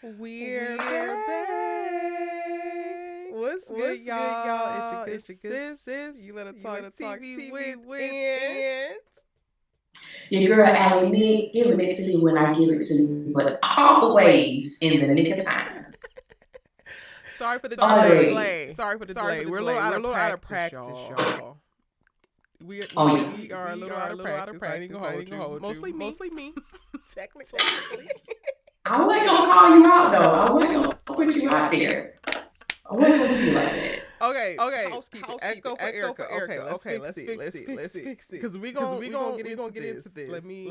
We're back. What's good, y'all? It's your good sis. You let her talk TV with and Your girl Allie Nick giving it to you when I give it to you, but always in the nick of time. sorry for the Always. delay. Sorry for the delay. We're a little out of practice, y'all. We Oh yeah. are a little out of practice. I ain't gonna hold you. Mostly me. Technically. I wasn't gonna call you out though. I wasn't gonna put you out there. I wasn't gonna do you like that. Okay. Housekeeping. Echo for Erica. Okay. Let's fix it. Because we gonna get into this. Let me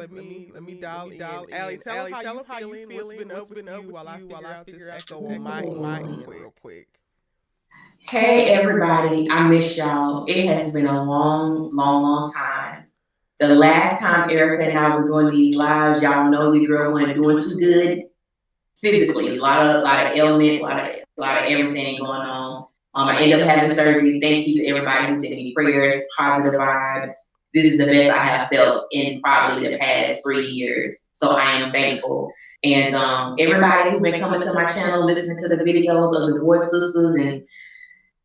dial in. Allie, tell them how you feeling. What's been up with you while I figure out echo on my end real quick. Hey everybody, I miss y'all. It has been a long time. The last time Erica and I was doing these lives, y'all know the girl wasn't doing too good physically. A lot of ailments, a lot of everything going on. I ended up having surgery. Thank you to everybody who sent me prayers, positive vibes. This is the best I have felt in probably the past 3 years. So I am thankful. And everybody who's been coming to my channel, listening to the videos of the Divorce Sisters and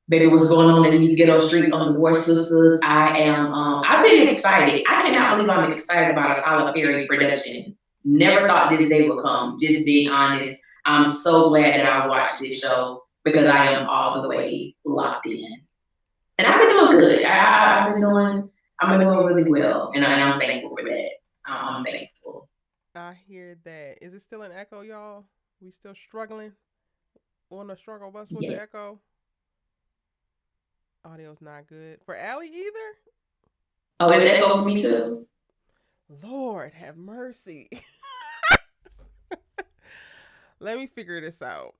baby what's going on in these ghetto streets on Divorce Sisters. I've been excited. I cannot believe I'm excited about a Tyler Perry production. Never thought this day would come, just being honest. I'm so glad that I watched this show because I am all the way locked in. And I've been doing good. I've been doing really well. And I'm thankful for that. I'm thankful. I hear that. Is it still an echo, y'all? We still struggling on the struggle bus with Yeah. the echo? Audio's not good for Allie either. Oh, is that go for me too? Lord have mercy. Let me figure this out.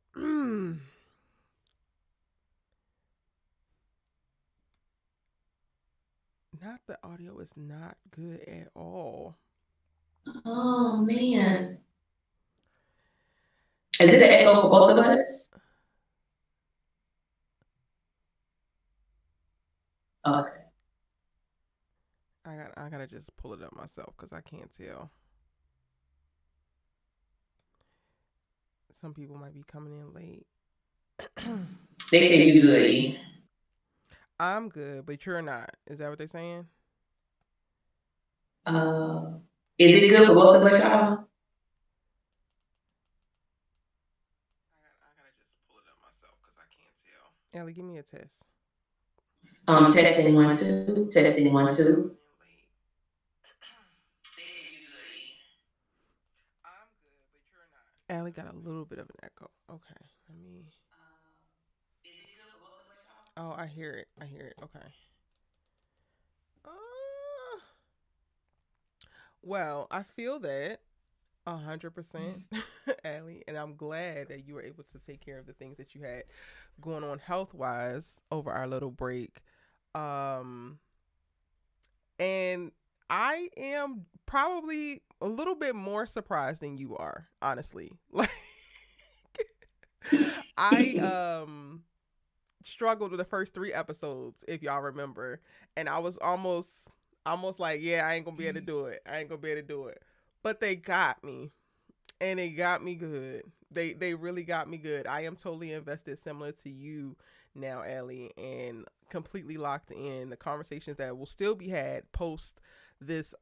Not the audio is not good at all. Oh man. Is it an echo for both of us? Okay. I gotta just pull it up myself because I can't tell. Some people might be coming in late. They say you good. I'm good, but you're not. Is that what they're saying? Uh, is it good for both of us, y'all? I gotta just pull it up myself because I can't tell. Ellie, give me a test. Testing 1 2, testing 1 2. I'm good, but you're not. Allie got a little bit of an echo. Okay, let me. Oh, I hear it. Okay. Uh, well, I feel that 100%, Allie, and I'm glad that you were able to take care of the things that you had going on health wise over our little break. Um, and I am probably a little bit more surprised than you are, honestly. Like I struggled with the first 3 episodes, if y'all remember, and I was almost like, yeah, I ain't gonna be able to do it. But they got me, and it got me good. They really got me good. I am totally invested, similar to you now, Ellie, and completely locked in. The conversations that will still be had post this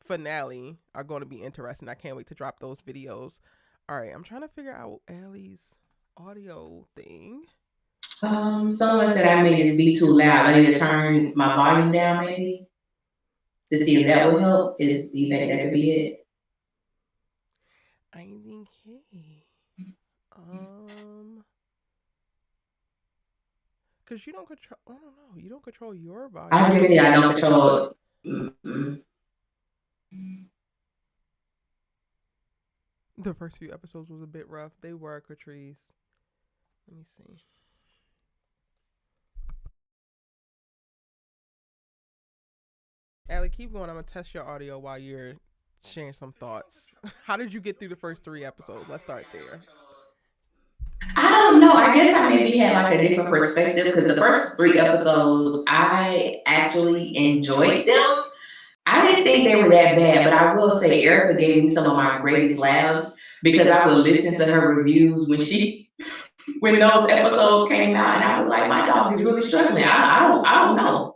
finale are going to be interesting. I can't wait to drop those videos. All right, I'm trying to figure out Ellie's audio thing. Someone said I made this be too loud. I need to turn my volume down maybe to see if that would help. Do you think that could be it? I think, hey, because you don't control. I don't know. You don't control your volume. I was gonna say I don't control. The first few episodes was a bit rough. They were, Catrice. Let me see. Allie, keep going. I'm gonna test your audio while you're sharing some thoughts. How did you get through the first 3 episodes? Let's start there. I don't know. I guess I maybe had like a different perspective because the first 3 episodes I actually enjoyed them. I didn't think they were that bad, but I will say Erica gave me some of my greatest laughs because I would listen to her reviews when those episodes came out, and I was like, my dog is really struggling. I don't know.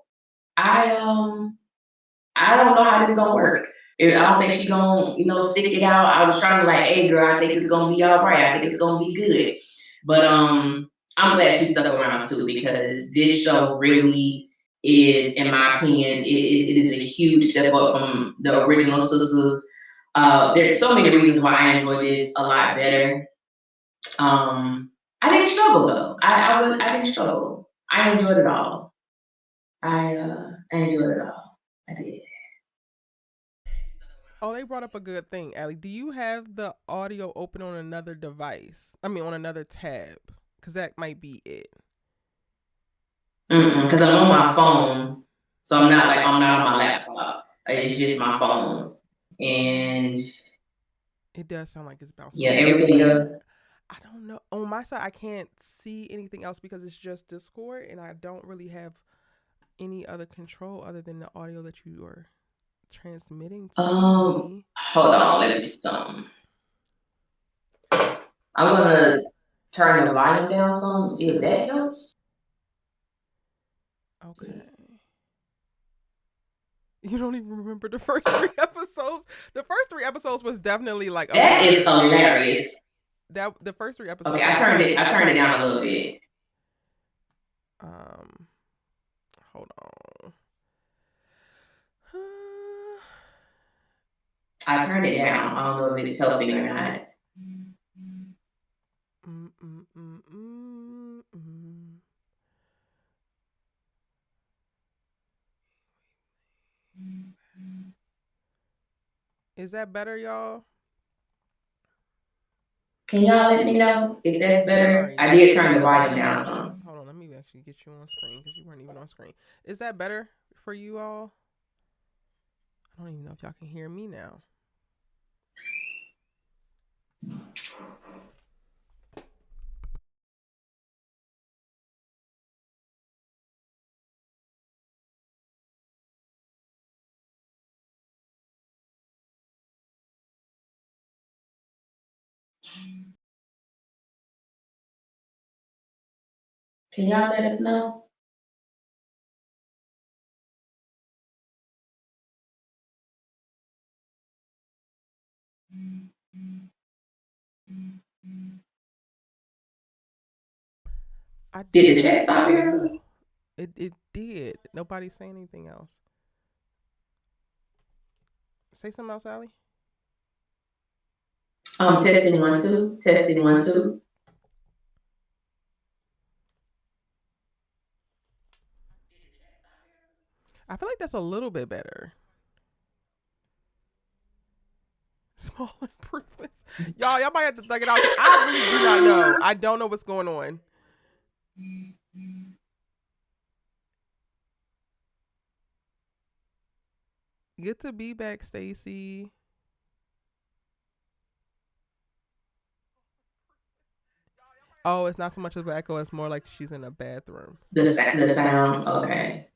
I don't know how this gonna work. I don't think she gonna, stick it out. I was trying to like, hey girl, I think it's gonna be all right. I think it's gonna be good. But I'm glad she stuck around too, because this show really is, in my opinion, it is a huge step up from the original Sisters. There's so many reasons why I enjoy this a lot better. I didn't struggle though. I didn't struggle. I enjoyed it all. I enjoyed it all. I did. Oh, they brought up a good thing, Allie. Do you have the audio open on another device? I mean, on another tab, because that might be it. Because I'm on my phone, so I'm not on my laptop. It's just my phone, and It does sound like it's bouncing yeah, off of us, everything but else. I don't know. On my side, I can't see anything else because it's just Discord, and I don't really have any other control other than the audio that you are transmitting to me. Hold on, let me see something. I'm gonna turn the volume down some, see if that helps. Okay. You don't even remember the first 3 episodes. The first 3 episodes was definitely like that is hilarious. That the first 3 episodes. Okay, I turned it down a little bit. Hold on. I turned it down. I don't know if it's helping or not. Is that better, y'all? Can y'all let me know if that's better? Sorry. I did turn the volume down some. Hold on, let me actually get you on screen because you weren't even on screen. Is that better for you all? I don't even know if y'all can hear me now. Can y'all let us know? Did the chat stop here? It did. Nobody's saying anything else. Say something else, Allie. Testing 1 2. Testing 1 2. I feel like that's a little bit better. Small improvements. Y'all might have to thug it out. I really do not know. I don't know what's going on. Good to be back, Stacy. Oh, it's not so much of an echo. It's more like she's in a bathroom. The sound. Okay.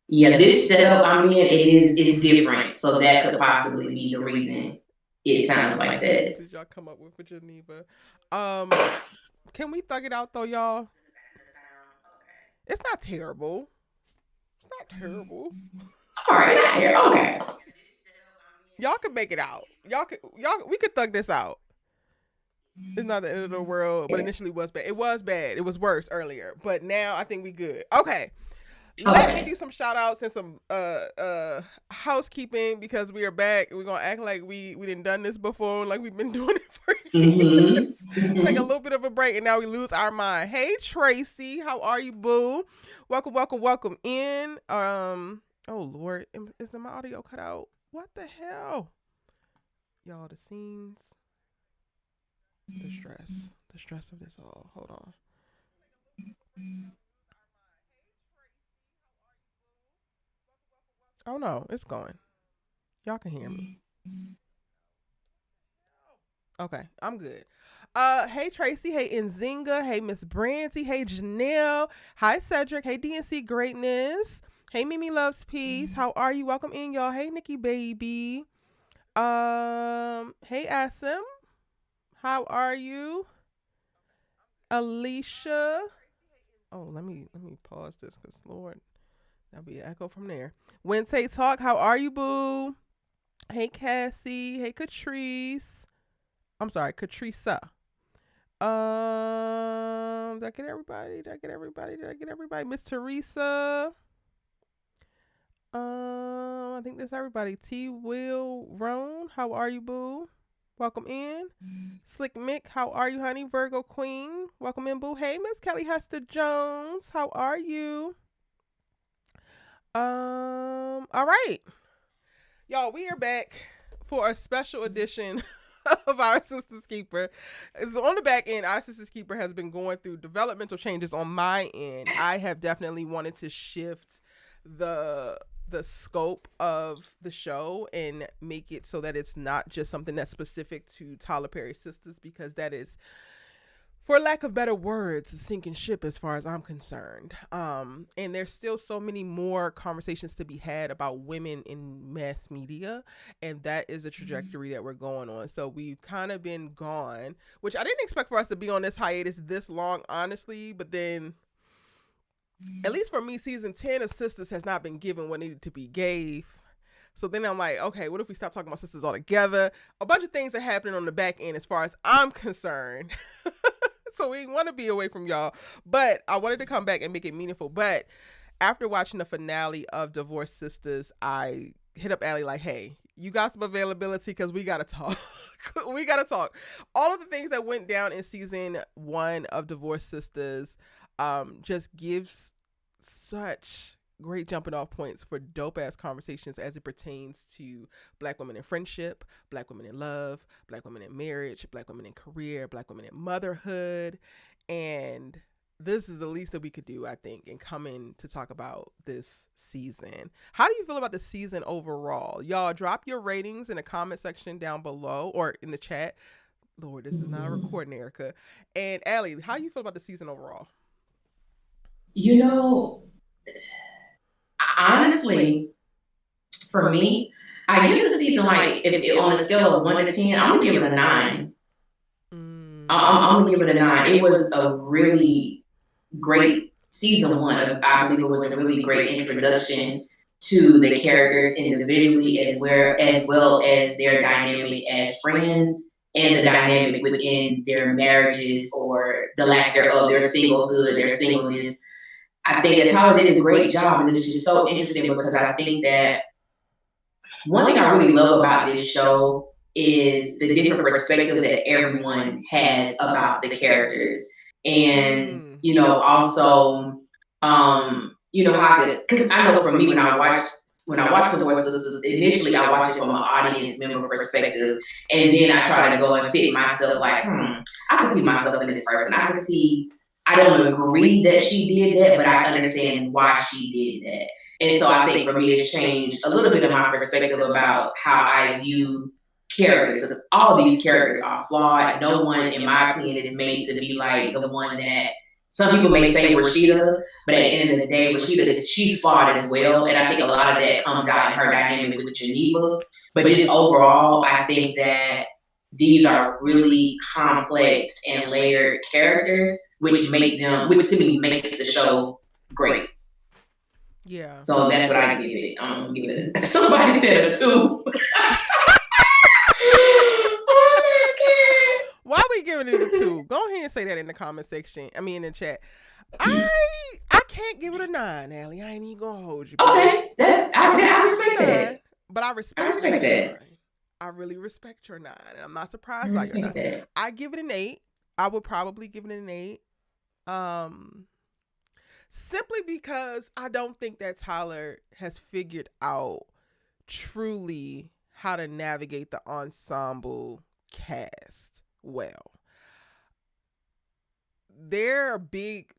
Yeah, this setup I'm in, is different, so that could possibly be the reason it sounds like that. What did y'all come up with Geneva? Can we thug it out though, y'all? It's not terrible. It's not terrible. All right, not here. Okay. Y'all can make it out. We could thug this out. It's not the end of the world, but initially it was bad. It was bad. It was worse earlier, but now I think we good. Okay. Let me do some shout outs and some housekeeping because we are back. We're gonna act like we didn't done this before, like we've been doing it for years. Take a little bit of a break and now we lose our mind. Hey Tracy, how are you, boo? Welcome in. Oh Lord, is my audio cut out? What the hell? Y'all, the scenes. The stress of this all. Hold on. Oh no, it's going. Y'all can hear me. Okay, I'm good. Hey Tracy, hey Nzinga, hey Miss Branty, hey Janelle, hi Cedric, hey DNC Greatness, Hey, Mimi loves peace. How are you? Welcome in, y'all. Hey, Nikki baby. Hey, Asim. How are you? Alicia. Oh, let me pause this because Lord, that'll be an echo from there. Wednesday talk. How are you, boo? Hey, Cassie. Hey, Catrice. I'm sorry, Catrisa. Did I get everybody? Did I get everybody? Did I get everybody? Miss Teresa. I think that's everybody. T. Will Roan. How are you, boo? Welcome in. Slick Mick, how are you, honey? Virgo Queen, welcome in, boo. Hey, Miss Kelly Hester Jones, how are you? All right, y'all, we are back for a special edition of Our Sistas Keeper. It's on the back end. Our Sistas Keeper has been going through developmental changes on my end. I have definitely wanted to shift the scope of the show and make it so that it's not just something that's specific to Tyler Perry sisters, because that is, for lack of better words, a sinking ship as far as I'm concerned. And there's still so many more conversations to be had about women in mass media, and that is the trajectory that we're going on. So we've kind of been gone, which I didn't expect for us to be on this hiatus this long, honestly, but then at least for me, season 10 of Sisters has not been given what needed to be gave. So then I'm like, okay, what if we stop talking about sisters altogether? A bunch of things are happening on the back end as far as I'm concerned. So we want to be away from y'all. But I wanted to come back and make it meaningful. But after watching the finale of Divorced Sisters, I hit up Allie like, hey, you got some availability because we got to talk. We got to talk. All of the things that went down in season 1 of Divorced Sisters just gives such great jumping off points for dope ass conversations as it pertains to Black women in friendship, Black women in love, Black women in marriage, Black women in career, Black women in motherhood. And this is the least that we could do, I think, in coming to talk about this season. How do you feel about the season overall? Y'all drop your ratings in the comment section down below or in the chat. Lord, this is not a recording, Erica. And Allie, how do you feel about the season overall? You know, honestly, for me, I give the season like if on a scale of 1 to 10, I'm gonna give it a 9. I'm gonna give it a 9. It was a really great season 1. I believe it was a really great introduction to the characters individually as well as their dynamic as friends and the dynamic within their marriages or the lack thereof, their singlehood, their singleness. I think that Tyler did a great job, and it's just so interesting because I think that one thing I really love about this show is the different perspectives that everyone has about the characters, and also, how because I know for me when I watched The Voices, initially I watched it from an audience member perspective, and then I try to go and fit myself like, I can see myself in this person. I can see. I don't agree that she did that, but I understand why she did that. And so I think for me, it's changed a little bit of my perspective about how I view characters. Because all these characters are flawed. No one, in my opinion, is made to be like the one that some people may say Rashida, but at the end of the day, she's flawed as well. And I think a lot of that comes out in her dynamic with Geneva. But just overall, I think that these are really complex and layered characters, which to me makes the show great. Yeah. So that's what I give it. I'm gonna give it. Somebody said a 2. Why are we giving it a 2? Go ahead and say that in the comment section. I mean, in the chat. I can't give it a 9, Allie. I ain't even gonna hold you. Okay, I respect that. But I respect that. I really respect your 9. And I'm not surprised by your 9. That. I give it an 8. I would probably give it an 8. Simply because I don't think that Tyler has figured out truly how to navigate the ensemble cast well. They're big,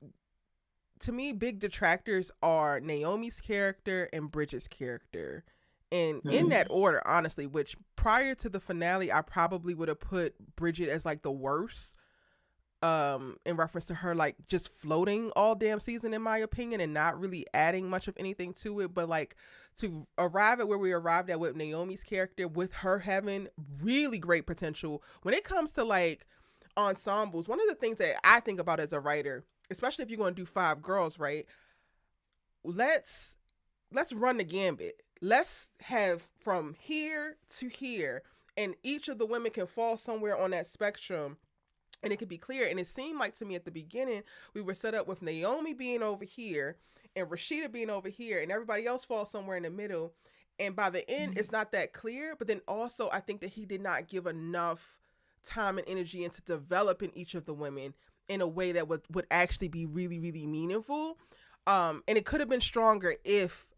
to me, big detractors are Naomi's character and Bridget's character. And in that order, honestly, which prior to the finale, I probably would have put Bridget as like the worst in reference to her like just floating all damn season in my opinion and not really adding much of anything to it, but like to arrive at where we arrived at with Naomi's character, with her having really great potential when it comes to like ensembles. One of the things that I think about as a writer, especially if you're going to do 5 girls, right? Let's run the gambit. Let's have from here to here, and each of the women can fall somewhere on that spectrum, and it could be clear. And it seemed like to me at the beginning we were set up with Naomi being over here and Rashida being over here, and everybody else falls somewhere in the middle. And by the end, it's not that clear. But then also, I think that he did not give enough time and energy into developing each of the women in a way that would actually be really, really meaningful. And it could have been stronger if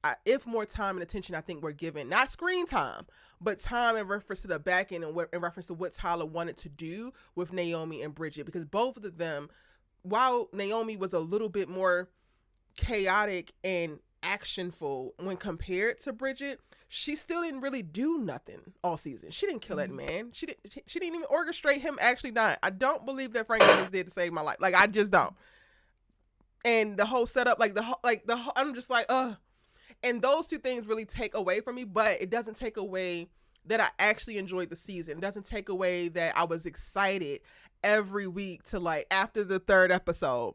more time and attention, I think, were given, not screen time, but time in reference to the back end and in reference to what Tyler wanted to do with Naomi and Bridget, because both of them, while Naomi was a little bit more chaotic and actionful when compared to Bridget, she still didn't really do nothing all season. She didn't kill that man. She didn't even orchestrate him actually dying. I don't believe that Frank Williams did to save my life. Like, I just don't. And the whole setup, I'm just like, ugh. And those two things really take away from me, but it doesn't take away that I actually enjoyed the season. It doesn't take away that I was excited every week to, like, after the 3rd episode,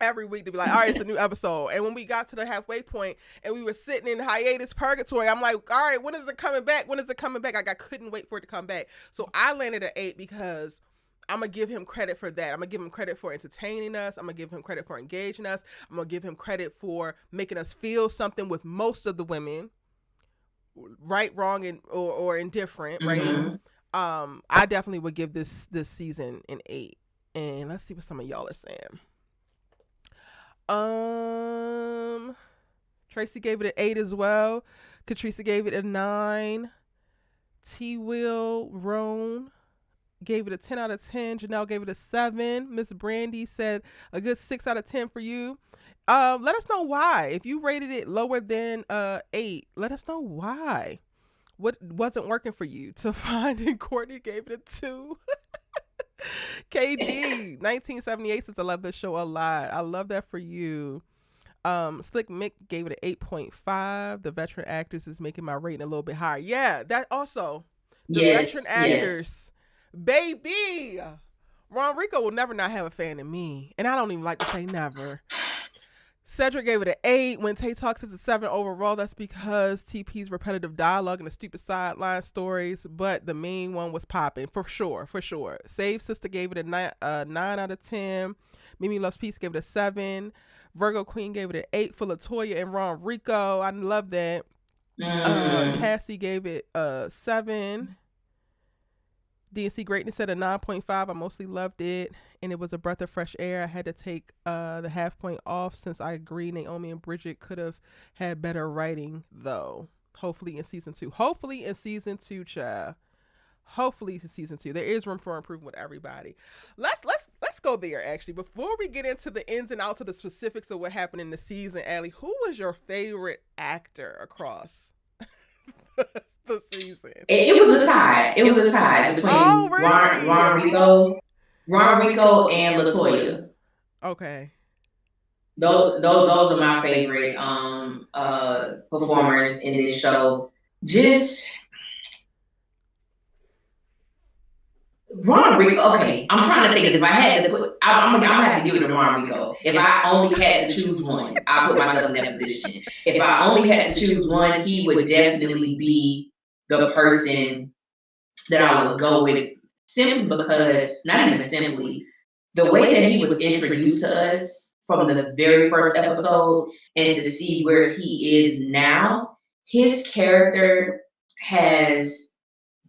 every week to be like, all right, it's a new episode. And when we got to the halfway point and we were sitting in hiatus purgatory, I'm like, all right, when is it coming back? When is it coming back? Like, I couldn't wait for it to come back. So I landed at 8 because I'm going to give him credit for that. I'm going to give him credit for entertaining us. I'm going to give him credit for engaging us. I'm going to give him credit for making us feel something with most of the women, right, wrong, and or indifferent, right? Mm-hmm. I definitely would give this season an 8. And let's see what some of y'all are saying. Tracy gave it an 8 as well. Katrisa gave it a 9. T. Will Roan gave it a 10 out of 10. Janelle gave it a 7. Miss Brandy said a good 6 out of 10 for you. Let us know why. If you rated it lower than 8, let us know why. What wasn't working for you? To find, and Courtney gave it a 2. KG 1978 says I love this show a lot. I love that for you. Slick Mick gave it an 8.5. The veteran actors is making my rating a little bit higher. Yeah, that also. The veteran actors, baby. Ron Rico will never not have a fan of me, and I don't even like to say never. Cedric gave it an 8. When Tay Talks is a 7 overall, that's because TP's repetitive dialogue and the stupid sideline stories, but the main one was popping for sure. Save Sister gave it a 9 out of 10. Mimi Loves Peace gave it a 7. Virgo Queen gave it an 8 for LaToya and Ron Rico. I love that. Cassie gave it a 7. DNC Greatness said a 9.5. I mostly loved it, and it was a breath of fresh air. I had to take the half point off since I agree Naomi and Bridget could have had better writing, though. Hopefully in season 2. Child. Hopefully in season 2. There is room for improvement with everybody. Let's go there, actually. Before we get into the ins and outs of the specifics of what happened in the season, Allie, who was your favorite actor across the season? It was a tie. It was a tie between Ron Rico and LaToya. Okay. Those are my favorite performers in this show. Just Ron Rico. Okay, I'm trying to think. If I had to put, I'm gonna have to give it to Ron Rico. If I only had to choose one, I put myself in that position. If I only had to choose one, he would definitely be the person that I would go with, simply because, not even simply, the way that he was introduced to us from the very first episode, and to see where he is now, his character has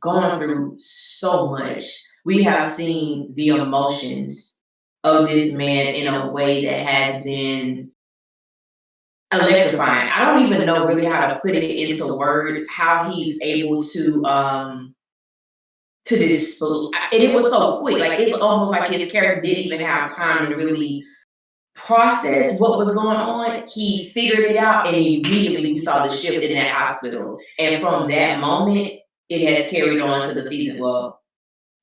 gone through so much. We have seen the emotions of this man in a way that has been electrifying. I don't even know really how to put it into words, how he's able to this, and it was so quick. Like, it's almost like his character didn't even have time to really process what was going on. He figured it out, and immediately we saw the shift in that hospital. And from that moment, it has carried on to the season. Well,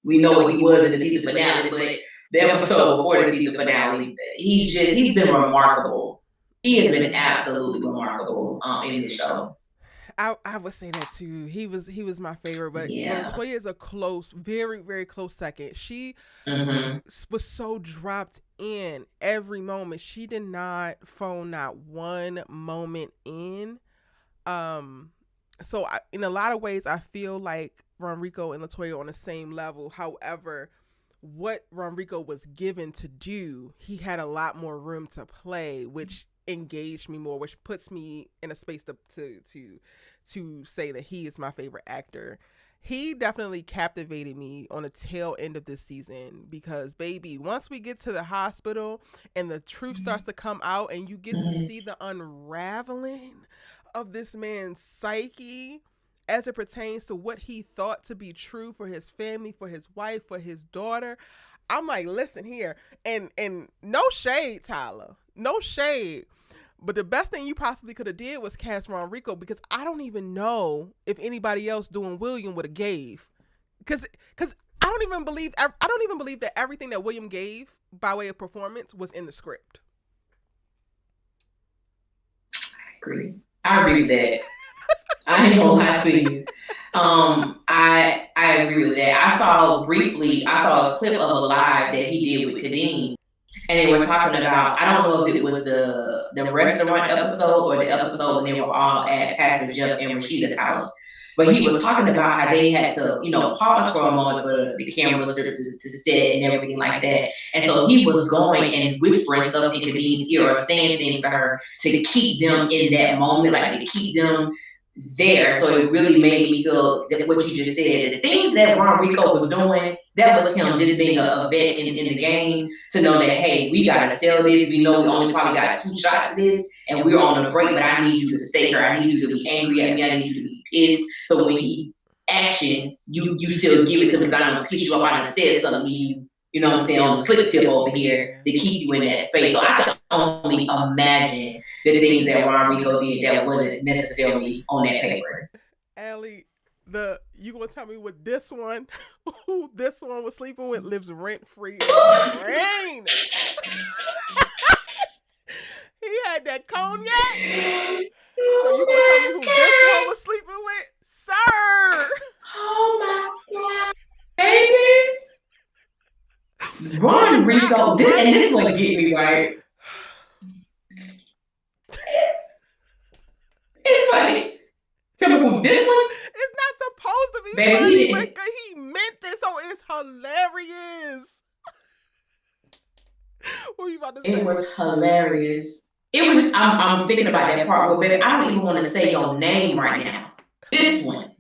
we know what he was in the season finale, but the episode before the season finale. He's been remarkable. He has been absolutely remarkable in this show. I would say that too. He was my favorite, but Yeah. Latoya is a close, very very close second. She Mm-hmm. was so dropped in every moment. She did not phone not one moment in. So in a lot of ways, I feel like Ronrico and Latoya are on the same level. However, what Ronrico was given to do, he had a lot more room to play, which engaged me more, which puts me in a space to say that he is my favorite actor. He definitely captivated me on the tail end of this season because, baby, once we get to the hospital and the truth starts to come out and you get to see the unraveling of this man's psyche as it pertains to what he thought to be true for his family, for his wife, for his daughter. I'm like, listen here, and no shade, Tyler, no shade. But the best thing you possibly could have did was cast Ronrico, because I don't even know if anybody else doing William would have gave, because I don't even believe that everything that William gave by way of performance was in the script. I agree with that. I ain't gonna lie to you. I agree with that. I saw a clip of a live that he did with Kadeem, and they were talking about, I don't know if it was the restaurant episode or the episode when they were all at Pastor Jeff and Rashida's house. But he was talking about how they had to, pause for a moment for the cameras to set and everything like that. And so he was going and whispering stuff in Kadeem's ear or saying things to her to keep them in that moment, like to keep them there. So it really made me feel that what you just said, the things that Ron Rico was doing, that was him just being a vet in the game, to know that, hey, we got to sell this. We know we only probably got 2 shots of this and we're on a break, but I need you to stay here. I need you to be angry at me. I need you to be pissed. So when he action, you still give it to me, because I don't piss you off. I done said something to you, what I'm saying, on the slick tip over here to keep you in that space. So I can only imagine the things that Ron Rico did that wasn't necessarily on that paper. Allie, you gonna tell me what this one, who this one was sleeping with, lives rent free in my brain. He had that cognac. So you gonna tell me who this one was sleeping with, sir? Oh my god, baby! Ron Rico, and this one get me right. It's funny. Tell me who this one? It's not supposed to be Baby, funny, but he meant it, so it's hilarious. What were you about to say? It was hilarious. It was. I'm thinking about that part where, baby, I don't even want to say your name right now. This one.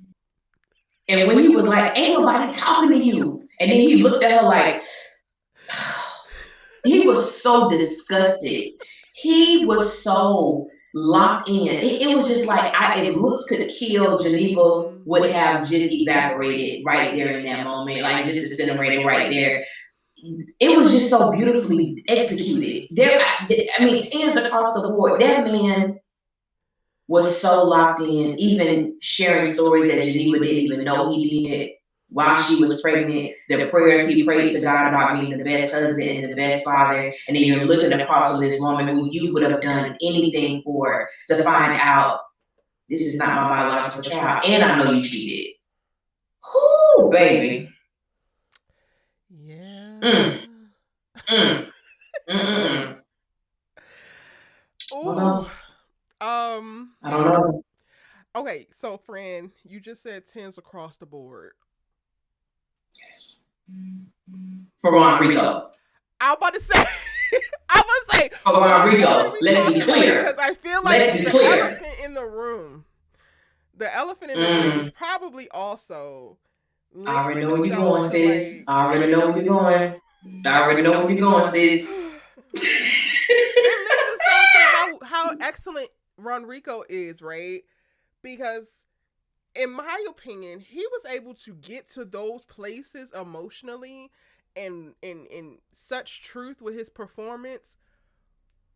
And when he was like, "Ain't nobody talking to you," and then he looked at her like, he was so disgusted. He was so locked in. It was just like, if looks could kill, Geneva would have just evaporated right there in that moment, like just disintegrated right there. It was just so beautifully executed. I mean, 10s across the board. That man was so locked in, even sharing stories that Geneva didn't even know he needed while she was pregnant. The prayers he prayed to God about being the best husband and the best father, and then you're looking across on this woman who you would have done anything for, to find out this is not my biological child, and I know you cheated. Whoo, baby. Yeah. Mm. Mm. Mm-mm. Ooh. I don't know. Okay, so friend, you just said 10s across the board. Yes. For Ron Rico. I'm about to say. I'm about to say. For Ron Rico. Let's be clear. Because I feel like the elephant in the room. The elephant in the room is probably also. I already know where you're going, sis. I already know where you're going. I already know where you're going, sis. It lends itself to how excellent Ronrico is, right? Because in my opinion, he was able to get to those places emotionally and in such truth with his performance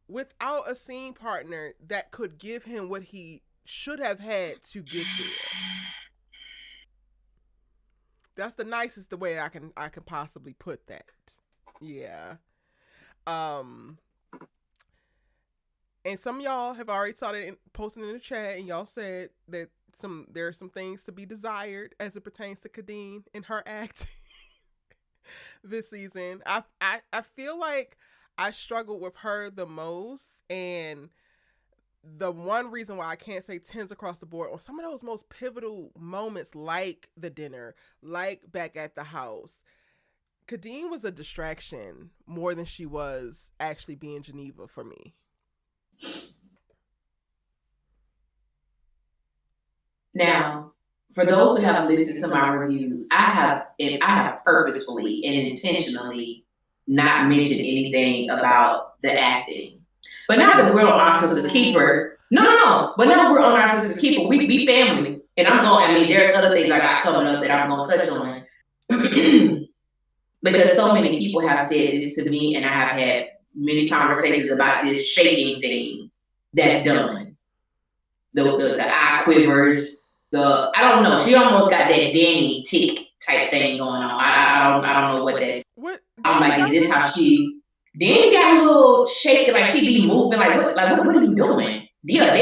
without a scene partner that could give him what he should have had to get there. That's the nicest way I can possibly put that. Yeah. Um, and some of y'all have already started posting in the chat, and y'all said that there are some things to be desired as it pertains to Kadeen and her act this season. I feel like I struggled with her the most, and the one reason why I can't say 10s across the board on some of those most pivotal moments, like the dinner, like back at the house, Kadeen was a distraction more than she was actually being Geneva for me. Now, for those who haven't listened to my reviews, I have purposefully and intentionally not mentioned anything about the acting. But now that we're on Our Sister's Keeper, no. But now we're on Our Sister's Keeper, we be family. And I'm going, I mean, there's other things I got coming up that I'm going to touch on. Because so many people have said this to me, and I have had many conversations about this shaking thing that's done. The eye quivers, I don't know. She almost got that Danny tick type thing going on. I don't know what that. What? I'm like, is this how she? Danny got a little shaky, like she be moving, what are you doing? Yeah,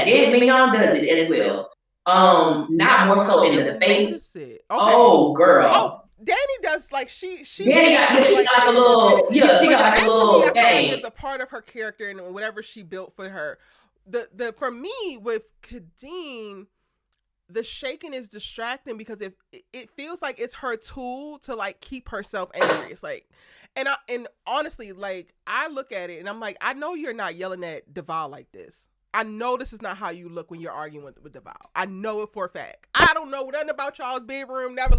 Dan Mignon does it as well. Not more so in the face. Okay. Oh, girl. Oh, Danny does like she Danny got she got like a little she got like a little thing. thing. Like it's a part of her character and whatever she built for her. The for me with Kadeen, the shaking is distracting because it feels like it's her tool to like keep herself angry. It's like, and honestly, like I look at it and I'm like, I know you're not yelling at Deval like this. I know this is not how you look when you're arguing with Deval. I know it for a fact. I don't know nothing about y'all's bedroom. Never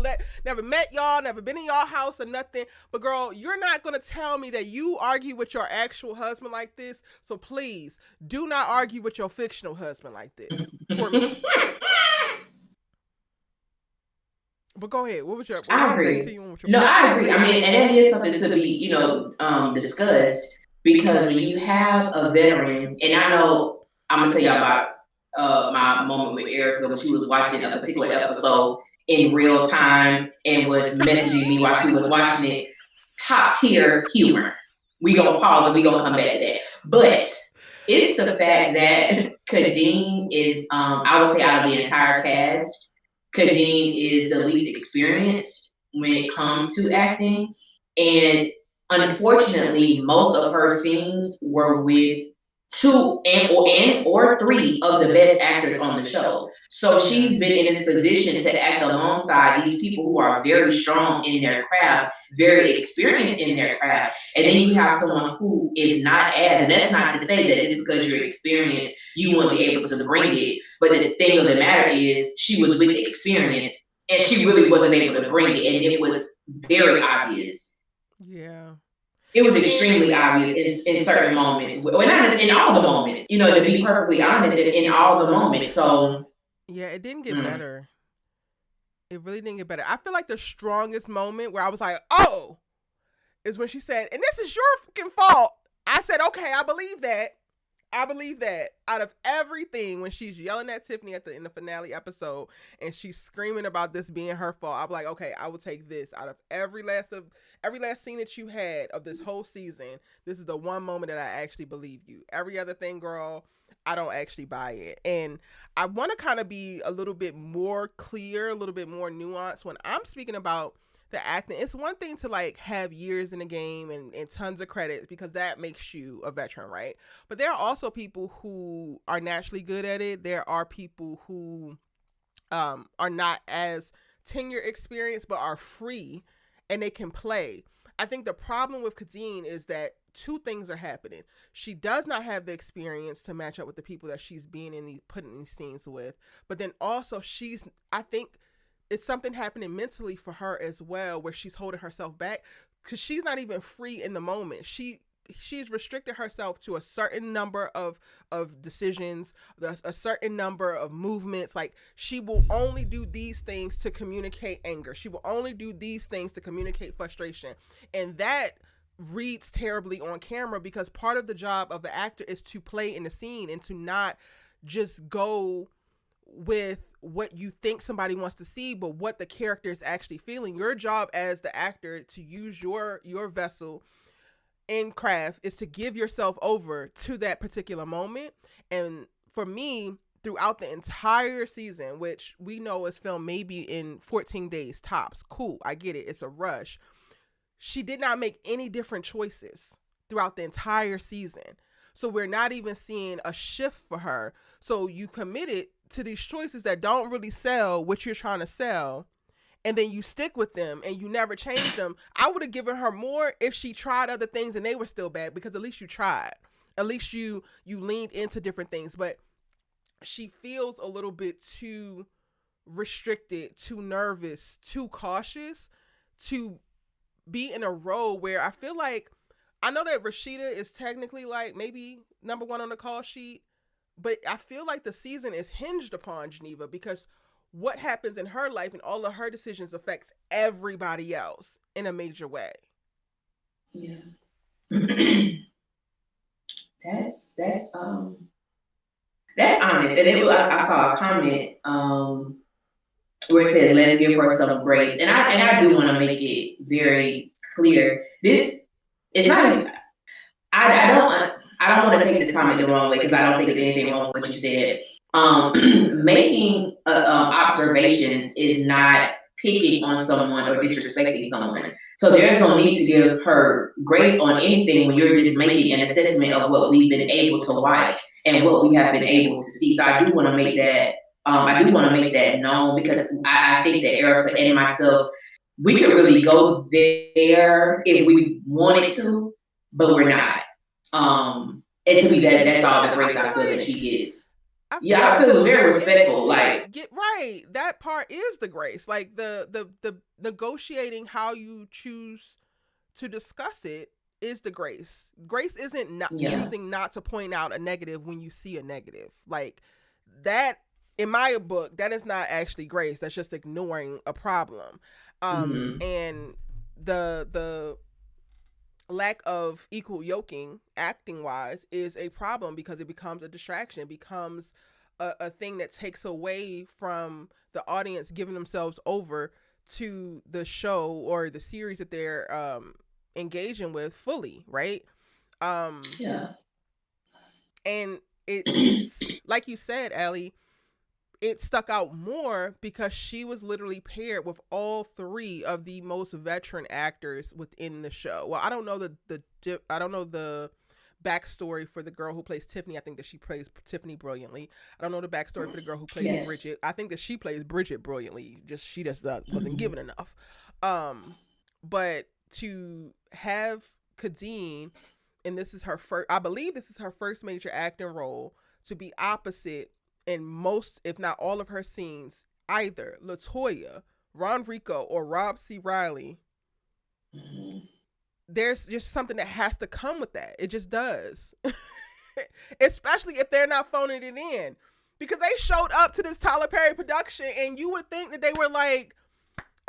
met y'all. Never been in y'all house or nothing. But girl, you're not gonna tell me that you argue with your actual husband like this. So please do not argue with your fictional husband like this for me. But go ahead. What was your? I agree. I agree. I mean, and that is something to be, discussed because when you have a veteran, and I know I'm gonna tell y'all about my moment with Erica when she was watching a particular episode in real time and was messaging me while she was watching it. Top tier humor. We gonna pause and we gonna come back to that. But it's the fact that Kadeen is, I would say, out of the entire cast, Kadeen is the least experienced when it comes to acting. And unfortunately, most of her scenes were with two or three of the best actors on the show. So she's been in this position to act alongside these people who are very strong in their craft, very experienced in their craft. And then you have someone who is not as, and that's not to say that it's because you're experienced, you won't be able to bring it. But the thing of the matter is, she was with experience and she really wasn't able to bring it. And it was very obvious. Yeah. It was extremely obvious in certain moments. Well, not in all the moments, to be perfectly honest, in all the moments. So, yeah, it didn't get better. It really didn't get better. I feel like the strongest moment where I was like, oh, is when she said, and this is your fucking fault. I said, okay, I believe that. Out of everything, when she's yelling at Tiffany in the finale episode and she's screaming about this being her fault, I'm like, okay, I will take this. Out of every last scene that you had of this whole season, this is the one moment that I actually believe you. Every other thing, girl, I don't actually buy it. And I want to kind of be a little bit more clear, a little bit more nuanced when I'm speaking about the acting. It's one thing to like have years in the game and tons of credits because that makes you a veteran, right? But there are also people who are naturally good at it. There are people who are not as tenure experienced but are free and they can play. I think the problem with Kadeen is that two things are happening. She does not have the experience to match up with the people that she's being put in these scenes with, but then also I think it's something happening mentally for her as well, where she's holding herself back because she's not even free in the moment. She's restricted herself to a certain number of decisions, a certain number of movements. Like she will only do these things to communicate anger. She will only do these things to communicate frustration. And that reads terribly on camera because part of the job of the actor is to play in the scene and to not just go with what you think somebody wants to see, but what the character is actually feeling. Your job as the actor to use your vessel in craft is to give yourself over to that particular moment. And for me, throughout the entire season, which we know is filmed maybe in 14 days tops, cool, I get it, it's a rush. She did not make any different choices throughout the entire season. So we're not even seeing a shift for her. So you committed to these choices that don't really sell what you're trying to sell, and then you stick with them and you never change them. I would have given her more if she tried other things and they were still bad, because at least you tried. At least you leaned into different things. But she feels a little bit too restricted, too nervous, too cautious to be in a role where I feel like, I know that Rashida is technically like maybe number one on the call sheet, but I feel like the season is hinged upon Geneva, because what happens in her life and all of her decisions affects everybody else in a major way. Yeah. that's honest. And I saw a comment where it says, "Let's give her some grace," and I do want to make it very clear. This is not. I don't want to take this comment the wrong way, because I don't think there's anything wrong with what you said. Making observations is not picking on someone or disrespecting someone. So there's no need to give her grace on anything when you're just making an assessment of what we've been able to watch and what we have been able to see. So I do want to make that known, because I think that Erica and myself, we could really go there if we wanted to, but we're not. And to me, that's all the grace I feel that she gets. I feel it was very respectful. Like, get right, that part is the grace. Like the negotiating how you choose to discuss it is the grace. Grace isn't not choosing not to point out a negative when you see a negative. Like that, in my book, that is not actually grace. That's just ignoring a problem. And the lack of equal yoking acting wise is a problem, because it becomes a distraction. It becomes a thing that takes away from the audience giving themselves over to the show or the series that they're engaging with fully, right? And it's like you said, Allie, it stuck out more because she was literally paired with all three of the most veteran actors within the show. Well, I don't know I don't know the backstory for the girl who plays Tiffany. I think that she plays Tiffany brilliantly. I don't know the backstory for the girl who plays Bridget. I think that she plays Bridget brilliantly. She just wasn't given enough. But to have Kadeen, and this is her first, I believe this is her first major acting role, to be opposite in most, if not all of her scenes, either LaToya, Ron Rico, or Rob C. Riley, there's just something that has to come with that. It just does. Especially if they're not phoning it in. Because they showed up to this Tyler Perry production and you would think that they were like,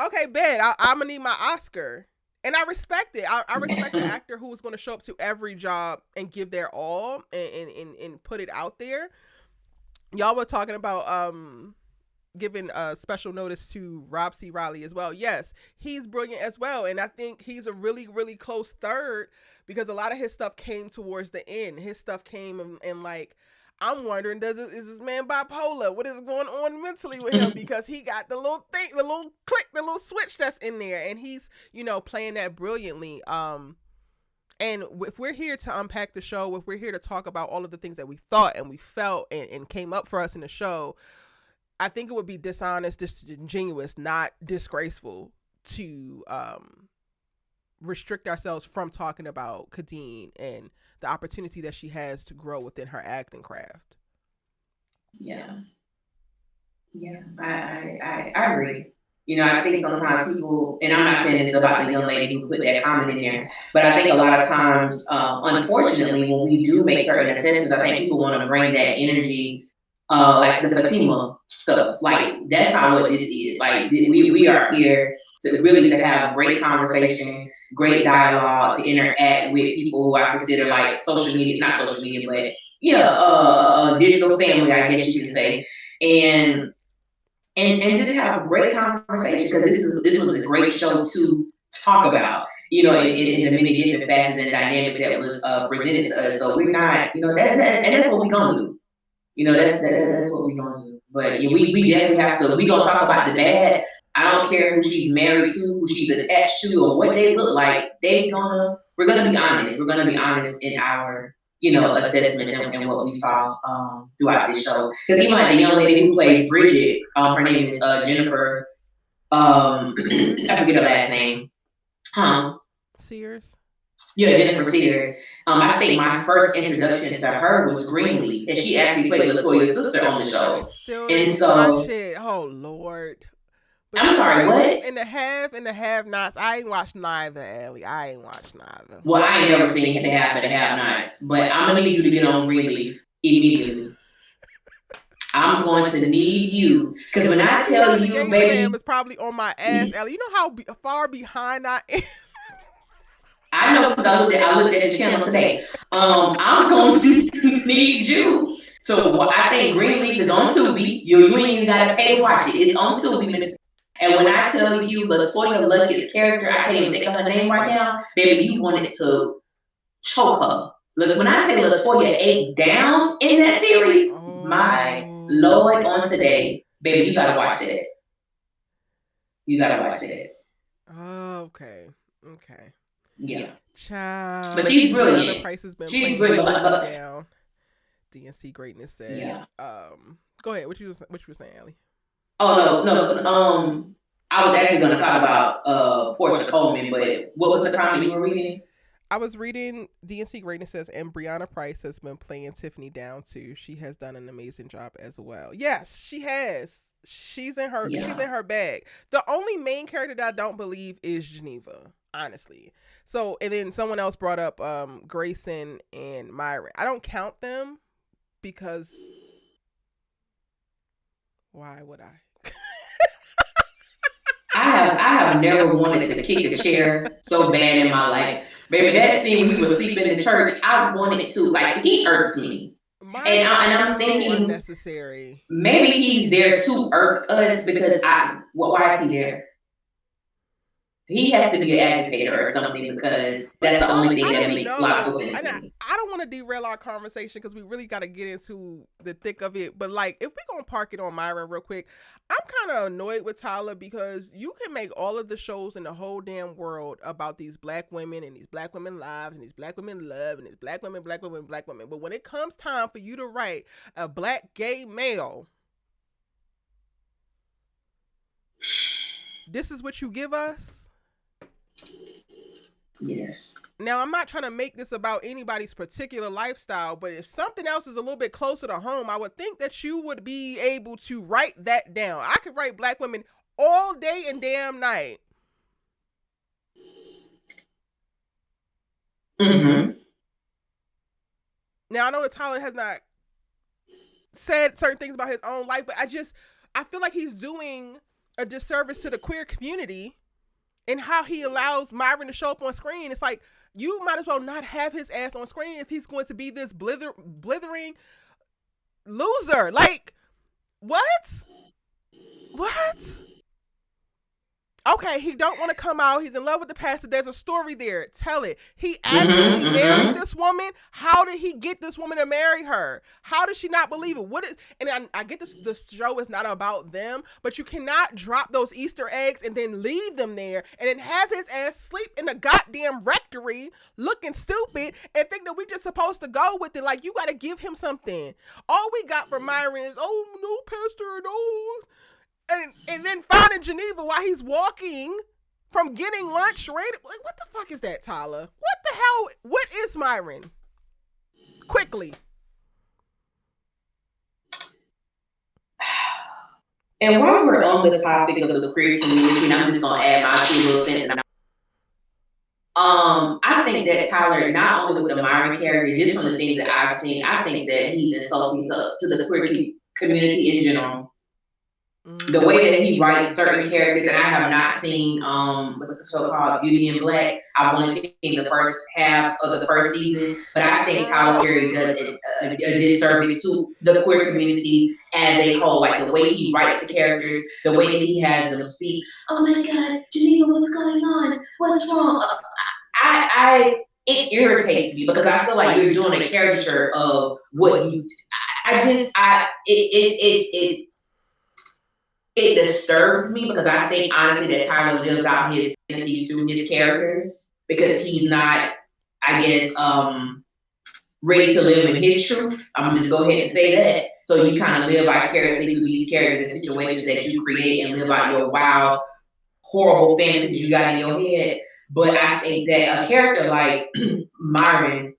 okay, bet, I'm going to need my Oscar. And I respect it. I respect the actor who was going to show up to every job and give their all and put it out there. Y'all were talking about giving special notice to Rob C. Riley as well. Yes, he's brilliant as well. And I think he's a really, really close third, because a lot of his stuff came towards the end. His stuff came and like, I'm wondering, is this man bipolar? What is going on mentally with him? Because he got the little thing, the little click, the little switch that's in there. And he's, playing that brilliantly. And if we're here to unpack the show, if we're here to talk about all of the things that we thought and we felt and came up for us in the show, I think it would be dishonest, disingenuous, not disgraceful to restrict ourselves from talking about Kadeen and the opportunity that she has to grow within her acting craft. Yeah, I agree. I think sometimes people, and I'm not saying this about the young lady who put that comment in there, but I think a lot of times, unfortunately, when we do make certain assessments, I think people want to bring that energy, like the Fatima stuff. Like, that's not what this is. Like, we are here to really to have great conversation, great dialogue, to interact with people who I consider like social media, not social media, but digital family, I guess you could say. And and just have great conversation, because this was a great show to talk about. In the many different facets and dynamics that was presented to us. So we're not, and that's what we're gonna do. That's what we're gonna do. But yeah, we definitely have to. We gonna talk about the bad. I don't care who she's married to, who she's attached to, or what they look like. We're gonna be honest. We're gonna be honest in our assessments and what we saw throughout this show. Because even like the young lady who plays Bridget, her name is Jennifer. I forget her last name. Sears. Yeah, Jennifer Sears. I think my first introduction to her was Greenleaf, and she actually played Latoya's sister on the I show. still And didn't watch so, it. Oh Lord. I'm Between sorry, Greenleaf what? and the have nots, I ain't watched neither, Ellie. I ain't watched neither. Well, I ain't never seen the half of the have nots, but I'm gonna need you to get on Greenleaf immediately. I'm going to need you, because when I tell The you, Gates fam baby, is probably on my ass, Ellie. You know how far behind I am. I know because I looked at your channel today. I'm going to need you. So I think Greenleaf is on Tubi. You ain't even got to pay to watch it. It's on Tubi, Mister. And when I tell you Latoya Luckett's character, I can't even think of her name right now, baby, you wanted to choke her. Look, when I say Latoya ate down in that series, my Lord, on today, baby, you gotta watch that. You gotta watch that. Okay. Okay. Yeah. Child. But she's brilliant. Price has been She's playing brilliant. Tiffany down. DNC greatness said. Yeah. Go ahead. What you were saying, Ellie? Oh no. I was actually gonna talk about Portia Coleman, but what was the comment you were reading? I was reading DNC Greatness says, and Brianna Price has been playing Tiffany down too. She has done an amazing job as well. Yes, she has. She's in her bag. The only main character that I don't believe is Geneva, honestly. So, and then someone else brought up Grayson and Myron. I don't count them because why would I? I have never wanted to kick a chair so bad in my life. Baby, that scene we were sleeping in the church, I wanted to, like, he irks me. And I'm thinking unnecessary. Maybe he's there to irk us, because why is he there? He has to be an agitator or something, because that's the only thing that makes logical sense to me. I don't want to derail our conversation because we really got to get into the thick of it. But like, if we're going to park it on Myron real quick, I'm kind of annoyed with Tyler because you can make all of the shows in the whole damn world about these black women and these black women lives and these black women love and these black women. But when it comes time for you to write a black gay male, this is what you give us? Yes. Now, I'm not trying to make this about anybody's particular lifestyle, but if something else is a little bit closer to home, I would think that you would be able to write that down. I could write black women all day and damn night. Mm-hmm. Now, I know that Tyler has not said certain things about his own life, but I feel like he's doing a disservice to the queer community and how he allows Myron to show up on screen. It's like, you might as well not have his ass on screen if he's going to be this blithering loser. Like, what? Okay, he don't want to come out. He's in love with the pastor. There's a story there. Tell it. He actually married this woman. How did he get this woman to marry her? How does she not believe it? And I get this. The show is not about them, but you cannot drop those Easter eggs and then leave them there and then have his ass sleep in the goddamn rectory looking stupid and think that we just supposed to go with it. Like, you got to give him something. All we got from Myron is, oh, no, pastor, no. And then finding Geneva while he's walking from getting lunch ready. Like, what the fuck is that, Tyler? What the hell? What is Myron? Quickly. And while we're on the topic of the queer community, and I'm just gonna add my 2 little cents. I think that Tyler, not only with the Myron character, just from the things that I've seen, I think that he's insulting to the queer community in general. The way that he writes certain characters, and I have not seen what's the show called, Beauty in Black. I've only seen the first half of the first season, but I think Tyler Girl. Perry does a disservice to the queer community as a whole. Like the way he writes the characters, the way that he has them speak. Oh my God, Geneva, what's going on? What's wrong? It irritates me because I feel like you're doing a caricature of what you. I just I it disturbs me because I think honestly that Tyler lives out his fantasies through his characters because he's not, I guess, ready to live in his truth. I'm gonna just go ahead and say that. So you kind of live vicariously through these characters and situations that you create and live out your wild, horrible fantasies you got in your head. But I think that a character like Myron,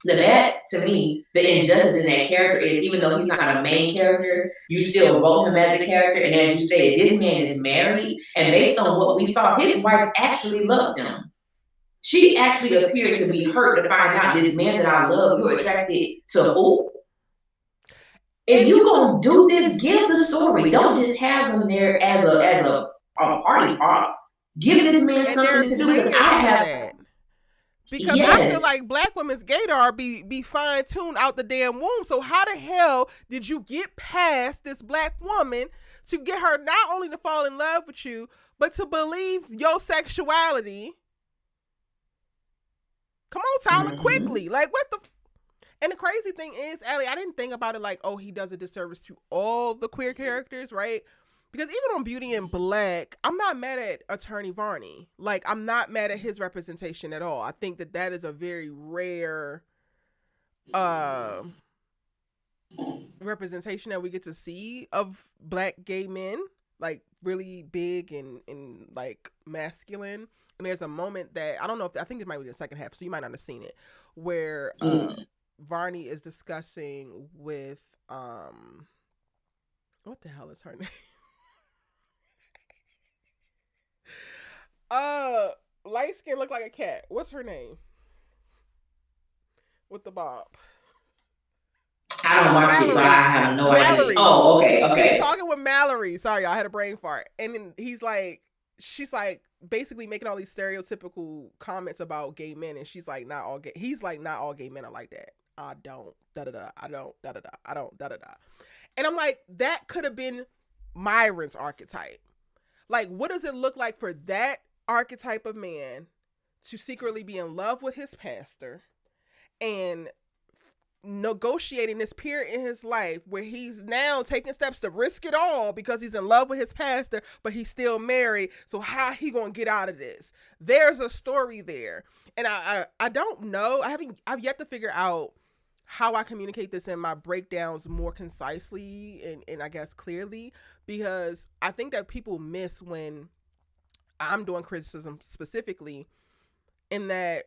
that to me, the injustice in that character is even though he's not a main character, you still wrote him as a character. And as you stated, this man is married, and based on what we saw, his wife actually loves him. She actually appeared to be hurt to find out this man that I love, you're attracted to who? If you gonna do this, give the story. Don't just have him there as a party part. Give this man And something there's to do because layers I to have. that. Because I feel like black women's gaydar be fine tuned out the damn womb. So how the hell did you get past this black woman to get her not only to fall in love with you, but to believe your sexuality? Come on, Tyler, quickly. Like what the. And the crazy thing is, Allie, I didn't think about it like, oh, he does a disservice to all the queer characters, right? Because even on Beauty in Black, I'm not mad at Attorney Varney. Like, I'm not mad at his representation at all. I think that is a very rare representation that we get to see of black gay men, like really big and like masculine. And there's a moment that I don't know if I think it might be the second half, so you might not have seen it, where Varney is discussing with what the hell is her name? Light skin look like a cat. What's her name? With the bob. I don't watch it, so I have no idea. Oh, okay. He's talking with Mallory. Sorry, I had a brain fart. And then she's like basically making all these stereotypical comments about gay men, and she's like, not all gay. He's like, not all gay men are like that. I don't, da da da. I don't, da da da. I don't, da da da. And I'm like, that could have been Myron's archetype. Like, what does it look like for that archetype of man to secretly be in love with his pastor and negotiating this period in his life where he's now taking steps to risk it all because he's in love with his pastor, but he's still married. So how he gonna get out of this? There's a story there, and I don't know. I've yet to figure out how I communicate this in my breakdowns more concisely and I guess clearly, because I think that people miss when I'm doing criticism specifically, in that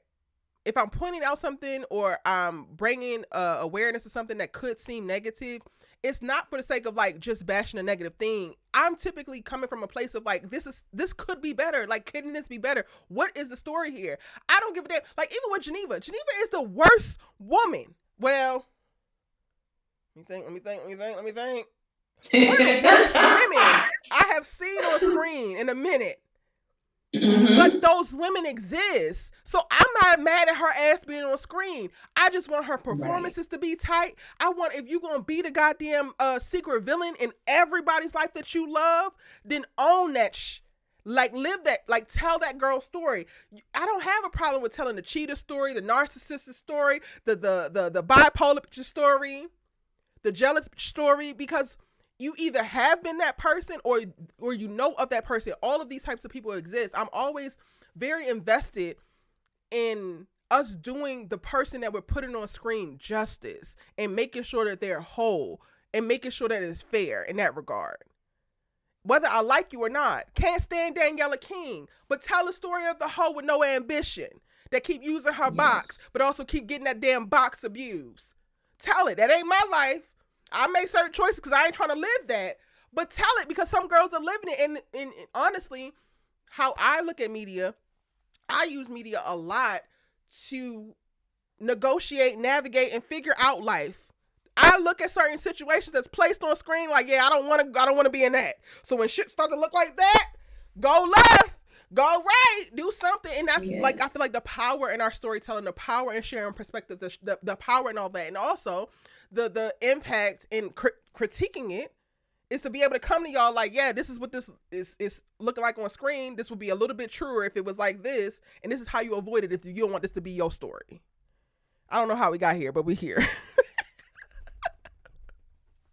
if I'm pointing out something or I'm bringing awareness to something that could seem negative, it's not for the sake of like just bashing a negative thing. I'm typically coming from a place of like, this could be better. Like, couldn't this be better? What is the story here? I don't give a damn. Like, even with Geneva is the worst woman. Well, let me think. One of the worst women I have seen on screen in a minute. Mm-hmm. But those women exist. So I'm not mad at her ass being on screen. I just want her performances to be tight. I want, if you're going to be the goddamn secret villain in everybody's life that you love, then own that like, live that, like, tell that girl's story. I don't have a problem with telling the cheater story, the narcissistic story, the bipolar story, the jealous story, because you either have been that person or you know of that person. All of these types of people exist. I'm always very invested in us doing the person that we're putting on screen justice and making sure that they're whole and making sure that it's fair in that regard. Whether I like you or not. Can't stand Daniela King, but tell the story of the hoe with no ambition that keep using her box, but also keep getting that damn box abused. Tell it. That ain't my life. I make certain choices because I ain't trying to live that. But tell it, because some girls are living it. And honestly, how I look at media, I use media a lot to negotiate, navigate, and figure out life. I look at certain situations that's placed on screen like, yeah, I don't want to be in that. So when shit starts to look like that, go left, go right, do something. And that's like, I Yes. feel like the power in our storytelling, the power in sharing perspective, the power and all that, and also the impact in critiquing it is to be able to come to y'all like, yeah, this is what this is looking like on screen. This would be a little bit truer if it was like this, and this is how you avoid it if you don't want this to be your story. I don't know how we got here, but we here.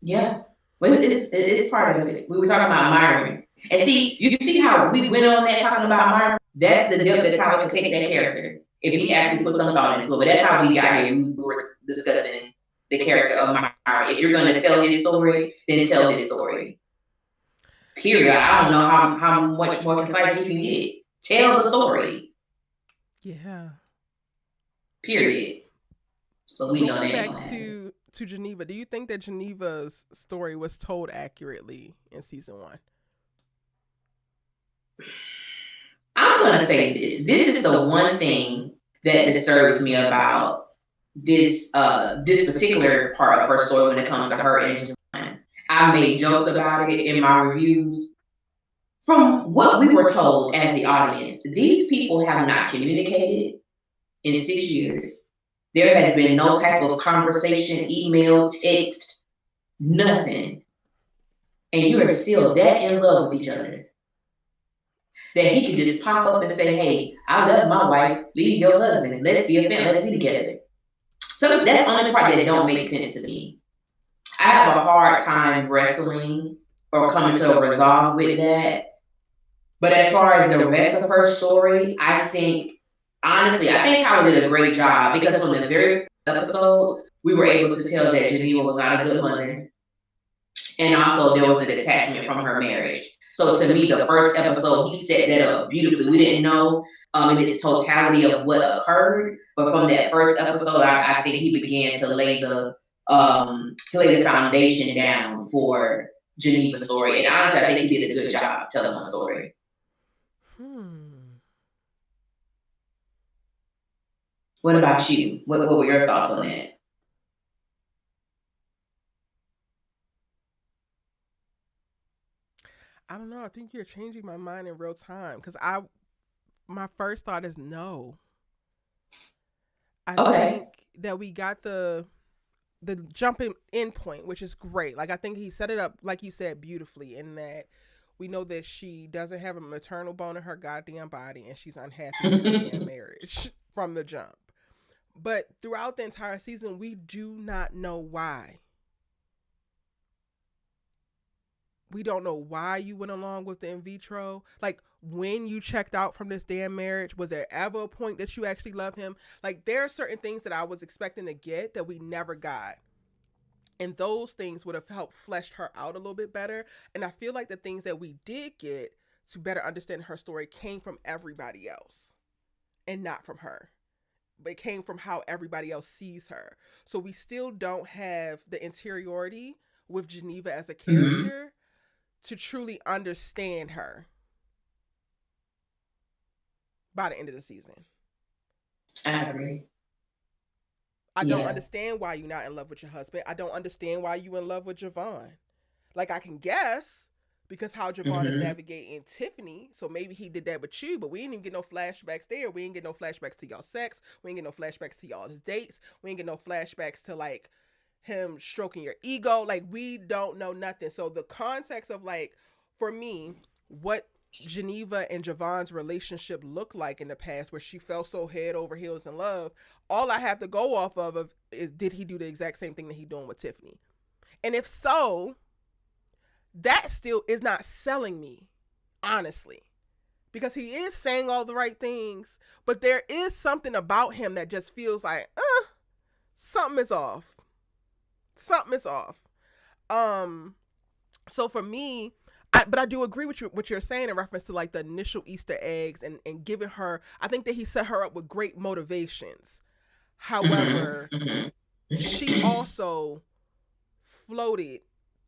Yeah. But it's part of it. We were talking about Myron. And see, you see how we went on that talking about Myron? That's the depth that Tyler could take that character. If he actually put some thought into it. But that's how we got here. We were discussing the character of Myron. If you're going to tell his story, then tell his story. Period. I don't know how much more concise you can get. Tell the story. Yeah. Period. But we know Going that ain't back gonna happen. to Geneva, do you think that Geneva's story was told accurately in season 1? I'm gonna say this. This is the one thing that disturbs me about this particular part of her story when it comes to her and Javon. I made jokes about it in my reviews. From what we were told as the audience, these people have not communicated in 6 years. There has been no type of conversation, email, text, nothing. And you are still that in love with each other that he could just pop up and say, hey, I love my wife, leave your husband, let's be a family, let's be together. So that's the only part that don't make sense to me. I have a hard time wrestling or coming to a resolve with that. But as far as the rest of her story, honestly, I think Tyler did a great job because from the very episode, we were able to tell that Geneva was not a good mother. And also there was a detachment from her marriage. So to me, the first episode, he set that up beautifully. We didn't know in its totality of what occurred, but from that first episode, I think he began to lay the foundation down for Geneva's story. And honestly, I think he did a good job telling the story. What about you? What were your thoughts on that? I don't know. I think you're changing my mind in real time because my first thought is no. I think that we got the jumping in point, which is great. Like I think he set it up, like you said, beautifully in that we know that she doesn't have a maternal bone in her goddamn body and she's unhappy in her damn marriage from the jump. But throughout the entire season, we do not know why. We don't know why you went along with the in vitro. Like when you checked out from this damn marriage, was there ever a point that you actually love him? Like there are certain things that I was expecting to get that we never got. And those things would have helped flesh her out a little bit better. And I feel like the things that we did get to better understand her story came from everybody else and not from her. But it came from how everybody else sees her. So we still don't have the interiority with Geneva as a character to truly understand her by the end of the season. I agree. I don't understand why you're not in love with your husband. I don't understand why you in love with Javon. Like I can guess because how Javon is navigating Tiffany. So maybe he did that with you, but we didn't even get no flashbacks there. We didn't get no flashbacks to y'all sex. We didn't get no flashbacks to y'all's dates. We didn't get no flashbacks to like him stroking your ego. Like we don't know nothing. So the context of like, for me, what Geneva and Javon's relationship looked like in the past where she fell so head over heels in love, all I have to go off of is did he do the exact same thing that he doing with Tiffany? And if so, that still is not selling me, honestly. Because he is saying all the right things, but there is something about him that just feels like, something is off. Something is off. So for me, but I do agree with what you're saying in reference to like the initial Easter eggs and giving her, I think that he set her up with great motivations. However, she also floated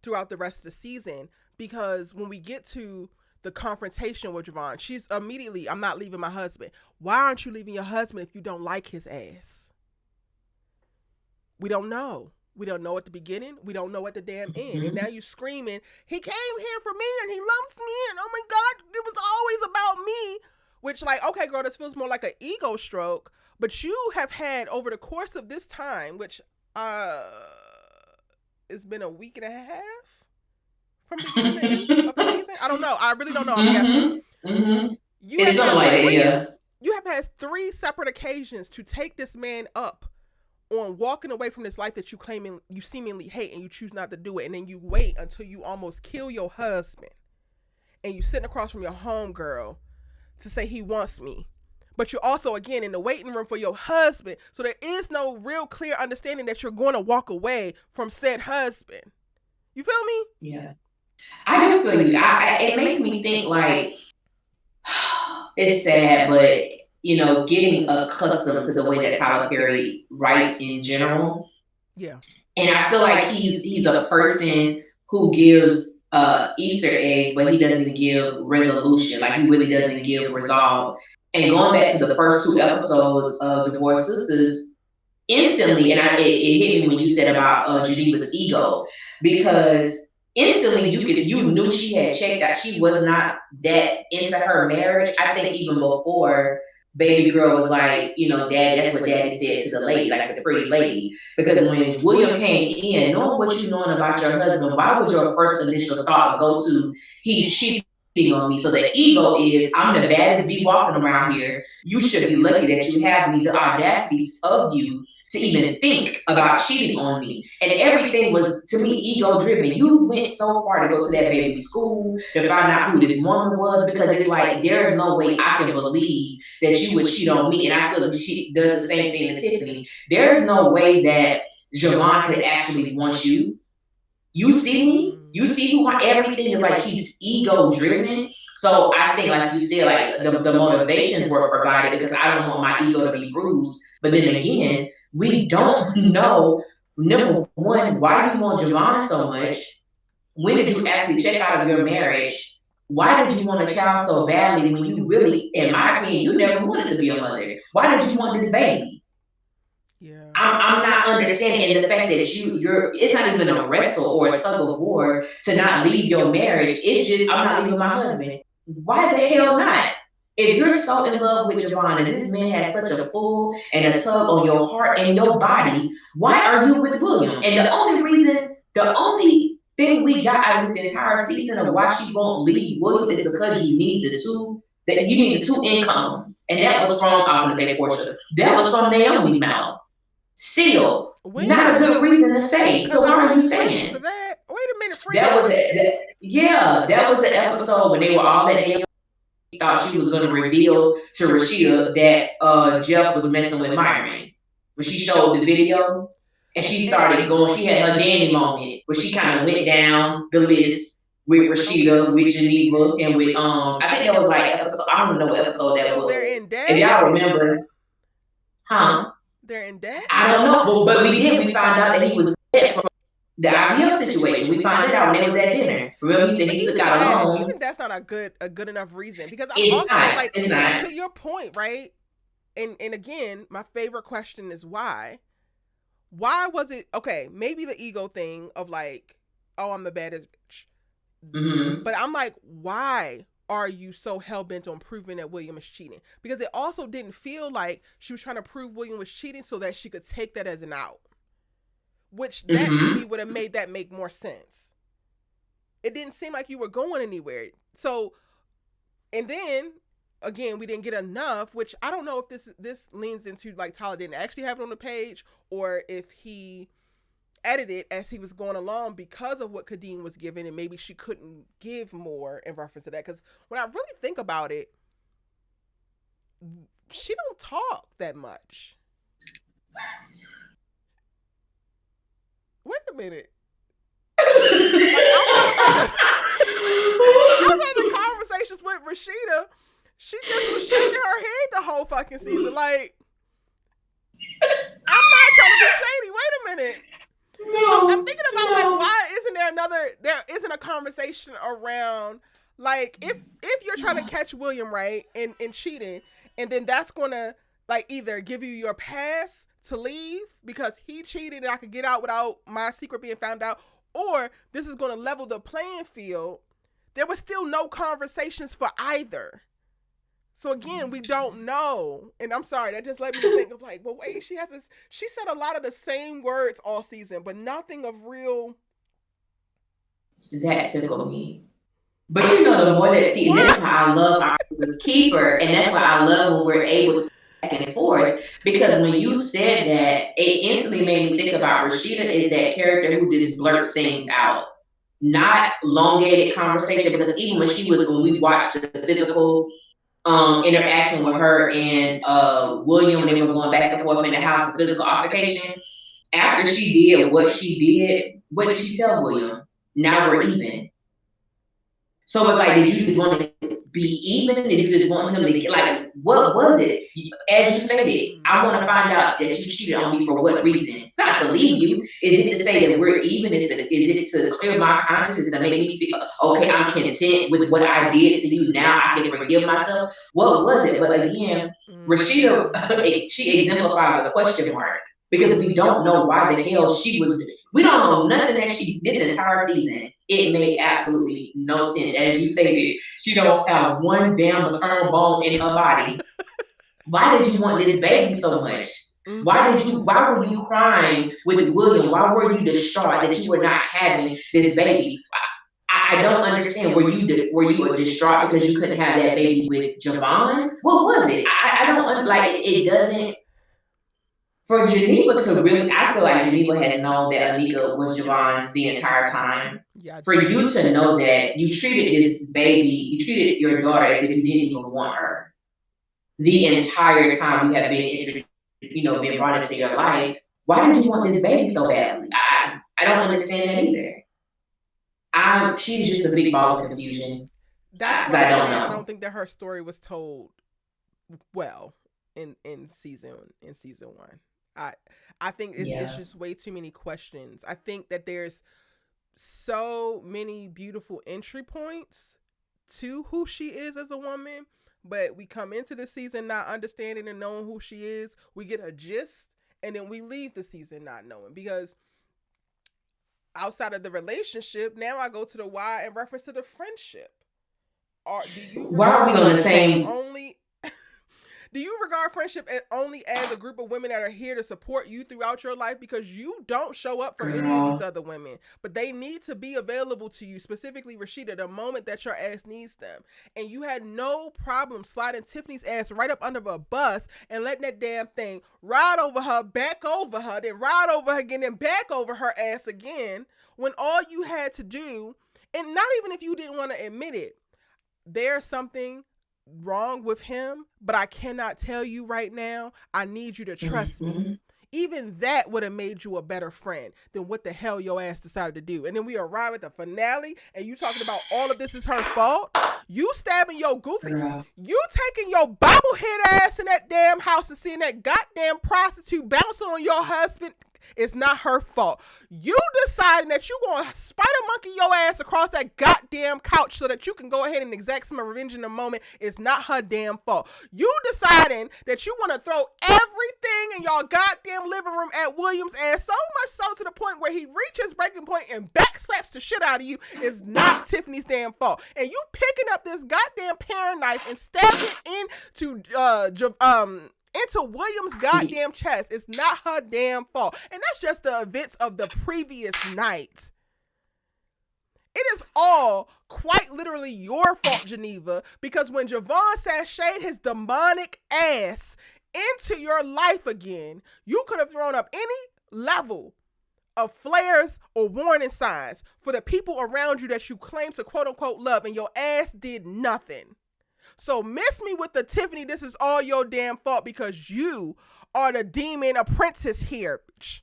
throughout the rest of the season because when we get to the confrontation with Javon, she's immediately, I'm not leaving my husband. Why aren't you leaving your husband if you don't like his ass? We don't know. We don't know at the beginning. We don't know at the damn end. And now you screaming, he came here for me and he loves me. And oh my God, it was always about me. Which, like, okay, girl, this feels more like an ego stroke. But you have had over the course of this time, which it's been a week and a half from beginning to end of the season. I don't know. I really don't know. I'm guessing. You It's have something had like that, yeah. You have had 3 separate occasions to take this man up on walking away from this life that you claiming you seemingly hate, and you choose not to do it, and then you wait until you almost kill your husband, and you sitting across from your homegirl to say he wants me. But you're also, again, in the waiting room for your husband. So there is no real clear understanding that you're going to walk away from said husband. You feel me? Yeah. I do feel you. It makes me think like, it's sad, but getting accustomed to the way that Tyler Perry writes in general. Yeah. And I feel like he's a person who gives Easter eggs, but he doesn't give resolution. Like, he really doesn't give resolve. And going back to the first 2 episodes of Divorced Sisters, instantly, and it hit me when you said about Geneva's ego, because instantly you knew she had checked that she was not that into her marriage. I think even before baby girl was like, Dad, that's what Daddy said to the lady, like the pretty lady. Because when William came in, knowing what you knowing about your husband, why would your first initial thought go to he's cheating on me? So the ego is, I'm the baddest bee walking around here. You should be lucky that you have me, the audacity of you to even think about cheating on me. And everything was, to me, ego driven. You went so far to go to that baby's school to find out who this woman was, because it's like, there's no way I can believe that you would cheat on me. And I feel like she does the same thing to Tiffany. There's no way that Javon could actually want you. You see me? You see who everything is like, she's ego driven. So I think, like you said, like the motivations were provided because I don't want my ego to be bruised. But then again, we don't know, number one, why do you want Javon so much? When did you actually check out of your marriage? Why did you want a child so badly when you really, in my opinion, you never wanted to be a mother? Why did you want this baby? Yeah. I'm not understanding. And the fact that it's not even a wrestle or a tug of war to not leave your marriage. It's just, I'm not leaving my husband. Why the hell not? If you're so in love with Javon and this man has such a pull and a tug on your heart and your body, why are you with William? And the only thing we got out of this entire season of why she won't leave William is because you need the 2 incomes. And that was from, I was going to say Portia, that was from Naomi's mouth. Still, not a good reason to stay. So why are you staying? Wait a minute, friend. That was the episode when they were all at Naomi. Thought she was going to reveal to Rashida that Jeff was messing with Myron. When she showed the video and she started going, she had her Danny moment where she kind of went down the list with Rashida, with Geneva, and with I think that was like episode, I don't know what episode that was. They're in debt? If y'all remember, They're in debt? I don't know, but we found out that he was dead from the IVF situation. We found it out when they was at dinner. Remember, he said he took out a loan. Even that's not a good enough reason, because I'm also to your point, right? And again, my favorite question is why? Why was it okay? Maybe the ego thing of like, oh, I'm the baddest bitch. Mm-hmm. But I'm like, why are you so hell-bent on proving that William is cheating? Because it also didn't feel like she was trying to prove William was cheating so that she could take that as an out. Which that to me would have made that make more sense. It didn't seem like you were going anywhere. So, and then, again, we didn't get enough, which I don't know if this leans into like Tyler didn't actually have it on the page or if he edited as he was going along because of what Kadeem was giving, and maybe she couldn't give more in reference to that. Because when I really think about it, she don't talk that much. Wait a minute. Like, outside of the conversations with Rashida, she just was shaking her head the whole fucking season. Like, I'm not trying to be shady. Wait a minute. No, I'm thinking about like, why there isn't a conversation around like if you're trying to catch William right in cheating, and then that's gonna like either give you your pass to leave because he cheated and I could get out without my secret being found out, or this is going to level the playing field, there was still no conversations for either. So again, we don't know. And I'm sorry, that just led me to think of like, well, wait, she said a lot of the same words all season, but nothing of real. That tickled me. But you know, the more that, see, and that's why I love Our Sista's Keeper, and that's why I love when we're able to back and forth. Because when you said that, it instantly made me think about Rashida is that character who just blurts things out, not elongated conversation. Because even when we watched the physical interaction with her and William, when they were going back and forth in the house, the physical altercation. After she did what she did, what did she tell William? Now we're even. So it's like, did you just want to be even? Did you just want him to get, like, what was it? As you stated, I want to find out that you cheated on me for what reason. It's not to leave you. Is it to say that we're even? Is it to clear my conscience? Is it to make me feel, okay, I'm content with what I did to you. Now I can forgive myself? What was it? But again, Rashida, she exemplifies a question mark. Because we don't know why the hell she was. We don't know nothing that she this entire season. It made absolutely no sense. As you stated, she don't have one damn maternal bone in her body. Why did you want this baby so much? Why were you crying with William? Why were you distraught that you were not having this baby? I don't understand. Were you distraught because you couldn't have that baby with Javon? What was it? I don't like. It doesn't. For Geneva to really, I feel like Geneva has known that Anika was Javon's the entire time. Yeah, for you to know that you treated this baby, you treated your daughter as if you didn't even want her the entire time you have been introduced, been brought into your life. Why did you want this baby so badly? I don't understand that either. She's just a big ball of confusion. That's why I don't think that her story was told well in season one. I think it's just way too many questions. I think that there's so many beautiful entry points to who she is as a woman, but we come into the season not understanding and knowing who she is. We get a gist, and then we leave the season not knowing, because outside of the relationship, now I go to the why in reference to the friendship. Why are we on the same? Do you regard friendship only as a group of women that are here to support you throughout your life? Because you don't show up for any of these other women, but they need to be available to you, specifically Rashida, the moment that your ass needs them. And you had no problem sliding Tiffany's ass right up under a bus and letting that damn thing ride over her, back over her, then ride over her again, then back over her ass again, when all you had to do, and not even if you didn't want to admit it, there's something wrong with him, but I cannot tell you right now. I need you to trust me. Even that would have made you a better friend than what the hell your ass decided to do. And then we arrive at the finale and you talking about all of this is her fault. You stabbing your goofy. You taking your bobblehead ass in that damn house and seeing that goddamn prostitute bouncing on your husband. It's not her fault. You deciding that you gonna spider monkey your ass across that goddamn couch so that you can go ahead and exact some revenge in the moment is not her damn fault. You deciding that you want to throw everything in your goddamn living room at William's ass, so much so to the point where he reaches breaking point and backslaps the shit out of you, is not Tiffany's damn fault. And you picking up this goddamn paring knife and stabbing into William's goddamn chest. It's not her damn fault. And that's just the events of the previous night. It is all quite literally your fault, Geneva, because when Javon sashayed his demonic ass into your life again, you could have thrown up any level of flares or warning signs for the people around you that you claim to quote unquote love, and your ass did nothing. So miss me with the Tiffany, this is all your damn fault because you are the demon apprentice here, bitch.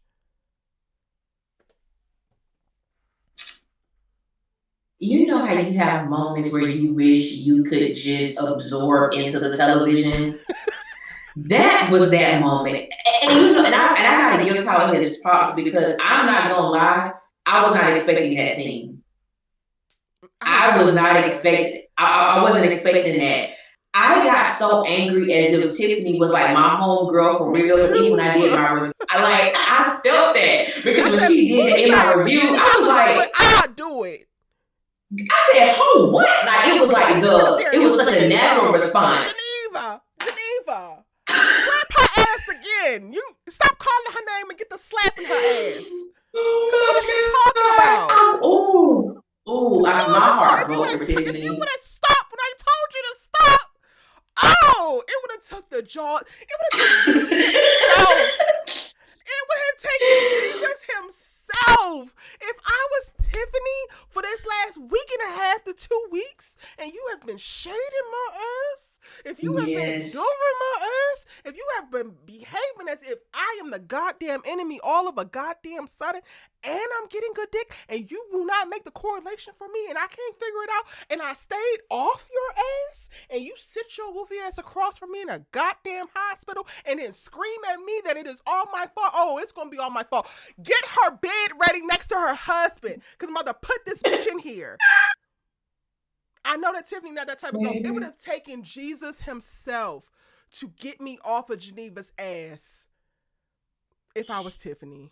You know how you have moments where you wish you could just absorb into the television? That was that moment. And I gotta give Tyler his props, because I'm not gonna lie, I was not expecting that scene. I wasn't expecting that. I got so angry as if Tiffany was like my homegirl for Me real. Even when I did too. my review, I felt that because I when said, she who did it in my decided review, Rashida I got was to do it? like, I'll do it. I said, "Oh, what?" Like it was She like can sit up there it and was such a natural Geneva, response. Geneva, slap her ass again. You stop calling her name and get the slapping her ass. Cause what is she talking about? Oh my god! My heart broke for If you would Tiffany. have stopped when I told you to stop, oh, it would have took the jaw. It would have took Jesus himself. It would have taken Jesus himself. If I was Tiffany for this last week and a half to 2 weeks, and you have been shading my ass, if you have been Yes. ignoring my ass, if you have been behaving as if I am the goddamn enemy all of a goddamn sudden, and I'm getting good dick, and you will not make the correlation for me, and I can't figure it out, and I stayed off your ass, and you sit your goofy ass across from me in a goddamn hospital, and then scream at me that it is all my fault. Oh, it's gonna be all my fault. Get her bed ready next to her husband, cause I'm about to put this bitch in here. I know that Tiffany not that type of girl. It would have taken Jesus himself to get me off of Geneva's ass if I was Tiffany.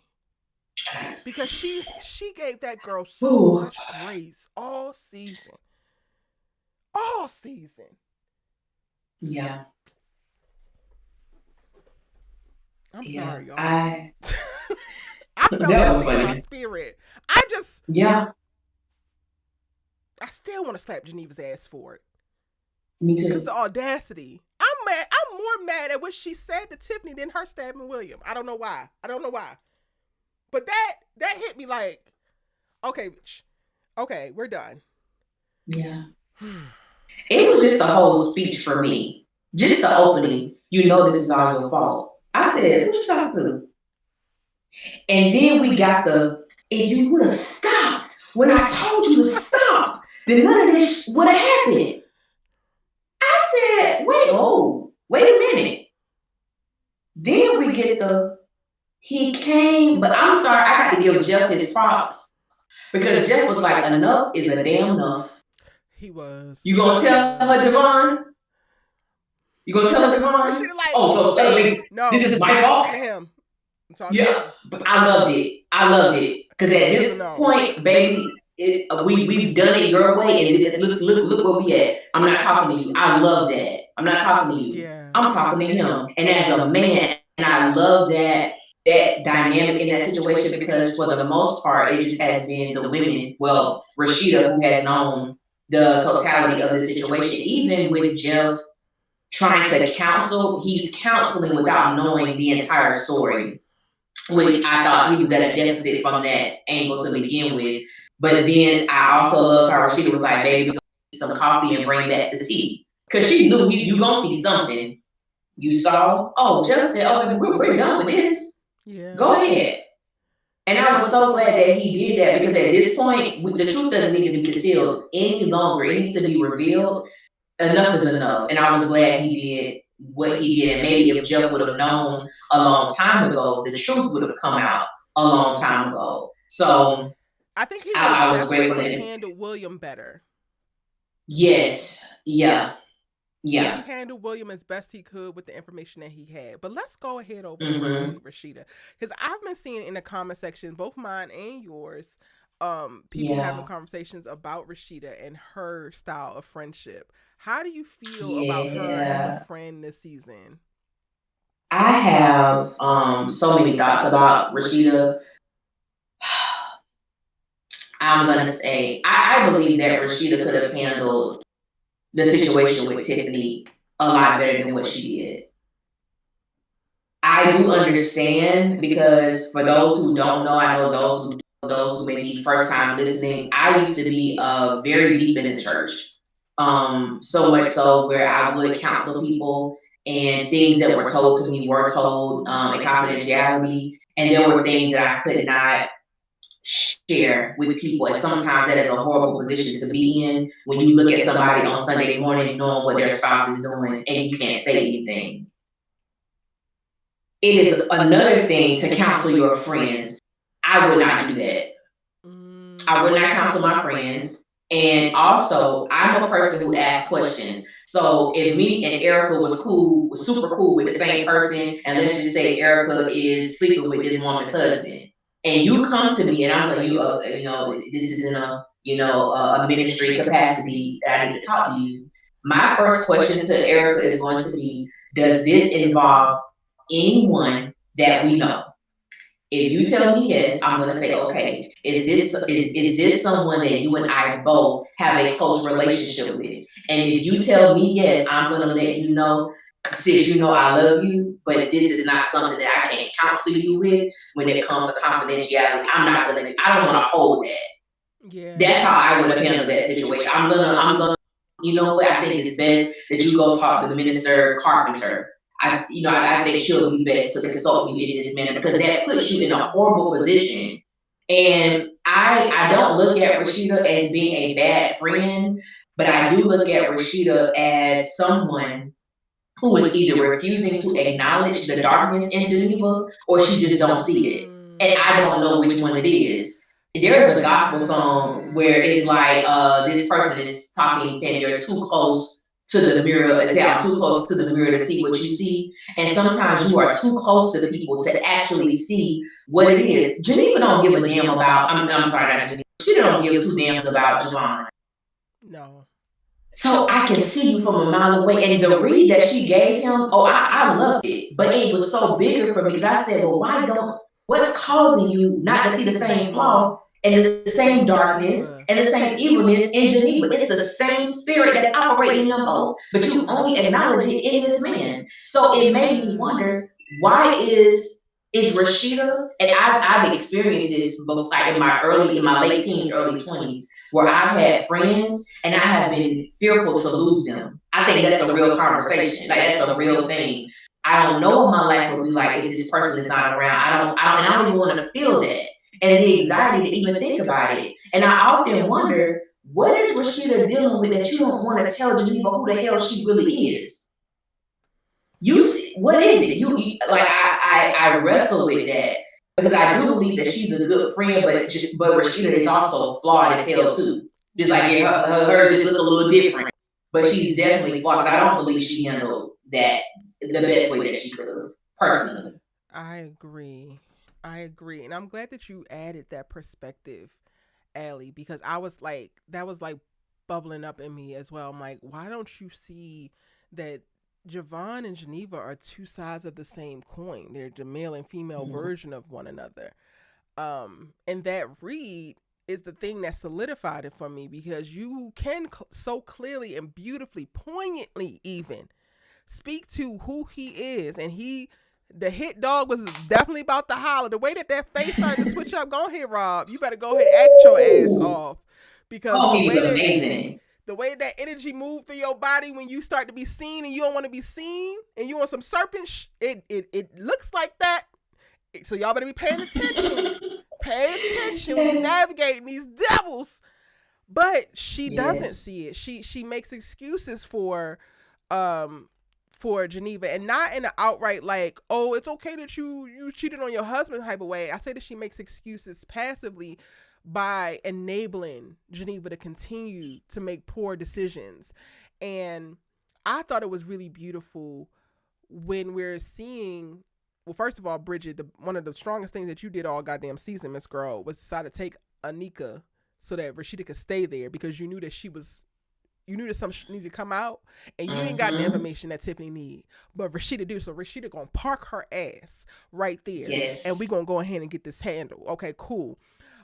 Because she gave that girl so much grace all season. All season. Yeah. I'm sorry, y'all. I felt that in my spirit. I still want to slap Geneva's ass for it. Me too. Because the audacity. I'm mad. I'm more mad at what she said to Tiffany than her stabbing William. I don't know why. But that hit me like, okay, bitch. Okay, we're done. Yeah. It was just a whole speech for me. Just the opening. You know this is all your fault. I said, what you talking to? And then we got if you would have stopped when I told you to stop, then none of this would have happened. I said, wait a minute. Then we get he came, but I'm sorry, I got to give Jeff his props because Jeff was like, enough is a damn enough. He was. You gonna tell her, Javon? You gonna tell her, Javon? Like, so suddenly, no, this is my fault? To him. But I loved it. Because at this point, baby, we've done it your way, and look where we at. I'm not talking to you. I love that. I'm not talking to you. Yeah. I'm talking to him. And as a man, and I love that dynamic in that situation because for the most part, it just has been the women. Well, Rashida, who has known the totality of the situation, even with Jeff trying to counsel, he's counseling without knowing the entire story, which I thought he was at a deficit from that angle to begin with. But then I also loved how Rashida was like, baby, get some coffee and bring back the tea. Because she knew you going to see something. You saw, Jeff said, we're done with this. Yeah. Go ahead. And I was so glad that he did that because at this point, the truth doesn't need to be concealed any longer. It needs to be revealed. Enough is enough. And I was glad he did what he did. And maybe if Jeff would have known a long time ago, the truth would have come out a long time ago. So I think he was definitely handled William better. Yes. Yeah. He handled William as best he could with the information that he had. But let's go ahead over to First Lady Rashida. Because I've been seeing in the comment section, both mine and yours, people having conversations about Rashida and her style of friendship. How do you feel about her as a friend this season? I have so many thoughts about Rashida. I'm going to say, I believe that Rashida could have handled the situation with Tiffany a lot better than what she did. I do understand because for those who don't know, I know those who may be first time listening, I used to be very deep in the church. So much so where I would counsel people and things that were told to me were told in confidentiality. And there were things that I could not share with people. And sometimes that is a horrible position to be in when you look at somebody on Sunday morning knowing what their spouse is doing and you can't say anything. It is another thing to counsel your friends. I would not do that. I would not counsel my friends. And also, I'm a person who asks questions. So if me and Erica was super cool with the same person, and let's just say Erica is sleeping with this woman's husband, and you come to me and I'm like, this is in a, a ministry capacity that I need to talk to you. My first question to Erica is going to be, does this involve anyone that we know? If you tell me yes, I'm gonna say, okay, is this someone that you and I both have a close relationship with? And if you tell me yes, I'm gonna let you know, sis, I love you, but this is not something that I can counsel you with when it comes to confidentiality. I don't wanna hold that. Yeah. That's how I would have handled that situation. I'm gonna, you know what? I think it's best that you go talk to the minister Carpenter. I think she'll be best to consult you in this manner because that puts you in a horrible position. And I don't look at Rashida as being a bad friend, but I do look at Rashida as someone who is either refusing to acknowledge the darkness in Geneva or she just don't see it. And I don't know which one it is. There's a gospel song where it's like this person is talking, saying you're too close to the mirror, say I'm too close to the mirror to see what you see. And sometimes you are too close to the people to actually see what it is. Geneva don't give a damn about, I'm sorry, not Geneva. She don't give two damns about Javon. No. So I can see you from a mile away. And the read that she gave him, I loved it. But it was so bigger for me because I said, well, what's causing you not to see the same flaw and the same darkness and the same evilness in Geneva? It's the same spirit that's operating in them both, but you only acknowledge it in this man. So it made me wonder, why is Rashida, and I've experienced this before, like in my late teens, early 20s, where I've had friends and I have been fearful to lose them. I think that's a real conversation. Like that's a real thing. I don't know what my life will be like if this person is not around. And I don't even want to feel that. And the anxiety to even think about it. And I often wonder, what is Rashida dealing with that you don't want to tell Geneva who the hell she really is? What is it? Like I wrestle with that because I do believe that she's a good friend, but Rashida is also flawed as hell too. Just like hers just look a little different, but she's definitely flawed. Because I don't believe she handled that the best way that she could have personally. I agree. I agree. And I'm glad that you added that perspective, Allie, because I was like, that was like bubbling up in me as well. I'm like, why don't you see that Javon and Geneva are two sides of the same coin? They're the male and female version of one another. And that read is the thing that solidified it for me because you can so clearly and beautifully, poignantly even speak to who he is, and the hit dog was definitely about to holler. The way that face started to switch up, go ahead, Rob. You better go ahead and act your ass off because Oh, he was amazing. the way that energy moved through your body when you start to be seen and you don't want to be seen and you want some serpent, it looks like that. So y'all better be paying attention. Pay attention when you navigating these devils. But she doesn't see it. She makes excuses for Geneva, and not in an outright like, oh, it's okay that you cheated on your husband type of way. I say that she makes excuses passively by enabling Geneva to continue to make poor decisions. And I thought it was really beautiful when we're seeing, well, first of all, Bridget, one of the strongest things that you did all goddamn season, Miss Girl, was decide to take Anika so that Rashida could stay there because you knew that something needed to come out, and you ain't got the information that Tiffany need, but Rashida do. So Rashida gonna park her ass right there, and we gonna go ahead and get this handled. Okay, cool.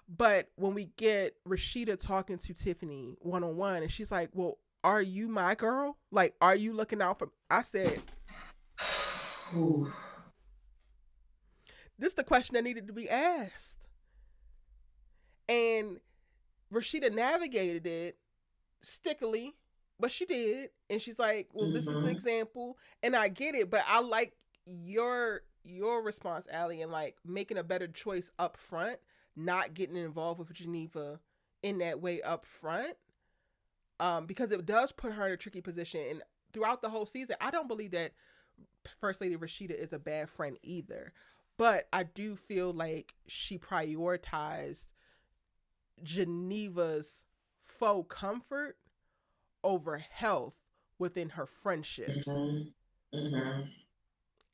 But when we get Rashida talking to Tiffany one-on-one, and she's like, well, are you my girl? Like, are you looking out for me? I said, this is the question that needed to be asked. And Rashida navigated it stickily, but she did. And she's like, well, this is the example. And I get it, but I like your response, Allie, and like making a better choice up front, not getting involved with Geneva in that way up front. Because it does put her in a tricky position. And throughout the whole season, I don't believe that First Lady Rashida is a bad friend either. But I do feel like she prioritized Geneva's faux comfort over health within her friendships. Mm-hmm.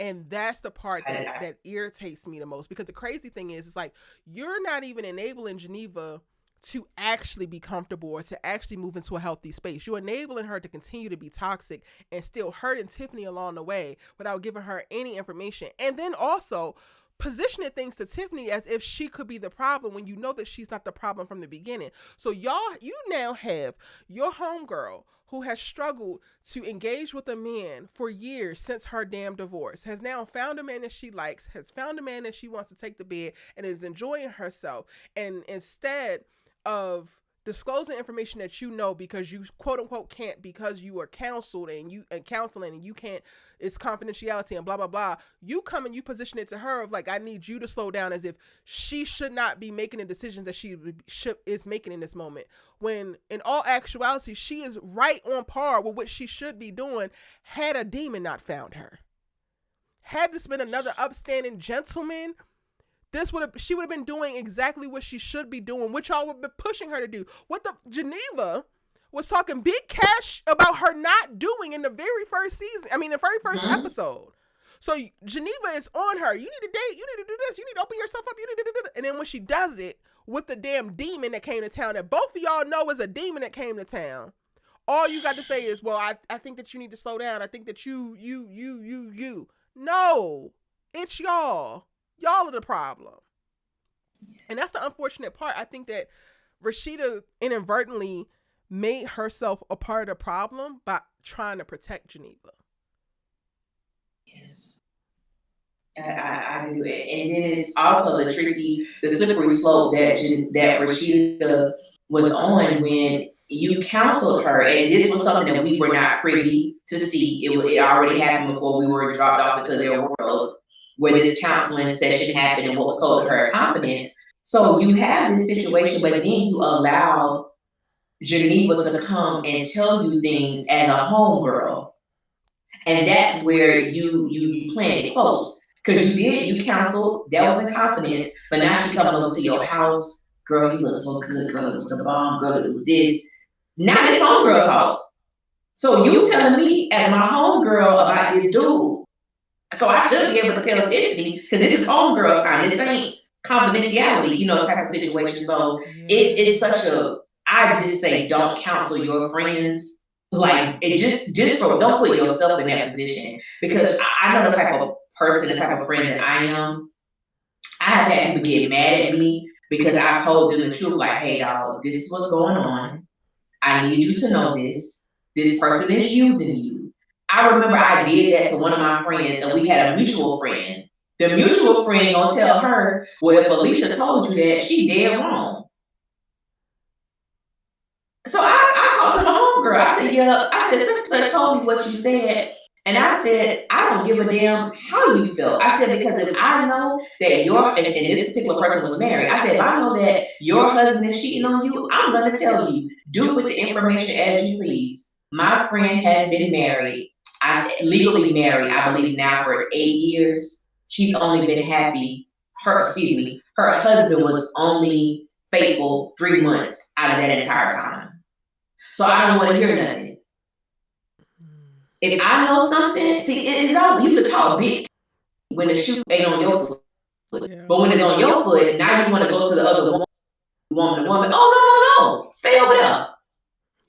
And that's the part that I, that irritates me the most, because the crazy thing is, it's like you're not even enabling Geneva to actually be comfortable or to actually move into a healthy space. You're enabling her to continue to be toxic and still hurting Tiffany along the way without giving her any information. And then also positioning things to Tiffany as if she could be the problem when you know that she's not the problem from the beginning. So y'all, you now have your homegirl who has struggled to engage with a man for years since her damn divorce, has now found a man that she likes, has found a man that she wants to take to bed, and is enjoying herself. And instead of disclosing information that you know because you quote unquote can't, because you are counseled and you and counseling and you can't, it's confidentiality and blah blah blah, you come and you position it to her of like, I need you to slow down, as if she should not be making the decisions that she is making in this moment, when in all actuality she is right on par with what she should be doing had a demon not found her. Had this been another upstanding gentleman, she would have been doing exactly what she should be doing, which y'all would be pushing her to do. What the Geneva was talking big cash about her not doing in the very first season. I mean, the very first episode. So Geneva is on her. You need to date. You need to do this. You need to open yourself up. You need to do. And then when she does it with the damn demon that came to town, that both of y'all know is a demon that came to town, all you got to say is, well, I think that you need to slow down. I think that you. No, it's y'all. Y'all are the problem. And that's the unfortunate part. I think that Rashida inadvertently made herself a part of the problem by trying to protect Geneva. Yes. I do it. And then it's also the slippery slope that Rashida was on when you counseled her. And this was something that we were not privy to see. It already happened before we were dropped off into their world, where this counseling session happened and what was told to her confidence. So you have this situation, but then you allow Geneva to come and tell you things as a homegirl. And that's where you playing it close. Because you counseled, that was in confidence, but now she coming over to your house, girl, you look so good, girl, it was the bomb, girl, it was this. Now this homegirl talk. So you telling me as my homegirl about this dude. So I should be able to tell Tiffany, because this is homegirl time. This ain't confidentiality, type of situation. So it's such a, I just say don't counsel your friends. Like it just don't put yourself in that position, because I know the type of person, the type of friend that I am. I have had people get mad at me because I told them the truth, like, hey y'all, this is what's going on. I need you to know this. This person is using you. I remember I did that to one of my friends, and we had a mutual friend. The mutual friend gonna tell her, well, if Alicia told you that, she dead wrong. So I talked to my homegirl. I said, yeah, I said, such and such told me what you said. And I said, I don't give a damn how you feel. I said, because if I know that and this particular person was married, I said, if I know that your husband is cheating on you, I'm going to tell you, do with the information as you please. My friend has been married. Legally married, I believe now for 8 years. She's only been happy. Her husband was only faithful 3 months out of that entire time. So I don't want to hear nothing. If I know something, see, it's all, you could talk big when the shoe ain't on your foot. Yeah. But when it's on your foot, now you want to go to the other woman. Oh, no. Stay over there.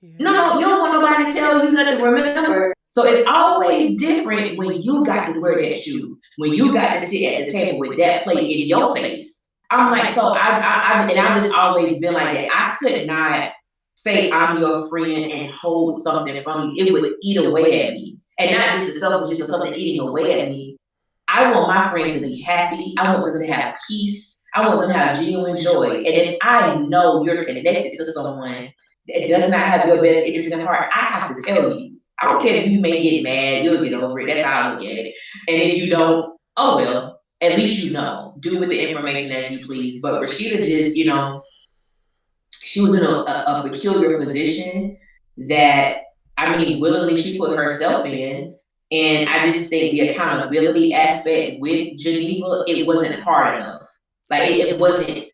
Yeah. No, you don't want nobody to tell you nothing to remember. So it's always different when you got to wear that shoe, when you got to sit at the table with that plate in your face. I'm like, so I've just always been like that. I could not say I'm your friend and hold something from you. It would eat away at me. And not just the selfishness of something eating away at me. I want my friends to be happy. I want them to have peace. I want them to have genuine joy. And if I know you're connected to someone that does not have your best interest in heart, I have to tell you. I don't care if you may get mad, you'll get over it. That's how I look at it. And if you don't, oh well, at least you know. Do with the information as you please. But Rashida just, she was in a peculiar position that, I mean, willingly she put herself in. And I just think the accountability aspect with Geneva, it wasn't hard enough. Like it wasn't,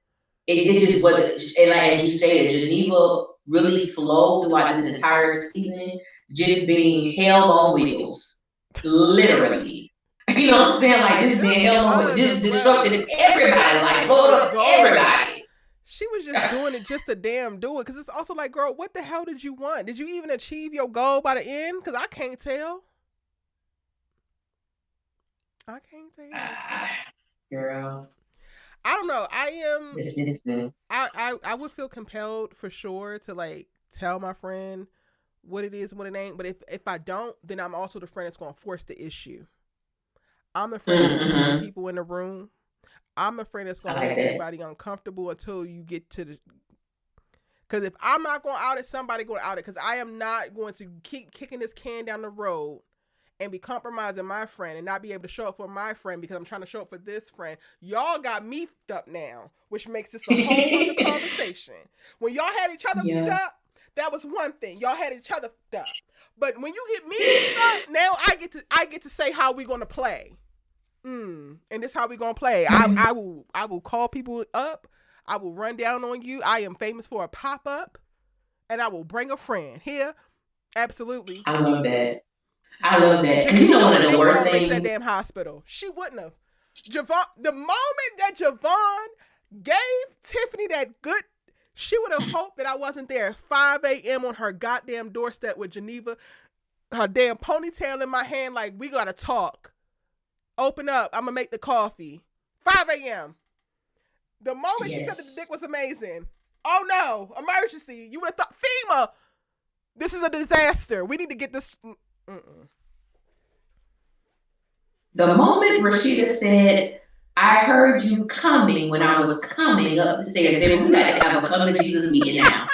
it just wasn't. And like as you stated, Geneva really flowed throughout this entire season. just being hell on wheels, literally. You know what I'm saying? Like just being Just hell on wheels, cause just as well. disrupting everybody, Everybody like want hold to up, go. everybody. She was just doing it just to damn do it. Cause it's also like, girl, what the hell did you want? Did you even achieve your goal by the end? Cause I can't tell. I can't tell. Girl, I don't know. this I would feel compelled for sure to like tell my friend what it is and what it ain't. But if I don't, then I'm also the friend that's gonna force the issue. I'm the friend that's gonna put the Mm-hmm. people in the room. I'm the friend that's I gonna like make that. everybody uncomfortable until you get to the. Because if I'm not going to out it, somebody going to out it. Because I am not going to keep kicking this can down the road and be compromising my friend and not be able to show up for my friend because I'm trying to show up for this friend. Y'all got me f***ed up now, which makes this a whole other conversation. When y'all had each other f***ed Yeah. up, that was one thing. Y'all had each other f***ed up. But when you get me f***ed up, now I get to say how we gonna play. And this how we gonna play. I will call people up. I will run down on you. I am famous for a pop up, and I will bring a friend here. Absolutely. I love that. I love that. Because you Geneva know one wouldn't of have the made it worst all the way to that things. damn hospital. She wouldn't have. Javon, the moment that Javon gave Tiffany that good, she would have hoped that I wasn't there at 5 a.m. on her goddamn doorstep with Geneva, her damn ponytail in my hand, like, we gotta talk. Open up. I'm gonna make the coffee. 5 a.m. The moment she said that the dick Yes. was amazing. Oh no, emergency. You would have thought, FEMA, this is a disaster. We need to get this. Mm-mm. The moment Rashida said, I heard you coming when I was coming up the stairs, baby, we got to have a come to Jesus meeting now.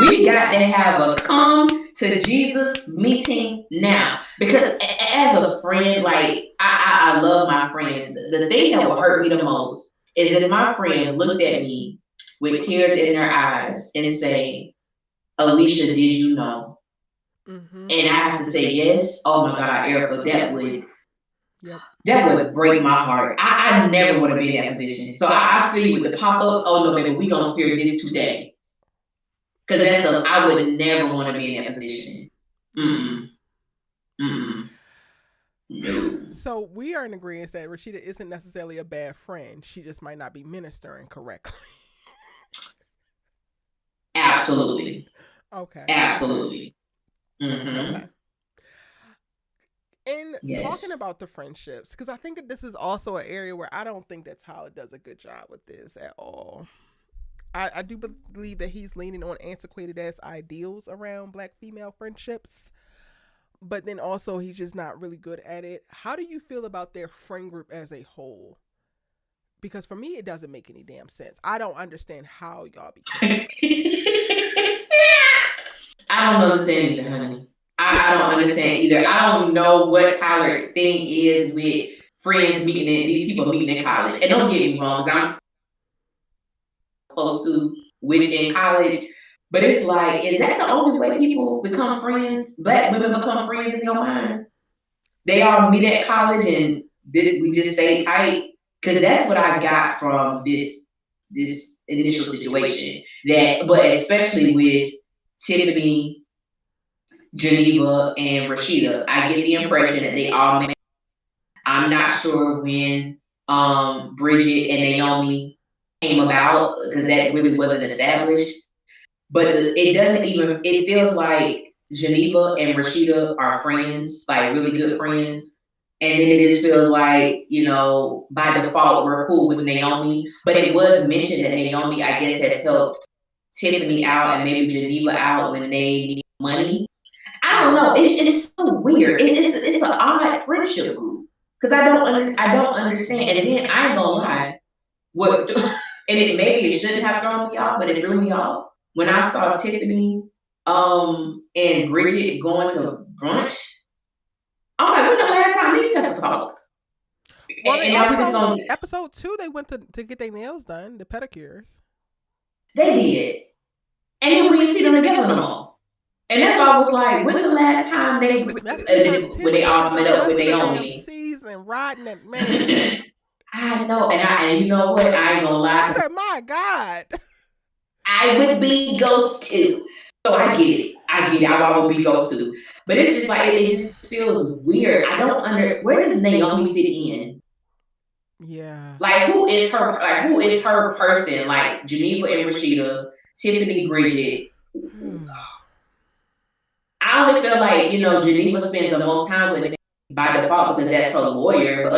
We got to have a come to Jesus meeting now. Because as a friend, like, I love my friends. The thing that will hurt me the most is if my friend looked at me with tears in their eyes and say, Alicia, did you know? Mm-hmm. And I have to say yes. Oh my God, Erica, Yep. that would break my heart. I never want to be in that position. So I feel you with the pop ups. Oh no, baby, we gonna clear this today. Because I would never want to be in that position. Mm-mm. Mm-mm. No. So we are in agreement that Rashida isn't necessarily a bad friend. She just might not be ministering correctly. Absolutely. Okay. Absolutely. Okay. Mm-hmm. Okay. In talking Yes. about the friendships, because I think that this is also an area where I don't think that Tyler does a good job with this at all. I do believe that he's leaning on antiquated ass ideals around black female friendships, but then also he's just not really good at it. How do you feel about their friend group as a whole? Because for me, it doesn't make any damn sense. I don't understand how y'all became friends. I don't understand either, honey. I don't understand either. I don't know what Tyler thing is with friends meeting in these people meeting in college. And don't get me wrong, because I'm close to within college. But it's like, is that the only way people become friends? Black women become friends in your mind? They all meet at college and we just stay tight? Because that's what I got from this initial situation. But especially with Tiffany, Geneva, and Rashida, I get the impression that they all met. I'm not sure when Bridget and Naomi came about because that really wasn't established. But it doesn't even. It feels like Geneva and Rashida are friends, like really good friends. And then it just feels like, by default, we're cool with Naomi. But it was mentioned that Naomi, I guess, has helped Tiffany out and maybe Geneva out when they need money. I don't know. It's so weird. It's an odd friendship group because I don't understand. And then I ain't gonna lie, what and it maybe it shouldn't have thrown me off, but it threw me off when I saw Tiffany and Bridget going to brunch. I'm like, when the last time these have talked? Well, they And are we just also gonna? episode 2 they went to get their nails done, the pedicures. They did, and then we see them together no more. And that's why I was like, when the last time That's because when they Tiffany all spent the met up with rest of the damn Naomi? season riding that man. I know, and you know what? I ain't gonna I lie. said, my God. I would be ghost too. So I get it. I get it. I would be ghost too. But it's just like it just feels weird. I don't where does Naomi fit in? Yeah. Who is her person? Like Geneva and Rashida, Tiffany, Bridget. I only feel like, Geneva spends the most time with Naomi by default because that's her lawyer.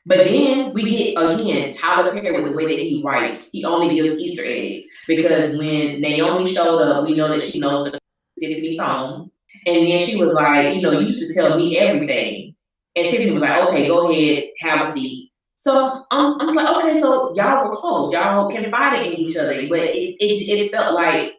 But then we get again Tyler Perry with the way that he writes. He only gives Easter eggs because when Naomi showed up, we know that she knows the Tiffany's home, and then she was like, you used to tell me everything, and Tiffany was like, okay, go ahead, have a seat. So I'm like, okay, so y'all were close, y'all confided in each other, but it felt like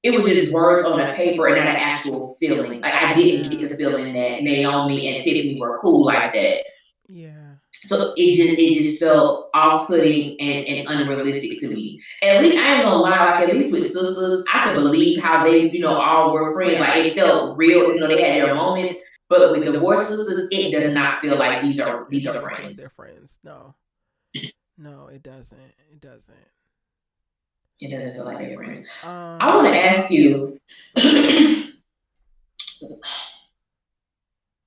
it was just words on a paper and not an actual feeling. Like I didn't get the feeling that Naomi and Tiffany were cool like that. Yeah. So it just felt off putting and unrealistic to me. At least I ain't gonna lie, like at least with sisters, I could believe how they, all were friends. Like it felt real, they had their moments. But with divorced sisters, it does not feel like these are doesn't feel like they're friends. friends. No. No, it doesn't. It doesn't. It doesn't feel like they're friends. I want to ask you,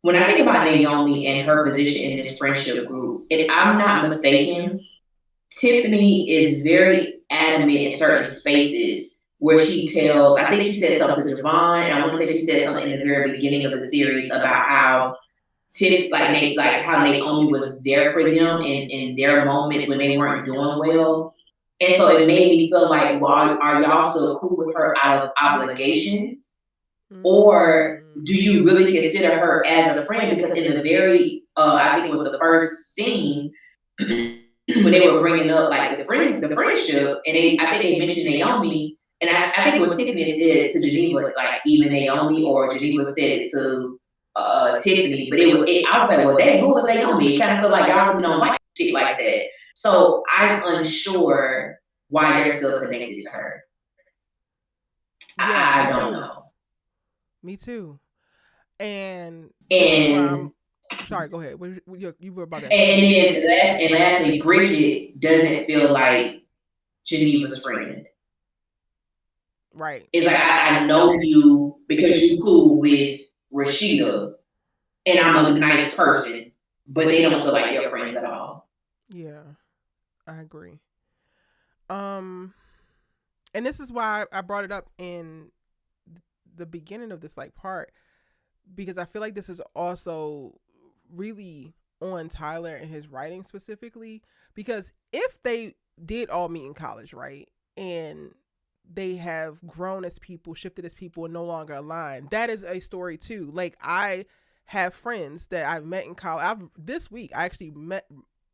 when I think about Naomi and her position in this friendship group, if I'm not mistaken, Tiffany is very adamant in certain spaces where she tells, I think she said something to Devon, and I want to say she said something in the very beginning of the series about how how Naomi was there for them in their moments when they weren't doing well. And so it made me feel like, well, are y'all still cool with her out of obligation? Or do you really consider her as a friend? Because in the very, I think it was the first scene, when they were bringing up like the friendship, and I think they mentioned Naomi, and I think it was Tiffany that said to Geneva, like even Naomi, or Geneva said it to Tiffany, but I was like, well, dang, who was Naomi? It kind of feel like y'all really don't like shit like that. So I'm unsure why they're still connected to her. Yeah, I don't know. me too. And this is why I'm And sorry. Go ahead. You were about to ask a and question. then lastly, Bridget doesn't feel like Geneva's friend. Right. It's like I know you because you cool with Rashida, and I'm a nice person, but they don't feel like they're friends at all. Yeah, I agree. Um, and this is why I brought it up in the beginning of this like part, because I feel like this is also really on Tyler and his writing specifically, because if they did all meet in college, right, and they have grown as people, shifted as people, and no longer aligned, that is a story too. Like I have friends that I've met in college. This week I actually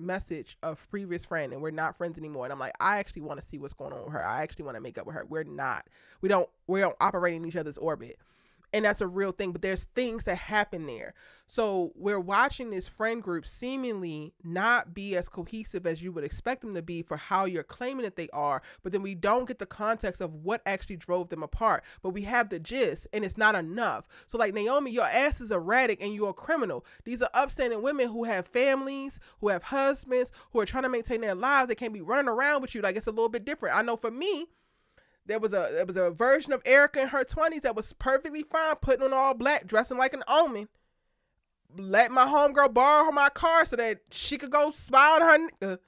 message a previous friend and we're not friends anymore, and I'm like, I actually want to see what's going on with her. I actually want to make up with her. We don't operate in each other's orbit, and that's a real thing. But there's things that happen there. So we're watching this friend group seemingly not be as cohesive as you would expect them to be for how you're claiming that they are, but then we don't get the context of what actually drove them apart. But we have the gist, and it's not enough. So like, Naomi, your ass is erratic and you're a criminal. These are upstanding women who have families, who have husbands, who are trying to maintain their lives. They can't be running around with you. Like, it's a little bit different. I know for me, there was a version of Erica in her 20s that was perfectly fine putting on all black, dressing like an omen. Let my homegirl borrow my car so that she could go spy on her nigga,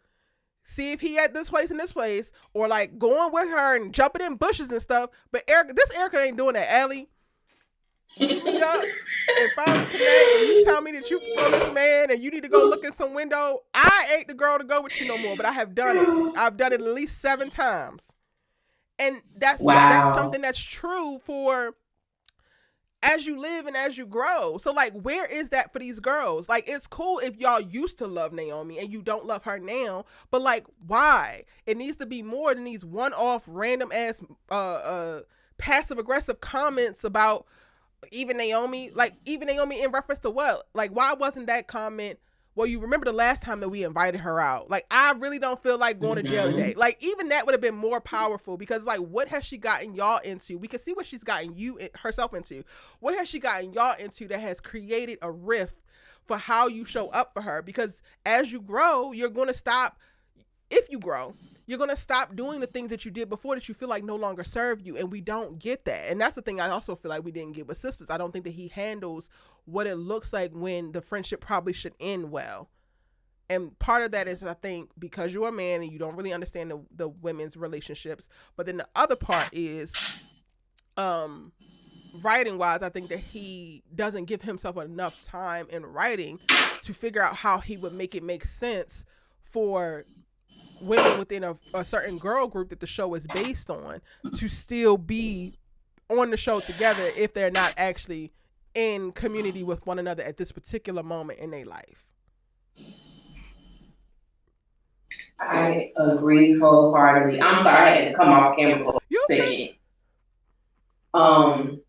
see if he at this place and this place, or like going with her and jumping in bushes and stuff. But Erica ain't doing that. Allie, we meet up and finally connect, and you tell me that you on this man and you need to go look in some window. I ain't the girl to go with you no more, but I have done it. I've done it at least 7 times. And that's Wow. something that's true for as you live and as you grow. So like, where is that for these girls? Like, it's cool if y'all used to love Naomi and you don't love her now, but like, why? It needs to be more than these one-off random ass passive aggressive comments about even Naomi in reference to what? Like, why wasn't that comment, well, you remember the last time that we invited her out? Like, I really don't feel like going to jail today. Like, even that would have been more powerful, because like, what has she gotten y'all into? We can see what she's gotten herself into. What has she gotten y'all into that has created a rift for how you show up for her? Because as you grow, you're going to stop if you grow, you're going to stop doing the things that you did before that you feel like no longer serve you. And we don't get that. And that's the thing I also feel like we didn't get with Sisters. I don't think that he handles what it looks like when the friendship probably should end well. And part of that is, I think, because you're a man and you don't really understand the women's relationships. But then the other part is, writing wise, I think that he doesn't give himself enough time in writing to figure out how he would make it make sense for women within a certain girl group that the show is based on to still be on the show together if they're not actually in community with one another at this particular moment in their life. I agree wholeheartedly. I'm sorry I had to come off camera for You a okay? second.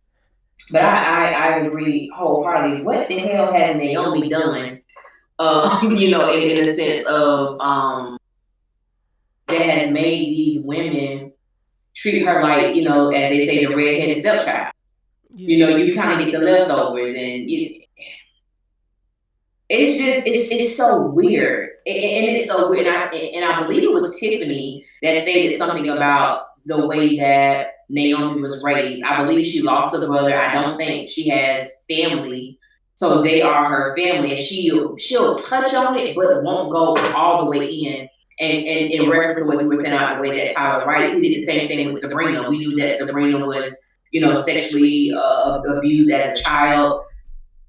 But I agree wholeheartedly. What the hell has Naomi done? In the sense of that has made these women treat her like, as they say, the redheaded stepchild. Yeah. You kind of get the leftovers, and it's just it's so weird, and it's so weird. And I believe it was Tiffany that stated something about the way that Naomi was raised. I believe she lost a brother. I don't think she has family, so they are her family, and she'll touch on it, but won't go all the way in. And in reference to what you were saying about the way that Tyler writes, he did the same thing with Sabrina. We knew that Sabrina was, sexually abused as a child.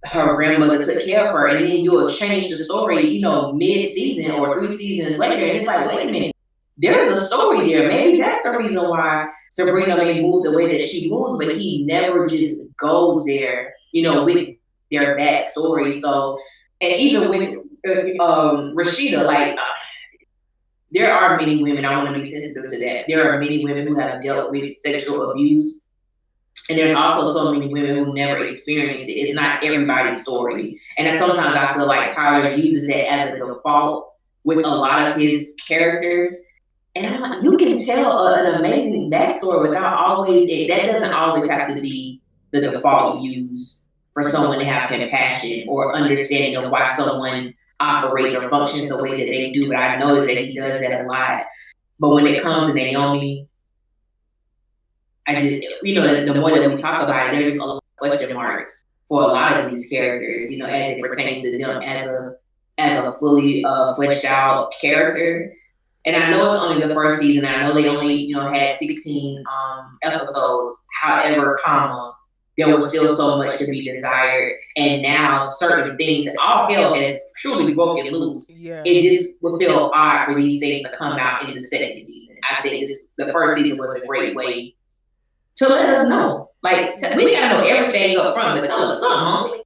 Her grandmother took care of her, and then you'll change the story, mid-season or 3 seasons later, and it's like, wait a minute, there's a story there. Maybe that's the reason why Sabrina may move the way that she moves, but he never just goes there, with their backstory. So, and even with Rashida, like, there are many women, I want to be sensitive to that. There are many women who have dealt with sexual abuse, and there's also so many women who never experienced it. It's not everybody's story. And sometimes I feel like Tyler uses that as a default with a lot of his characters. And I'm like, you can tell an amazing backstory without always, that doesn't always have to be the default you use for someone to have compassion or understanding of why someone operates or functions the way that they do. But I notice that he does that a lot. But when it comes to Naomi, I just, the more that we talk about it, there's a lot of question marks for a lot of these characters, as it pertains to them as a fully fleshed out character. And I know it's only the first season. I know they only, had 16 episodes. However, there was still so much to be desired. And now certain things, all hell has truly broken loose. Yeah. It just would feel odd for these things to come out in the second season. I think the first season was a great way to let us know. Like, we gotta know everything up front, but tell us something,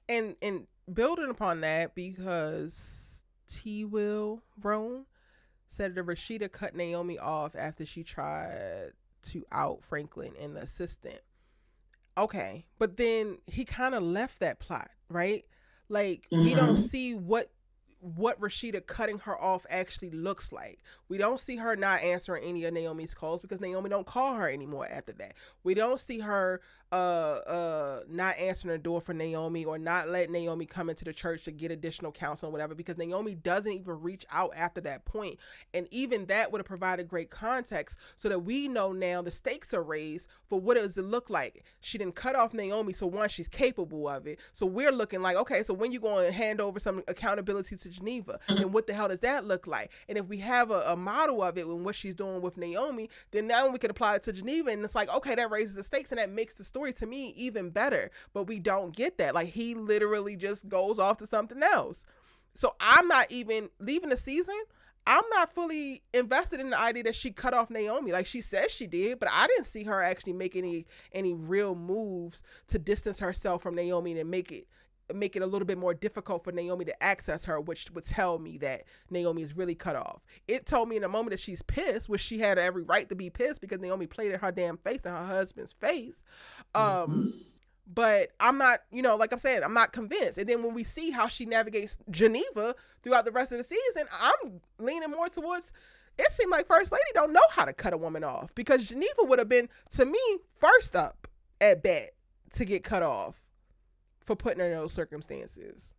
huh? And building upon that, because T. Will Roan said that Rashida cut Naomi off after she tried to out Franklin and the assistant. Okay, but then he kind of left that plot, right? Like, we don't see what Rashida cutting her off actually looks like. We don't see her not answering any of Naomi's calls because Naomi don't call her anymore after that. We don't see her not answering the door for Naomi or not letting Naomi come into the church to get additional counsel or whatever, because Naomi doesn't even reach out after that point. And even that would have provided great context so that we know now the stakes are raised for what does it look like. She didn't cut off Naomi, so one, she's capable of it. So we're looking like, okay, so when you going to hand over some accountability to Geneva, then what the hell does that look like? And if we have a model of it and what she's doing with Naomi, then now we can apply it to Geneva, and it's like, okay, that raises the stakes and that makes the story to me even better. But we don't get that. Like, he literally just goes off to something else. So I'm not even leaving the season. I'm not fully invested in the idea that she cut off Naomi. Like, she says she did, but I didn't see her actually make any real moves to distance herself from Naomi and make it a little bit more difficult for Naomi to access her, which would tell me that Naomi is really cut off. It told me in a moment that she's pissed, which she had every right to be pissed because Naomi played in her damn face and her husband's face. But I'm not, like I'm saying, I'm not convinced. And then when we see how she navigates Geneva throughout the rest of the season, I'm leaning more towards, it seemed like First Lady don't know how to cut a woman off, because Geneva would have been, to me, first up at bat to get cut off for putting her in those circumstances.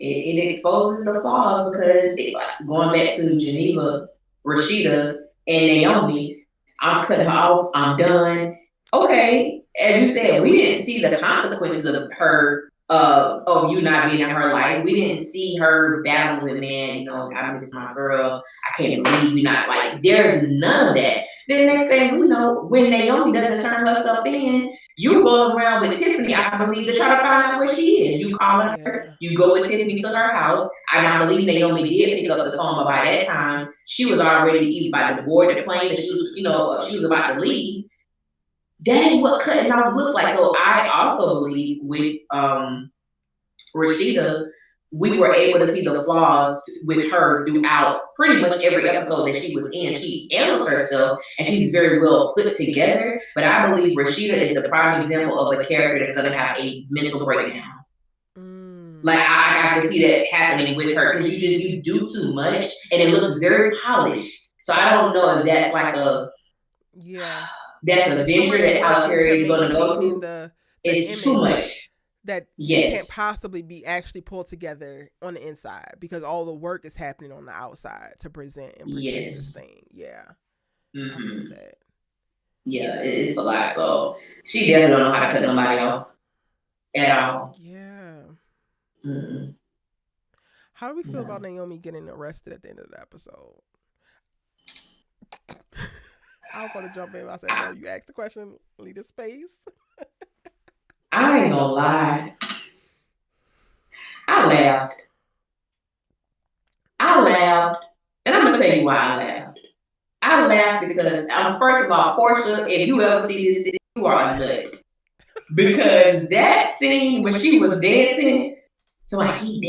It exposes the flaws because like going back to Geneva, Rashida, and Naomi, I'm cutting her off. I'm done. Okay, as you said, we didn't see the consequences of her of you not being in her life. We didn't see her battling with man. You know, I miss my girl. I can't believe we not like. There's none of that. The next thing we know, when Naomi doesn't turn herself in, you go around with Tiffany, I believe, to try to find out where she is. You call her, Yeah. you go with Tiffany to her house. I believe Naomi did pick up the phone, but by that time, she was already either about to board the plane, that she was, she was about to leave. That ain't what cutting off looks like. So I also believe with Rashida, we were able to see the flaws with her throughout pretty much every episode that she was in. She handles herself and she's very well put together. But I believe Rashida is the prime example of a character that's going to have a mental breakdown. Like I got to see that happening with her because you do too much and it looks very polished. So I don't know if that's like a Yeah. that's a It's so venture much that work Tyler into Perry is going to go maintaining to. the It's too image much. that it can't Yes. possibly be actually pulled together on the inside because all the work is happening on the outside to present and project this Yes. thing. Yeah. I feel Mm-hmm. that. Yeah, it's a lot. So she definitely don't know how to cut nobody off at all. Yeah. Mm-mm. How do we feel No. about Naomi getting arrested at the end of the episode? I was going to jump in. I said, no, you asked the question, leave the space. I ain't gonna lie. I laughed. I laughed. And I'm gonna tell you why I laughed. I laughed because first of all, Portia, if you ever see this, you are a nut. Because that scene when she was dancing, so like he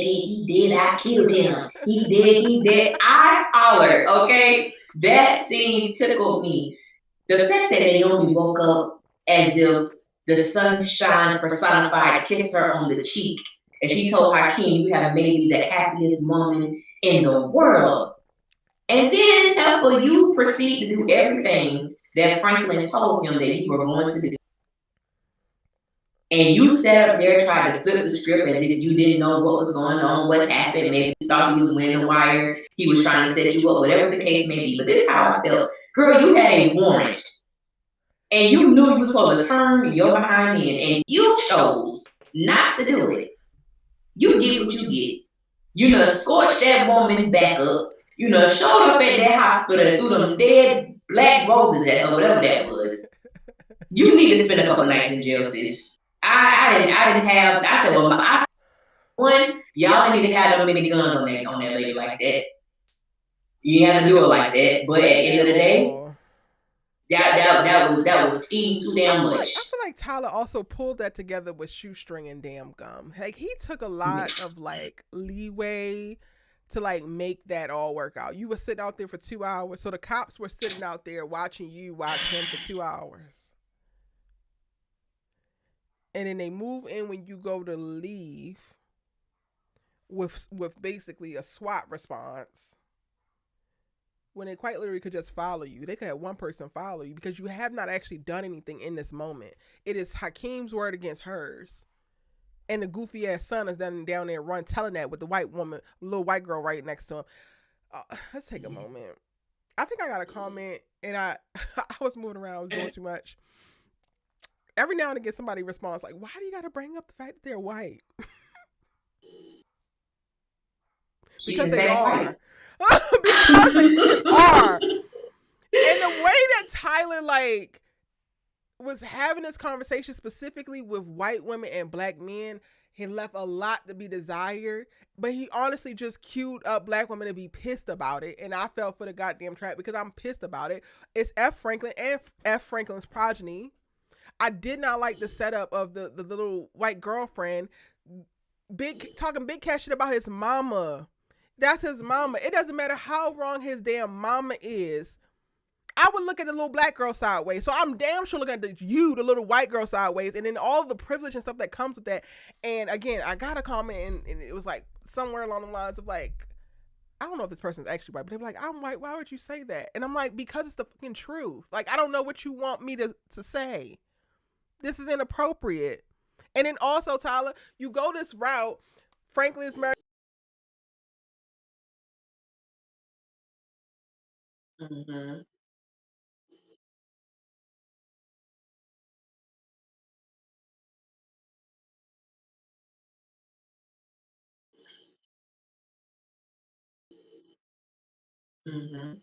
did, I killed him. He did. I hollered, okay? That scene tickled me. The fact that Naomi woke up as if the sunshine personified kissed her on the cheek, and she told Hakeem, "You have made me the happiest woman in the world." And then, after you proceed to do everything that Franklin told him that you were going to do, and you sat up there trying to flip the script as if you didn't know what was going on, what happened. Maybe you thought he was winning the wire, he was trying to set you up, whatever the case may be. But this is how I felt. Girl, you had a warrant. And you knew you were supposed to turn your behind in, and you chose not to do it. You get what you get. You know, scorched that woman back up. You know, showed up at that hospital and threw them dead black roses at her, whatever that was. You need to spend a couple nights in jail, sis. I didn't have. I said, well, y'all didn't even have that many guns on that lady like that. You didn't have to do it like that. But at the end of At the day, all. that was scheme too damn I much. feel like Tyler also pulled that together with shoestring and damn gum. Like he took a lot of like leeway to like make that all work out. You were sitting out there for 2 hours, so the cops were sitting out there watching you watch him for 2 hours, and then they move in when you go to leave with basically a SWAT response. When they quite literally could just follow you. They could have one person follow you because you have not actually done anything in this moment. It is Hakeem's word against hers. And the goofy ass son is down there telling that with the white woman, little white girl right next to him. Let's take a moment. I think I got a comment and I was moving around, I was doing too much. Every now and again somebody responds like, why do you gotta bring up the fact that they're white? Because they are. Because they are. And the way that Tyler like was having this conversation specifically with white women and black men, he left a lot to be desired. But he honestly just queued up black women to be pissed about it, and I fell for the goddamn trap because I'm pissed about it. It's F. Franklin and F. Franklin's progeny. I did not like the setup of the little white girlfriend, talking big cat shit about his mama. That's his mama. It doesn't matter how wrong his damn mama is. I would look at the little black girl sideways. So I'm damn sure looking at the little white girl sideways, and then all the privilege and stuff that comes with that. And again, I got a comment, and it was like somewhere along the lines of like, I don't know if this person's actually white, but they were like, I'm white. Why would you say that? And I'm like, because it's the fucking truth. Like, I don't know what you want me to say. This is inappropriate. And then also, Tyler, you go this route. Franklin is married Mm-hmm. Mm-hmm.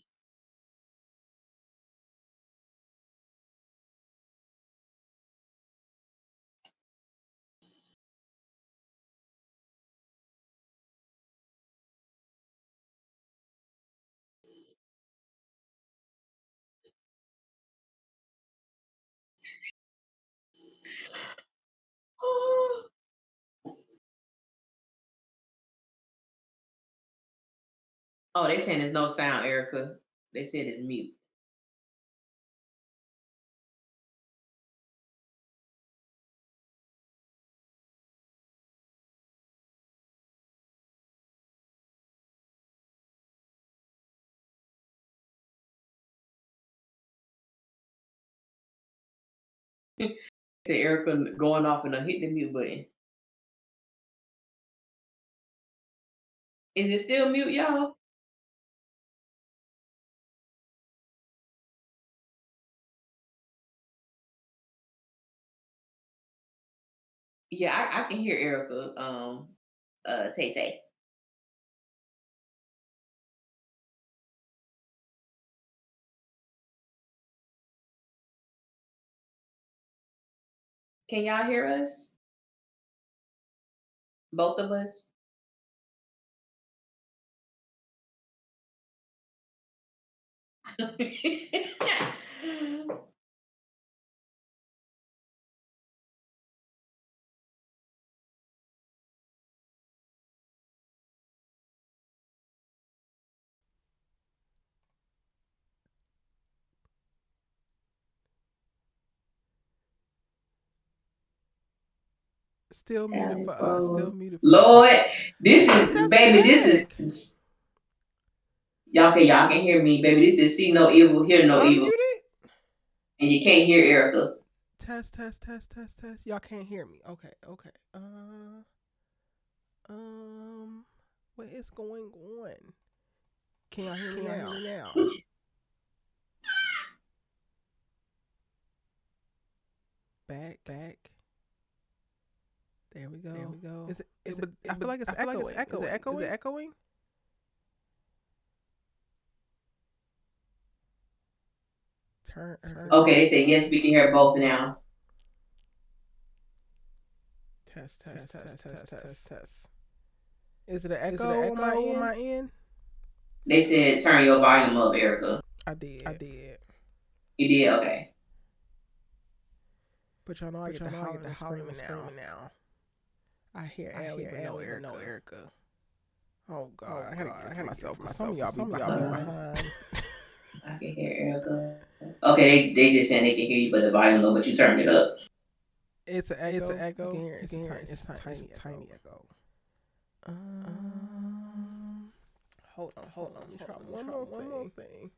Oh, they saying there's no sound, Erica. They said it's mute. To Erica going off and hit the mute button. Is it still mute, y'all? Yeah, I can hear Erica. Tay Tay. Can y'all hear us? Both of us? Still muted Alex for us. Still Rose. muted for us. Lord, this It is says it's baby. This back. is y'all can hear me, baby. This is see no evil, hear no evil, Unmuted. and you can't hear Erica. Test, test, test, test, test. Y'all can't hear me. Okay, okay. What is going on? Can y'all hear me now? Back, back. There we go. There we go. Is it? But I feel like it's echoing. Is it echoing? Is it echoing? Turn. Okay, they said yes, we can hear both now. Test, test, test, test, test, test. Is it an echo on my end? They said turn your volume up, Erica. I did. You did okay. But y'all know I get the hollering now. I hear Allie, but no Erica. Oh God, I gotta get myself. Some of y'all be behind. I can hear Erica. Okay, they just saying they can hear you, but the volume low, but you turned it up. It's an echo. You can hear it. It's a tiny echo. Hold on. Let me try one more thing.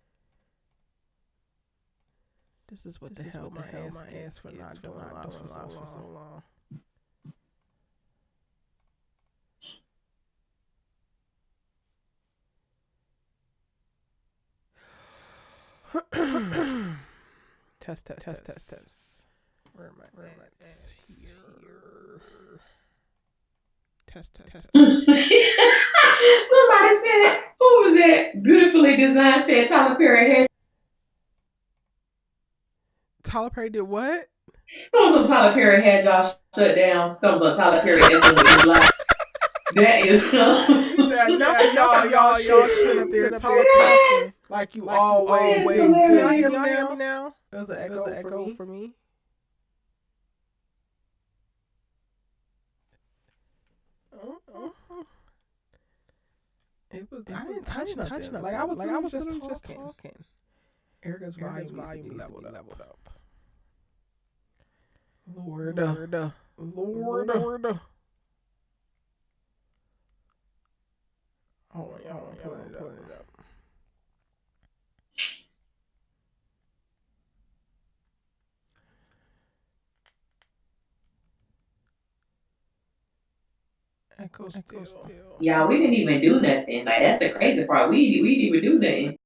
This is what the hell my ass for not doing live for so long. Test. Where am I? Here. Test. Somebody said, who was that? Beautifully designed said Tyler Perry hair. Tyler Perry did what? That was some Tyler Perry had y'all shut down. That was on Tyler Perry effing with his life. That is He said enough of y'all shit up there talking like you always do. Can y'all hear me now? It was an echo for me. It was. I didn't touch nothing. Like I was just talking. Erica's volume leveled up. Lord. Oh, y'all, I'm pulling it up. Echo still. Yeah, we didn't even do nothing. Like that's the crazy part. We didn't even do nothing.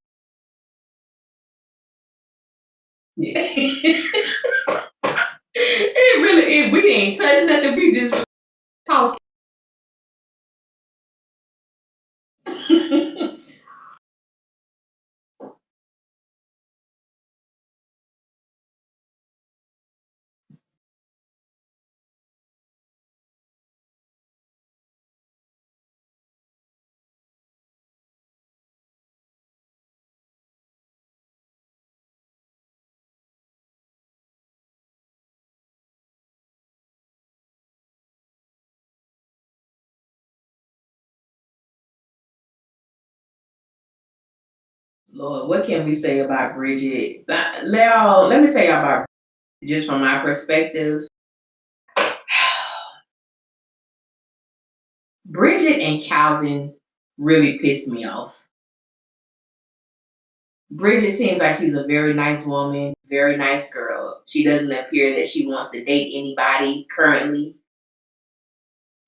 Yeah. It really, we ain't touch nothing. We just talking. Lord, what can we say about Bridget? Let me tell y'all about just from my perspective. Bridget and Calvin really pissed me off. Bridget seems like she's a very nice woman, very nice girl. She doesn't appear that she wants to date anybody currently.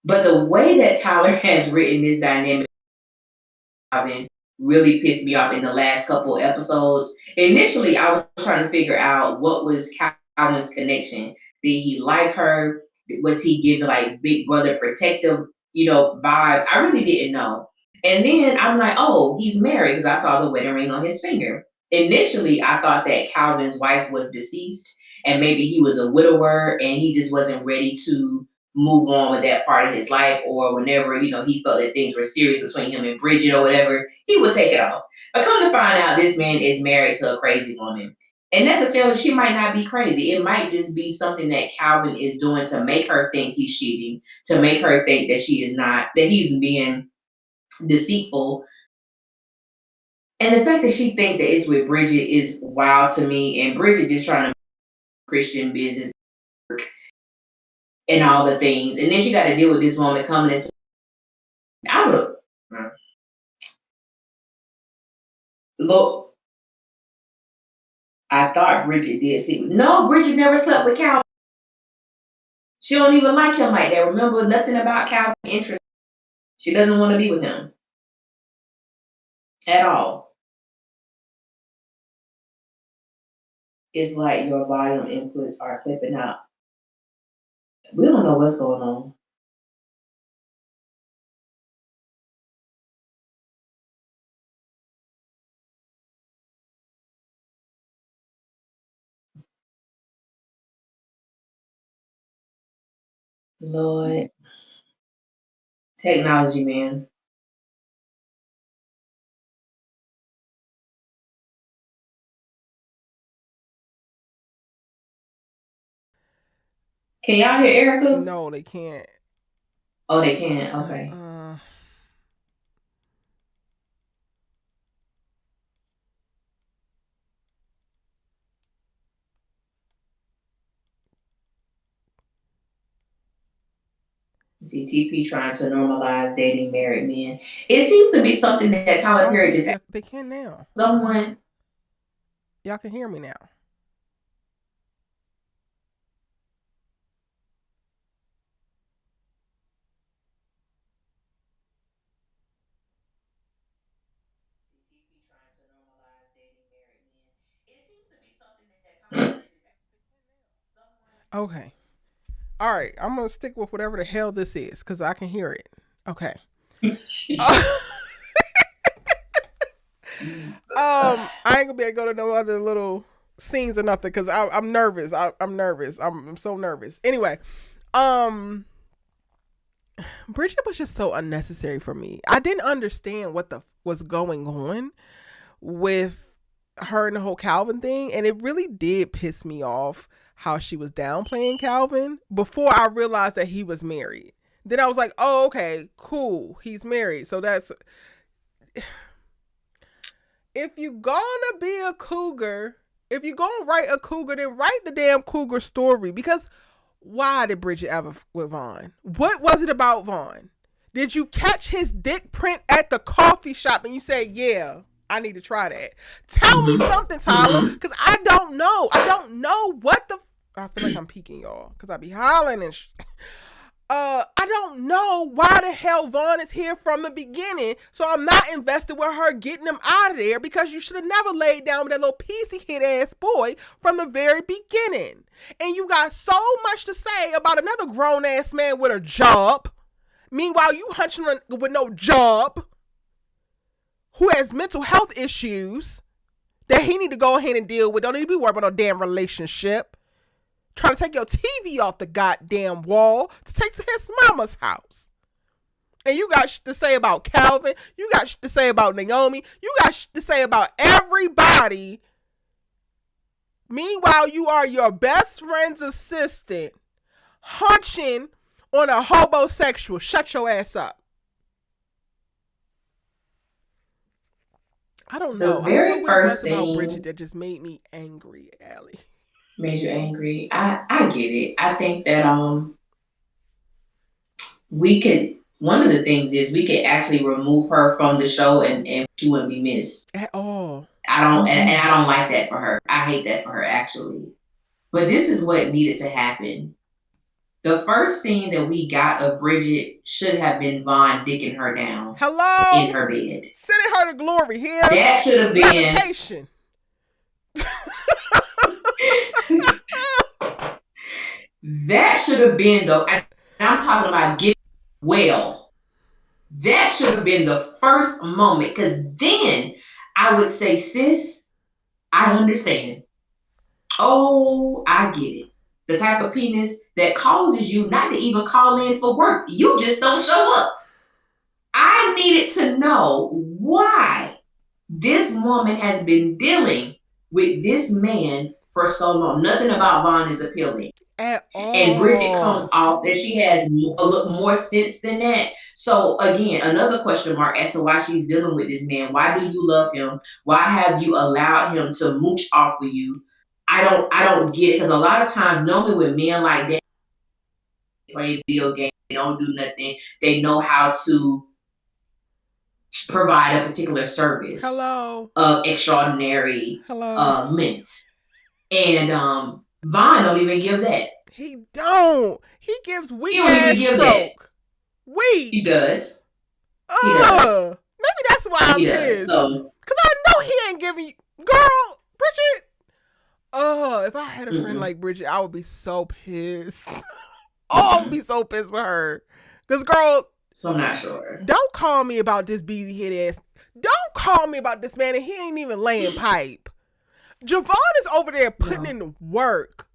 But the way that Tyler has written this dynamic Calvin really pissed me off in the last couple episodes. Initially, I was trying to figure out what was Calvin's connection. Did he like her? Was he giving like big brother protective, vibes? I really didn't know. And then I'm like, oh, he's married because I saw the wedding ring on his finger. Initially, I thought that Calvin's wife was deceased and maybe he was a widower and he just wasn't ready to move on with that part of his life, or whenever he felt that things were serious between him and Bridget or whatever, he would take it off. But come to find out, this man is married to a crazy woman, and necessarily she might not be crazy. It might just be something that Calvin is doing to make her think he's cheating, to make her think that she is not, that he's being deceitful. And the fact that she think that it's with Bridget is wild to me, and Bridget just trying to make Christian business and all the things, and then she got to deal with this woman coming in. I would look. I thought Bridget did sleep. No, Bridget never slept with Calvin. She don't even like him like that. Remember nothing about Calvin interest. She doesn't want to be with him at all. It's like your volume inputs are clipping out. We don't know what's going on. Lord, technology, man. Can y'all hear Erica? No, they can't. Oh, they can. Uh, Okay. uh, See, TP trying to normalize dating married men. It seems to be something that Tyler oh Perry wait, just yeah, they can now. someone. Y'all can hear me now. Okay. All right. I'm gonna stick with whatever the hell this is because I can hear it. Okay. I ain't gonna be able to go to no other little scenes or nothing because I'm nervous. I'm nervous. I'm so nervous. Anyway, um, Bridget was just so unnecessary for me. I didn't understand what the was going on with her and the whole Calvin thing, and it really did piss me off how she was downplaying Calvin before I realized that he was married. Then I was like, oh, okay, cool, he's married. So that's if you gonna be a cougar, if you gonna write a cougar, then write the damn cougar story. Because why did Bridget ever with Vaughn? What was it about Vaughn? Did you catch his dick print at the coffee shop and you say, yeah, I need to try that? Tell me Mhm. something, Tyler, Mhm. because I don't know. I don't know what the. I feel like I'm peeking y'all because I be hollering and. I don't know why the hell Vaughn is here from the beginning, so I'm not invested with her getting him out of there because you should have never laid down with that little piecey hit ass boy from the very beginning. And you got so much to say about another grown ass man with a job. Meanwhile, you hunching with no job, who has mental health issues that he need to go ahead and deal with. Don't need to be worried about no damn relationship. Trying to take your TV off the goddamn wall to take to his mama's house. And you got shit to say about Calvin. You got shit to say about Naomi. You got shit to say about everybody. Meanwhile, you are your best friend's assistant hunching on a homosexual. Shut your ass up. I don't know. The very I don't know what it first was about scene Bridget that just made me angry, Allie. made you angry. I get it. I think that we could, one of the things is we could actually remove her from the show and she wouldn't be missed At all. I don't and I don't like that for her. I hate that for her actually. But this is what needed to happen. The first scene that we got of Bridget should have been Vaughn dicking her down Hello? in her bed. Sending her to glory here. That should have been levitation. That should have been and I'm talking about getting well. That should have been the first moment, because then I would say, sis, I understand. Oh, I get it. The type of penis that causes you not to even call in for work. You just don't show up. I needed to know why this woman has been dealing with this man for so long. Nothing about Vaughn is appealing. At all. And Bridget comes off that she has a little more sense than that. So again, another question mark as to why she's dealing with this man. Why do you love him? Why have you allowed him to mooch off of you? I don't get it, because a lot of times, normally with men like that, they play video games, they don't do nothing. They know how to provide a particular service. Hello. Of extraordinary lengths. And Vaughn don't even give that. He don't. He gives weak ass stroke. Weak. He does. Maybe that's why I'm pissed. Because I know he ain't giving you. Girl, Bridget. If I had a friend like Bridget, I would be so pissed. I would be so pissed with her. Because, girl. So I'm not sure. Don't call me about this beezy head ass. Don't call me about this man and he ain't even laying pipe. Javon is over there putting in work.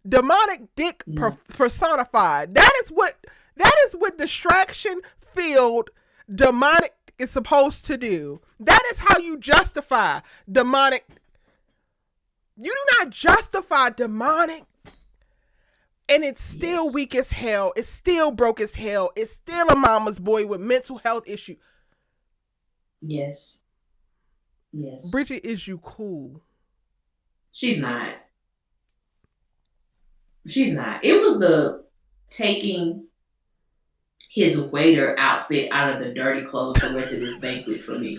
Demonic dick personified. That is what distraction filled demonic is supposed to do. That is how you justify demonic. You do not justify demonic. And it's still weak as hell. It's still broke as hell. It's still a mama's boy with mental health issue. Yes. Bridget, is you cool? She's not. It was the taking his waiter outfit out of the dirty clothes to wear to this banquet for me.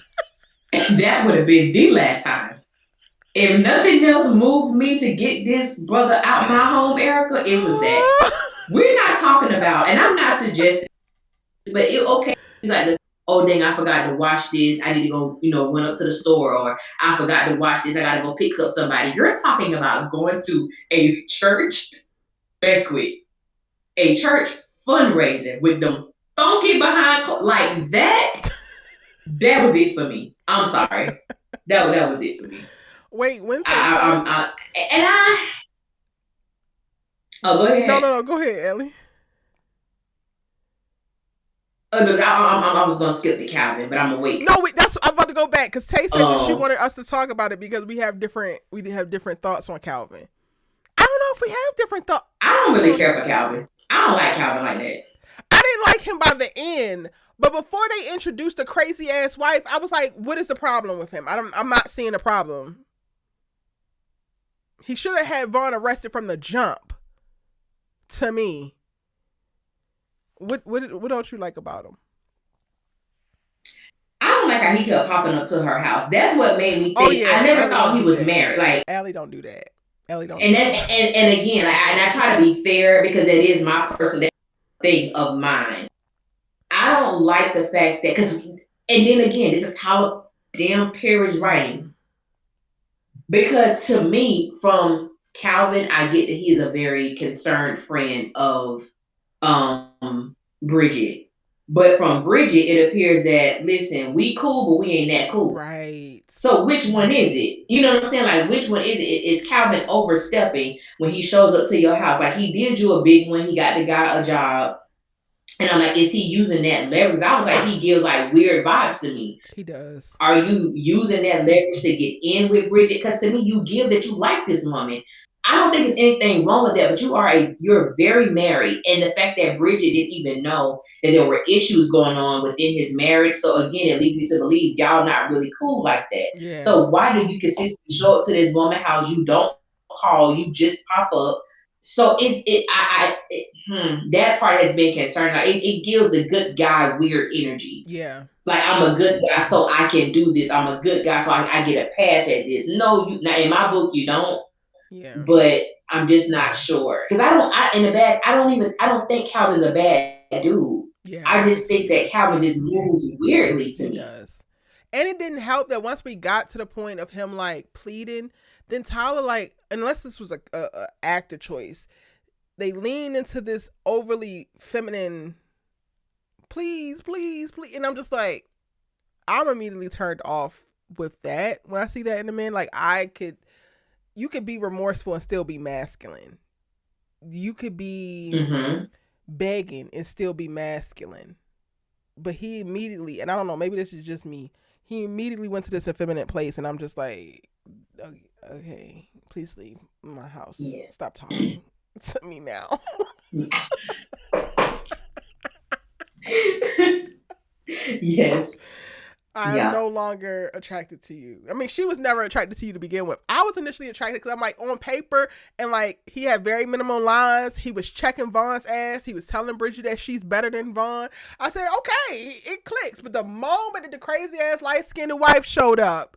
And that would have been the last time. If nothing else moved me to get this brother out my home, Erica, it was that. We're not talking about, and I'm not suggesting, but okay, you got to, oh dang, I forgot to wash this. I need to go, went up to the store, or I forgot to wash this. I got to go pick up somebody. You're talking about going to a church banquet, a church fundraiser with them funky behind, like that. That was it for me. I'm sorry. That was it for me. Wait, when's that? Oh, go ahead. No, go ahead, Ellie. Look, I was gonna skip the Calvin, but I'm gonna wait. No, wait, I'm about to go back because Tay said that she wanted us to talk about it because we have different thoughts on Calvin. I don't know if we have different thoughts. I don't really care for Calvin. I don't like Calvin like that. I didn't like him by the end, but before they introduced the crazy ass wife, I was like, "What is the problem with him?" I'm not seeing a problem. He should have had Vaughn arrested from the jump. To me, what don't you like about him? I don't like how he kept popping up to her house. That's what made me think. I never thought he was married. Like, Allie, don't do that. Ellie, don't. And again, and I try to be fair because it is my personal. thing of mine. I don't like the fact that because, and then again, this is how damn Perry's writing. Because to me, from Calvin, I get that he's a very concerned friend of Bridget. But from Bridget, it appears that listen, we cool, but we ain't that cool. Right. So which one is it? You know what I'm saying? Like which one is it? Is Calvin overstepping when he shows up to your house? Like he did you a big one, he got the guy a job. And I'm like, is he using that leverage? I was like, he gives like weird vibes to me. He does. Are you using that leverage to get in with Bridget? Because to me, you give that you like this woman. I don't think there's anything wrong with that, but you're very married. And the fact that Bridget didn't even know that there were issues going on within his marriage. So again, it leads me to believe y'all not really cool like that. Yeah. So why do you consistently show up to this woman house? You don't call, you just pop up. So that part has been concerning. Like it gives the good guy weird energy. Yeah. Like I'm a good guy, so I can do this. I'm a good guy, so I get a pass at this. No, you now in my book you don't. Yeah. But I'm just not sure because I don't think Calvin's a bad dude. Yeah. I don't just think so that Calvin just moves weirdly to he me. does. And it didn't help that once we got to the point of him like pleading, then Tyler like, unless this was a actor choice, they lean into this overly feminine please, please, please. And I'm just like, I'm immediately turned off with that when I see that in a man. Like you could be remorseful and still be masculine. You could be begging and still be masculine. But he immediately, and I don't know, maybe this is just me, he immediately went to this effeminate place, and I'm just like, okay, please leave my house. Yeah. Stop talking to me now. Yes. I'm no longer attracted to you. I mean, she was never attracted to you to begin with. I was initially attracted because I'm like on paper and like he had very minimum lines. He was checking Vaughn's ass. He was telling Bridget that she's better than Vaughn. I said, okay, it clicks. But the moment that the crazy ass light skinned wife showed up,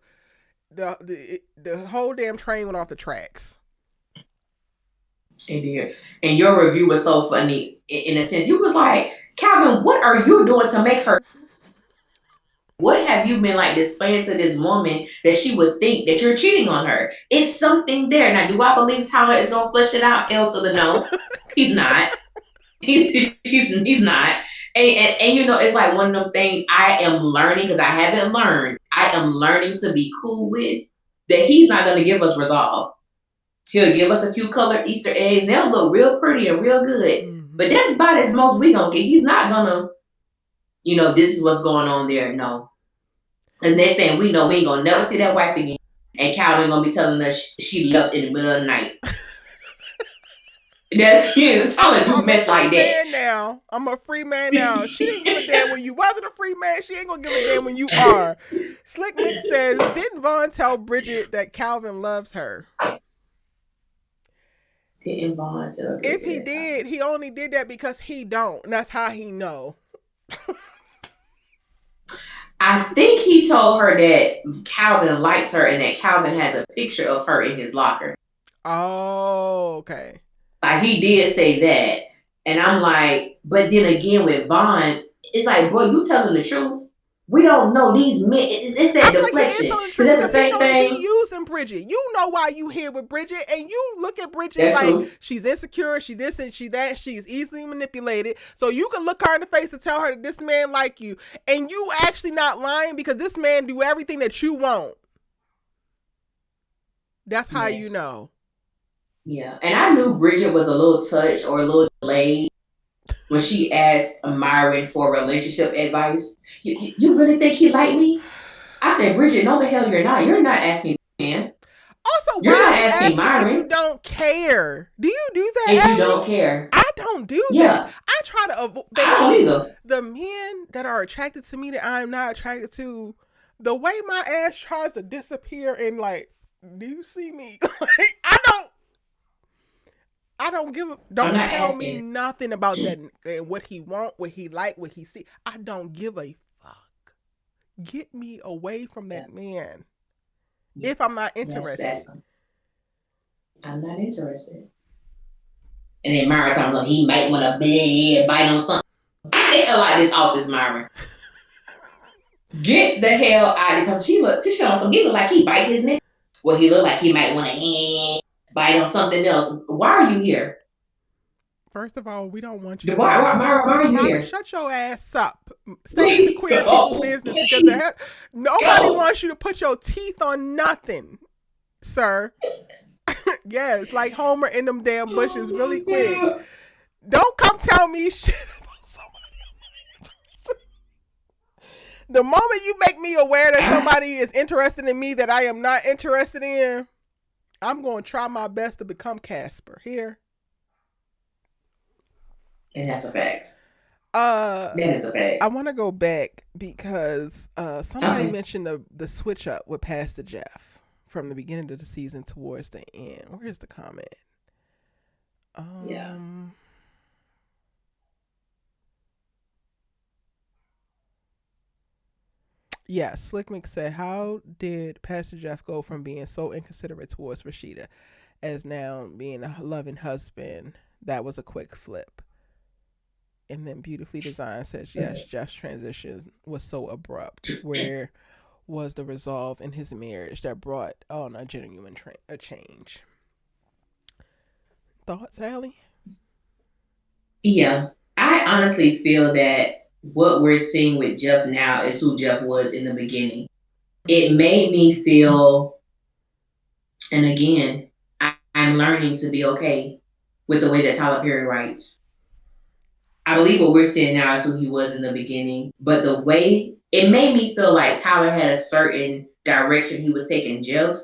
the whole damn train went off the tracks. It did. And your review was so funny in a sense. You was like, Calvin, what are you doing to make her? What have you been like displaying to this woman that she would think that you're cheating on her? It's something there. Now, do I believe Tyler is gonna flesh it out? Hell to the no. He's not. He's not. And you know, it's like one of them things I am learning because I haven't learned. I am learning to be cool with that he's not gonna give us resolve. He'll give us a few colored Easter eggs, and they'll look real pretty and real good. Mm-hmm. But that's about as most we gonna get. He's not gonna, this is what's going on there. No. Because next thing we know, we ain't gonna never see that wife again. And Calvin gonna be telling us she left in the middle of the night. That's telling you mess like that. Now I'm a free man now. She didn't give a damn when you wasn't a free man. She ain't gonna give a damn when you are. Slick Mick says, didn't Vaughn tell Bridget that Calvin loves her? Didn't Vaughn tell Bridget? If he did, he only did that because he don't. And that's how he know. I think he told her that Calvin likes her and that Calvin has a picture of her in his locker. Oh, okay. Like he did say that. And I'm like, but then again with Vaughn, it's like, boy, you telling the truth. We don't know these men. It's that deflection. Like that's the same thing. He using Bridget. You know why you here with Bridget, and you look at Bridget that's like true. She's insecure, she this and she that. She's easily manipulated. So you can look her in the face and tell her that this man like you, and you actually not lying because this man do everything that you want. That's how you know. Yeah, and I knew Bridget was a little touched or a little delayed when she asked Myron for relationship advice. You really think he liked me? I said, Bridget, no the hell you're not. You're not asking man. Also, you're not asking Myron if you don't care. Do you do that? If you don't care. I don't do that. I try to avoid. I don't either. The men that are attracted to me that I'm not attracted to, the way my ass tries to disappear and like, do you see me? Like, don't tell me nothing about that and what he want, what he like, what he see. I don't give a fuck. Get me away from that man. If I'm not interested. I'm not interested. And then Myra tells him he might want to bite on something. Get the hell out of this office, Myra. Get the hell out of this. She on some. He look like he bite his neck. Well, he look like he might want to bite on something else. Why are you here? First of all, we don't want you to Why are you Myra, here? shut your ass up. Stay in the queer people business because nobody wants you to put your teeth on nothing, sir. Yes, like Homer in them damn bushes really quick. God. Don't come tell me shit about somebody I'm not interested in. The moment you make me aware that somebody is interested in me that I am not interested in, I'm going to try my best to become Casper here. And that's a fact. That is a fact. I want to go back because somebody mentioned the switch up with Pastor Jeff from the beginning of the season towards the end. Where's the comment? Yeah. Yeah, Slickmick said, how did Pastor Jeff go from being so inconsiderate towards Rashida as now being a loving husband? That was a quick flip. And then Beautifully Designed says, yes, Jeff's transition was so abrupt. Where was the resolve in his marriage that brought on a genuine change? Thoughts, Allie? Yeah, I honestly feel that what we're seeing with Jeff now is who Jeff was in the beginning. It made me feel, and again, I'm learning to be okay with the way that Tyler Perry writes. I believe what we're seeing now is who he was in the beginning, but the way it made me feel like Tyler had a certain direction he was taking Jeff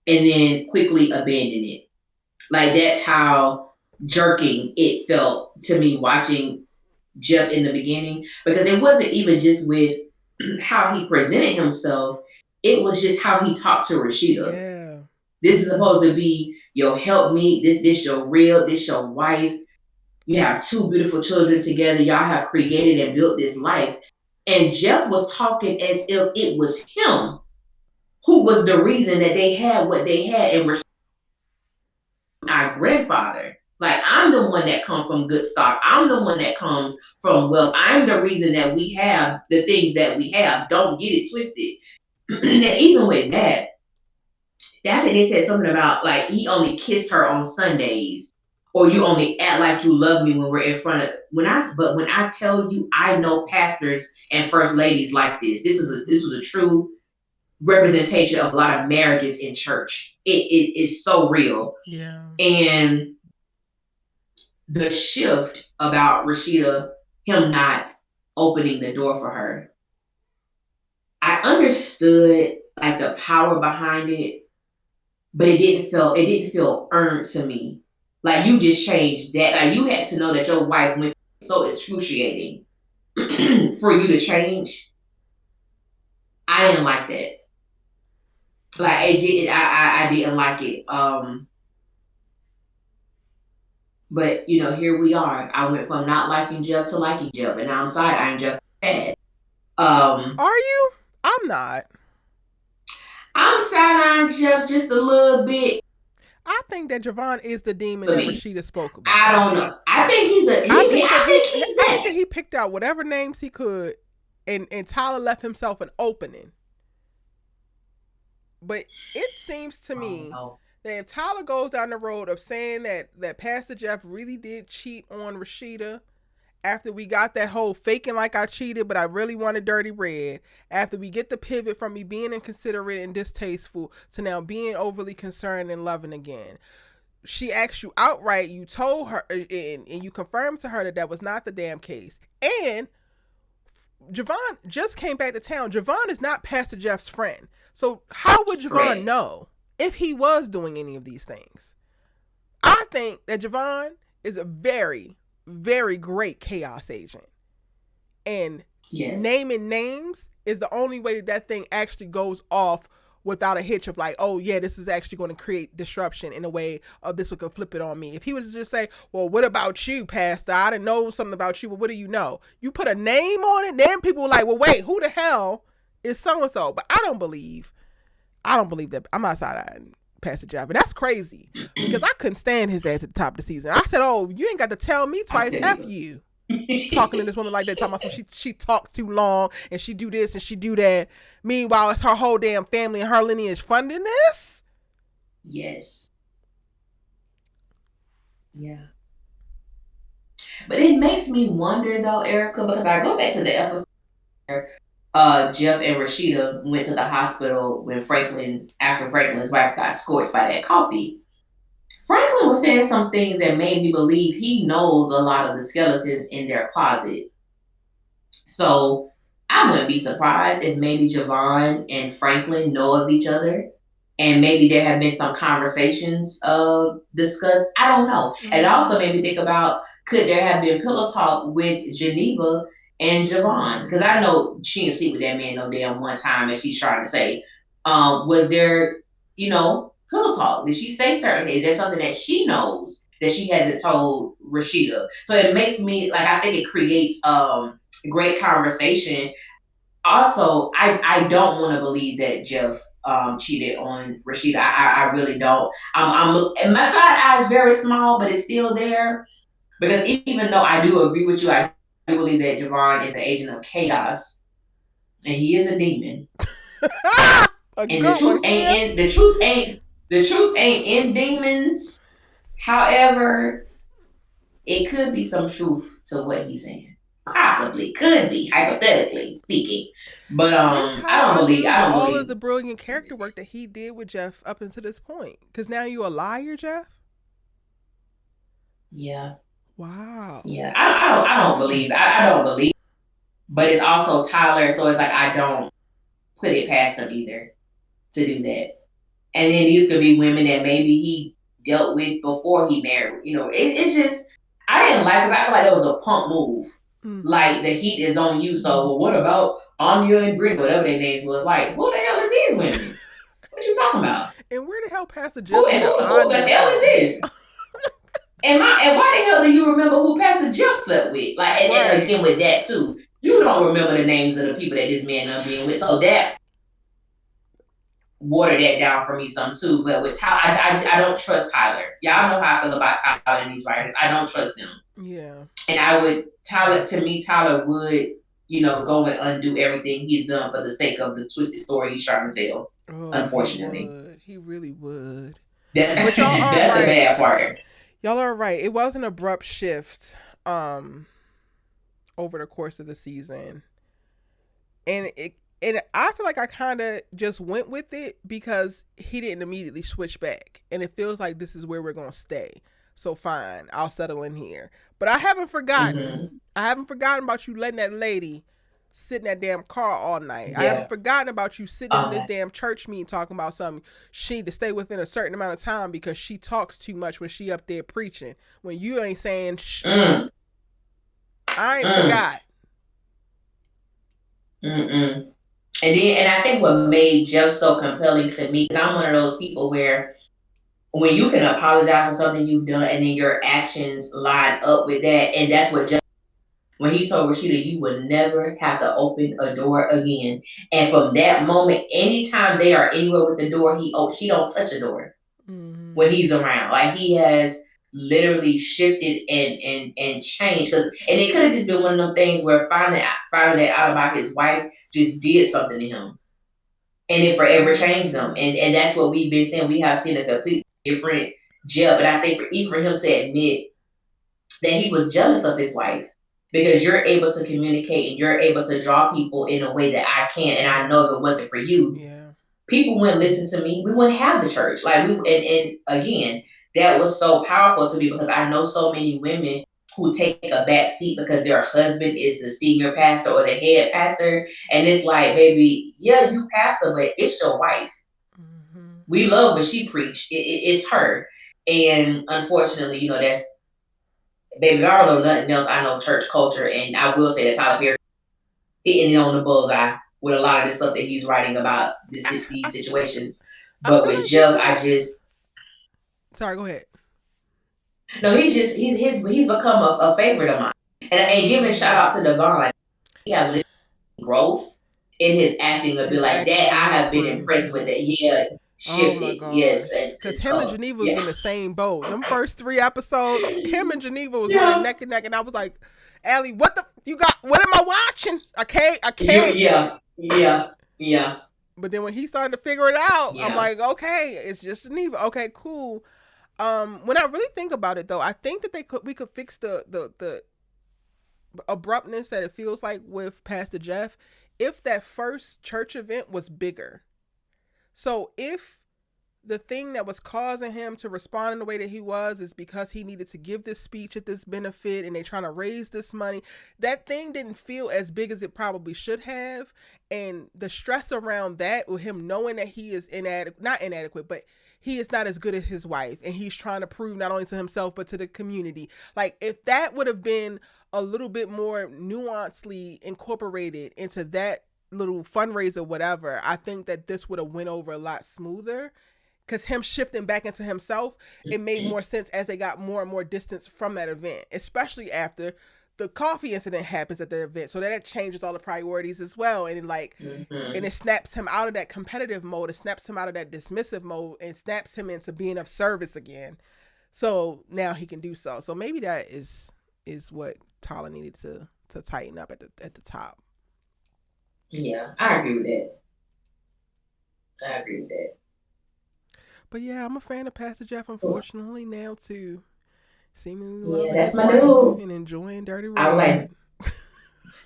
and then quickly abandoned it. Like that's how jerking it felt to me watching Jeff in the beginning, because it wasn't even just with how he presented himself, it was just how he talked to Rashida. Yeah. This is supposed to be your helpmeet, this your real, this your wife. You have two beautiful children together. Y'all have created and built this life. And Jeff was talking as if it was him who was the reason that they had what they had and our grandfather. Like, I'm the one that comes from good stock. I'm the one that comes from wealth. I'm the reason that we have the things that we have. Don't get it twisted. And even with that, after they said something about like he only kissed her on Sundays, or you only act like you love me when we're in front of when I tell you I know pastors and first ladies like this. This was a true representation of a lot of marriages in church. It is so real. Yeah. And the shift about Rashida, him not opening the door for her, I understood like the power behind it, but it didn't feel earned to me. Like you just changed that. Like you had to know that your wife went so excruciating for you to change. I didn't like that. Like it did. I didn't like it. But you know, here we are. I went from not liking Jeff to liking Jeff, and now I'm side eyeing Jeff bad. Are you? I'm not. I'm side eyeing Jeff just a little bit. I think that Javon is the demon that Rashida spoke about. I don't know. I think he's a. I think that he picked out whatever names he could, and Tyler left himself an opening. But it seems to me that if Tyler goes down the road of saying that Pastor Jeff really did cheat on Rashida, after we got that whole faking like I cheated, but I really wanted dirty red, after we get the pivot from me being inconsiderate and distasteful to now being overly concerned and loving again. She asked you outright, you told her, and you confirmed to her that was not the damn case. And Javon just came back to town. Javon is not Pastor Jeff's friend. So how would Javon know if he was doing any of these things? I think that Javon is a very, very great chaos agent. And naming names is the only way that thing actually goes off without a hitch of like, oh yeah, this is actually going to create disruption in a way of this could flip it on me. If he was to just say, well, what about you, Pastor? I didn't know something about you, but what do you know? You put a name on it, then people were like, well, wait, who the hell is so-and-so? But I don't believe that. I'm not side-eyeing Pastor Jeff. And that's crazy because I couldn't stand his ass at the top of the season. I said, "Oh, you ain't got to tell me I twice. tell F you. you." Talking to this woman like that, talking about some she talks too long and she do this and she do that. Meanwhile, it's her whole damn family and her lineage funding this. Yes. Yeah. But it makes me wonder though, Erica, because I go back to the episode where Jeff and Rashida went to the hospital when after Franklin's wife got scorched by that coffee. Franklin was saying some things that made me believe he knows a lot of the skeletons in their closet. So I wouldn't be surprised if maybe Javon and Franklin know of each other. And maybe there have been some conversations discussed. I don't know. And it also made me think about, could there have been pillow talk with Geneva and Javon? Because I know she didn't sleep with that man no damn one time, as she's trying to say. Was there, pillow talk? Did she say certain things? Is there something that she knows that she hasn't told Rashida? So it makes me like, I think it creates great conversation. Also, I don't want to believe that Jeff cheated on Rashida. I really don't. And my side eye is very small, but it's still there because even though I do agree with you, I do believe that Javon is an agent of chaos and he is a demon. A And the good one truth here. ain't in the truth ain't in demons. However, it could be some truth to what he's saying. Possibly, could be, hypothetically speaking. But That's I how don't I believe. lose I don't all of believe. the brilliant character work that he did with Jeff up until this point. Because now you a liar, Jeff? Yeah, Wow. yeah. I don't believe. I don't believe. But it's also Tyler, so it's like I don't put it past him either to do that. And then these could be women that maybe he dealt with before he married. It's just I didn't like, because I feel like that was a punk move. Like the heat is on you. So well, what about Anya and Brittany, whatever their names was? Like, who the hell is these women? What you talking about? And where the hell Pastor Who Jeff and get an who the Anya hell is from? this? And why the hell do you remember who Pastor Jeff slept with? Like, and Right. again with that too, you don't remember the names of the people that this man done been with. So that watered that down for me some too. But with Tyler, I don't trust Tyler. Y'all know how I feel about Tyler and these writers. I don't trust them. Yeah. And Tyler would, go and undo everything he's done for the sake of the twisted story he's trying to tell. Oh, he Unfortunately, would. He really would. But y'all are that's the right. bad part. Y'all are right. It was an abrupt shift over the course of the season. And I feel like I kind of just went with it because he didn't immediately switch back. And it feels like this is where we're going to stay. So fine, I'll settle in here. But I haven't forgotten. Mm-hmm. I haven't forgotten about you letting that lady sit in that damn car all night. I haven't Yeah. forgotten about you sitting in this damn church meeting talking about something. She need to stay within a certain amount of time because she talks too much when she up there preaching. When you ain't saying Mm. I ain't Mm. forgot. Mm-mm. And I think what made Jeff so compelling to me, because I'm one of those people where when you can apologize for something you've done and then your actions line up with that, and that's what Jeff, when he told Rashida, you would never have to open a door again. And from that moment, anytime they are anywhere with the door, she don't touch a door when he's around. Like, he has literally shifted and changed. And it could have just been one of them things where finding that out about his wife just did something to him. And it forever changed them. And that's what we've been saying. We have seen a completely different Jeff. But I think even for him to admit that he was jealous of his wife, because you're able to communicate and you're able to draw people in a way that I can't. And I know if it wasn't for you, people wouldn't listen to me. We wouldn't have the church. Like, and again, that was so powerful to me because I know so many women who take a back seat because their husband is the senior pastor or the head pastor. And it's like, baby, yeah, you pastor, but it's your wife. We love what she preached. It's her. And unfortunately, that's, baby, I don't know nothing else. I know church culture. And I will say that Tyler Perry hitting it on the bullseye with a lot of the stuff that he's writing about these situations. I But feel with like you Jeff, could I have. just, Sorry, go ahead. no, he's become a favorite of mine. And giving a shout out to Devon, he had little growth in his acting a bit His like acting that. I did have been improve. impressed with it. Yeah, Oh my shifted. Yes, gosh. Because him and Geneva was yeah, in the same boat. Them first 3 episodes, Kim and Geneva was running yeah, neck and neck, and I was like, Allie, what the you got? What am I watching? I you, can't. yeah, But then when he started to figure it out, I'm yeah. like, okay, it's just Geneva. Okay, cool. When I really think about it, though, I think that we could fix the abruptness that it feels like with Pastor Jeff if that first church event was bigger. So if the thing that was causing him to respond in the way that he was is because he needed to give this speech at this benefit and they're trying to raise this money, that thing didn't feel as big as it probably should have. And the stress around that, with him knowing that he is not inadequate, but he is not as good as his wife and he's trying to prove not only to himself but to the community, like if that would have been a little bit more nuancedly incorporated into that little fundraiser, whatever, I think that this would have went over a lot smoother. Because him shifting back into himself, it made more sense as they got more and more distance from that event, especially after the coffee incident happens at the event. So that changes all the priorities as well. And Mm-hmm. and it snaps him out of that competitive mode. It snaps him out of that dismissive mode and snaps him into being of service again. So now he can do so. So maybe that is what Tyler needed to tighten up at the top. Yeah, I agree with that. I agree with that. But yeah, I'm a fan of Pastor Jeff, Cool. unfortunately, now too. Seemingly Yeah, loving that's his my wife dude. and enjoying Dirty I was like, Red.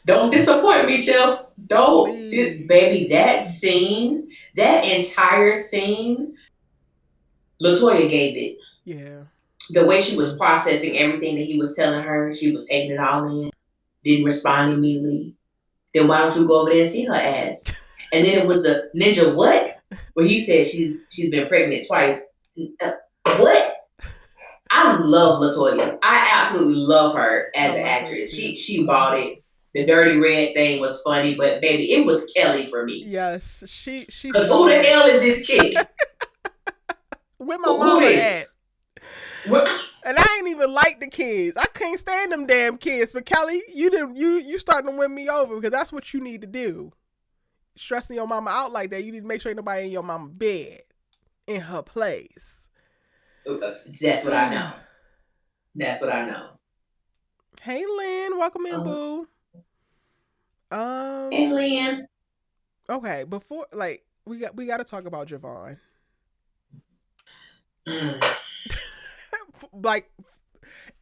don't disappoint me, Jeff. Don't, Please. baby. That scene, that entire scene, Latoya gave it. Yeah. The way she was processing everything that he was telling her, she was taking it all in. Didn't respond immediately. Then why don't you go over there and see her ass? And then it was the ninja what? Where he said she's been pregnant twice. Uh, what? I love Latoya. I absolutely love her I as an love her actress. too. She bought it. The dirty red thing was funny, but baby, it was Kelly for me. Yes, she Cause who sold the it. hell is this chick? Where my Who mama this? at? What? And I ain't even like the kids. I can't stand them damn kids. But Kelly, you starting to win me over because that's what you need to do. Stressing your mama out like that, you need to make sure ain't nobody in your mama bed in her place. That's what I know. That's what I know. Hey Lynn, welcome in, Um, boo. hey, Um. Lynn. Okay, before like we got to talk about Javon. Mm, Like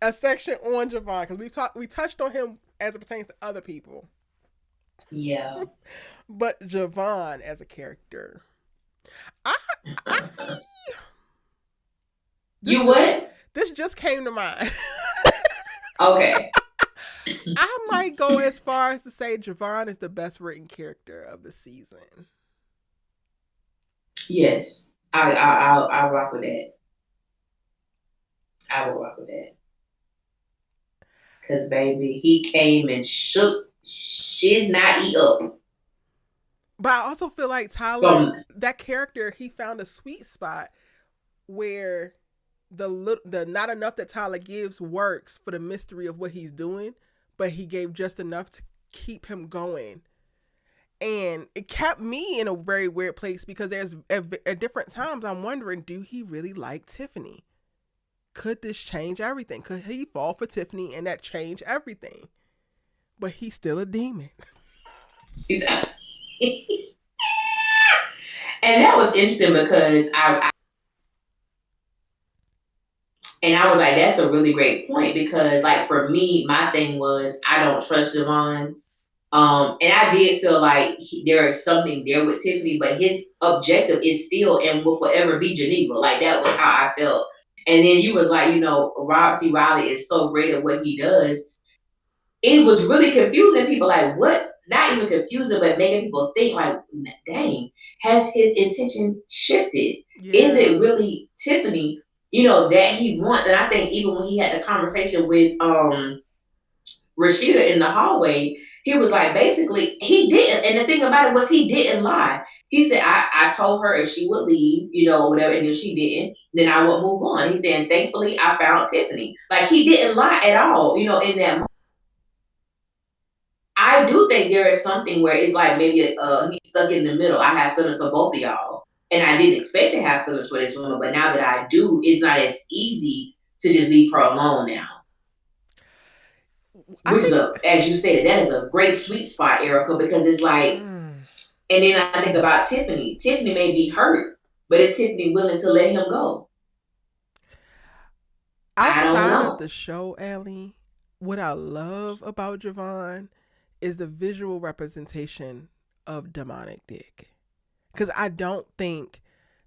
a section on Javon because we touched on him as it pertains to other people, yeah. but Javon as a character, I I this You just what? this just came to mind. Okay. I might go as far as to say Javon is the best written character of the season. Yes. I'll rock with that. I will rock with that. Cause baby, he came and shook shiz not eat up But I also feel like Tyler, from. that character, he found a sweet spot where the not enough that Tyler gives works for the mystery of what he's doing, but he gave just enough to keep him going. And it kept me in a very weird place because there's at different times I'm wondering, do he really like Tiffany? Could this change everything? Could he fall for Tiffany and that change everything? But he's still a demon. He's and that was interesting because I was like, that's a really great point because like for me, my thing was I don't trust Devon. And I did feel like there is something there with Tiffany, but his objective is still and will forever be Geneva. Like that was how I felt. And then you was like, Rob C. Riley is so great at what he does. It was really confusing people. Like what? Not even confusing, but making people think like, dang, has his intention shifted? Is it Yeah. really Tiffany? That he wants. And I think even when he had the conversation with Rashida in the hallway, he was like, basically, he didn't. And the thing about it was, he didn't lie. He said, I told her if she would leave, whatever, and if she didn't, then I would move on. He said, and thankfully, I found Tiffany. Like, he didn't lie at all, in that moment. I do think there is something where it's like maybe he's stuck in the middle. I have feelings for both of y'all. and I didn't expect to have feelings for this woman, but now that I do, it's not as easy to just leave her alone now. I Which is think. as you stated, that is a great sweet spot, Erica, because it's like, and then I think about Tiffany. Tiffany may be hurt, but is Tiffany willing to let him go? I don't Outside of know. the show, Allie, what I love about Javon is the visual representation of demonic dick. Because I don't think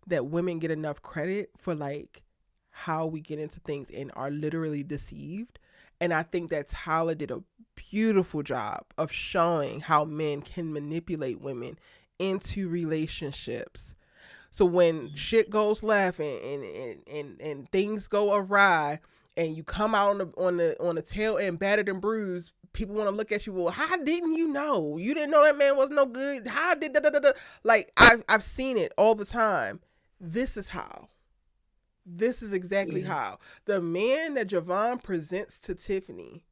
that women get enough credit for like how we get into things and are literally deceived. And I think that Tyler did a beautiful job of showing how men can manipulate women into relationships. So when shit goes left and things go awry and you come out on the tail end battered and bruised, people want to look at you. Well, how didn't you know? You didn't know that man was no good. How did da da da da? Like I've seen it all the time. This is how. This is exactly Yeah. how the man that Javon presents to Tiffany,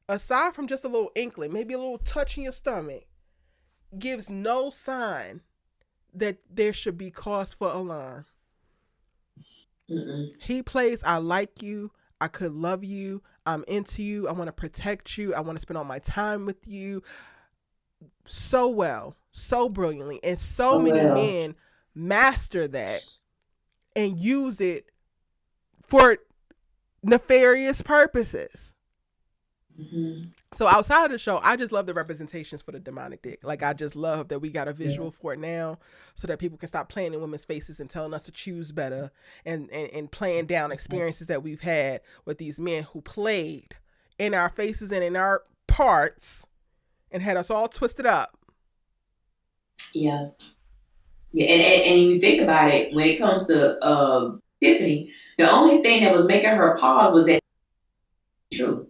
aside from just a little inkling, maybe a little touch in your stomach, gives no sign that there should be cause for alarm. Mm-mm. He plays, I like you, I could love you, I'm into you, I want to protect you, I want to spend all my time with you so well, so brilliantly. And so Oh many well. men master that and use it for nefarious purposes. Mm-hmm. So outside of the show, I just love the representations for the demonic dick. Like I just love that we got a Yeah. visual for it now, so that people can stop playing in women's faces and telling us to choose better, and playing down experiences that we've had with these men who played in our faces and in our parts and had us all twisted up. Yeah. Yeah. And you think about it, when it comes to Tiffany, the only thing that was making her pause was that true.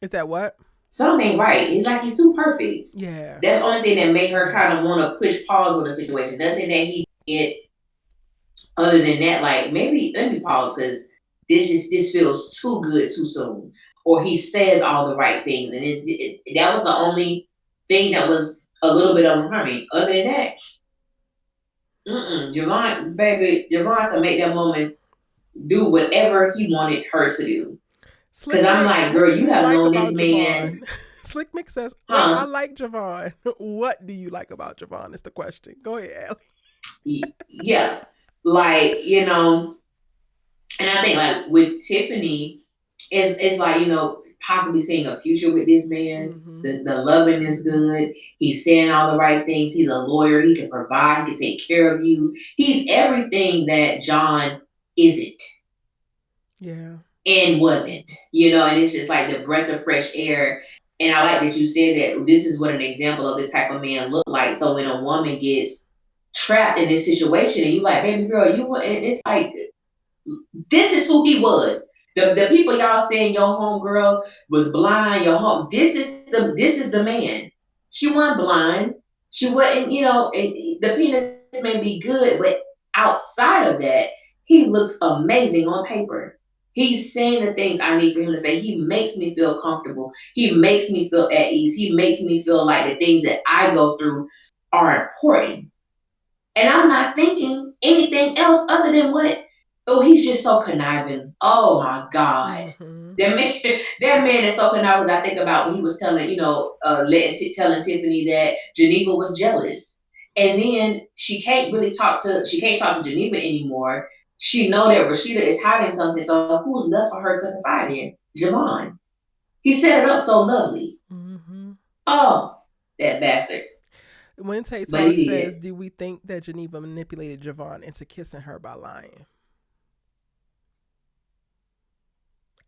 Is that what? Something ain't right. He's like he's too perfect. Yeah. That's the only thing that made her kind of want to push pause on the situation. Nothing that he did other than that, like maybe let me pause because this feels too good too soon, or he says all the right things, and that was the only thing that was a little bit unharming. Other than that, Javon, baby, Javon can make that woman do whatever he wanted her to do. Because Slick I'm Mick, like, what do girl, you you have like known this about man, Javon? Slick Mick says, "Well, I huh? like Javon." What do you like about Javon? Is the question. Go ahead, Allie. Yeah, like and I think like with Tiffany, it's like possibly seeing a future with this man. Mm-hmm. The loving is good. He's saying all the right things. He's a lawyer. He can provide. He can take care of you. He's everything that John isn't Yeah. and wasn't. And it's just like the breath of fresh air. And I like that you said that this is what an example of this type of man look like. So when a woman gets trapped in this situation and you like, baby girl, and it's like this is who he was. The people y'all saying your homegirl was blind, your home. This is the man. She wasn't blind. She wasn't, the penis may be good, but outside of that, he looks amazing on paper. He's saying the things I need for him to say. He makes me feel comfortable. He makes me feel at ease. He makes me feel like the things that I go through are important. And I'm not thinking anything else other than what? Oh, he's just so conniving. Oh my God. Mm-hmm. That man, that man is so conniving. I think about when he was telling, telling Tiffany that Geneva was jealous. And then she can't talk to Geneva anymore. She know that Rashida is hiding something. So who's left for her to confide in? Javon. He set it up so lovely. Mm-hmm. Oh, that bastard. When Tay But Talk he says, did. "Do we think that Geneva manipulated Javon into kissing her by lying?"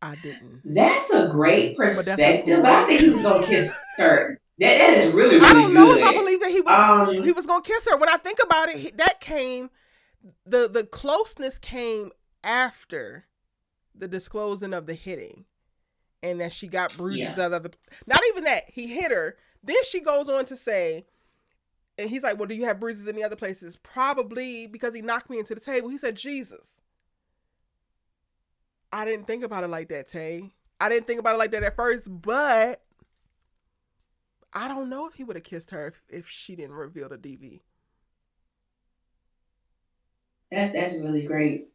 I didn't. That's a great But that's a perspective, but I great. think he was gonna kiss her. That is really, I really don't know if I good. believe that he Um, was gonna kiss her. When I think about it, that came the closeness came after the disclosing of the hitting, and that she got bruises yeah. out of the. Not even that he hit her. Then she goes on to say, and he's like, "Well, do you have bruises in the other places?" Probably because he knocked me into the table. He said, "Jesus." I didn't think about it like that, Tay. I didn't think about it like that at first, but I don't know if he would have kissed her if she didn't reveal the DV. That's really great.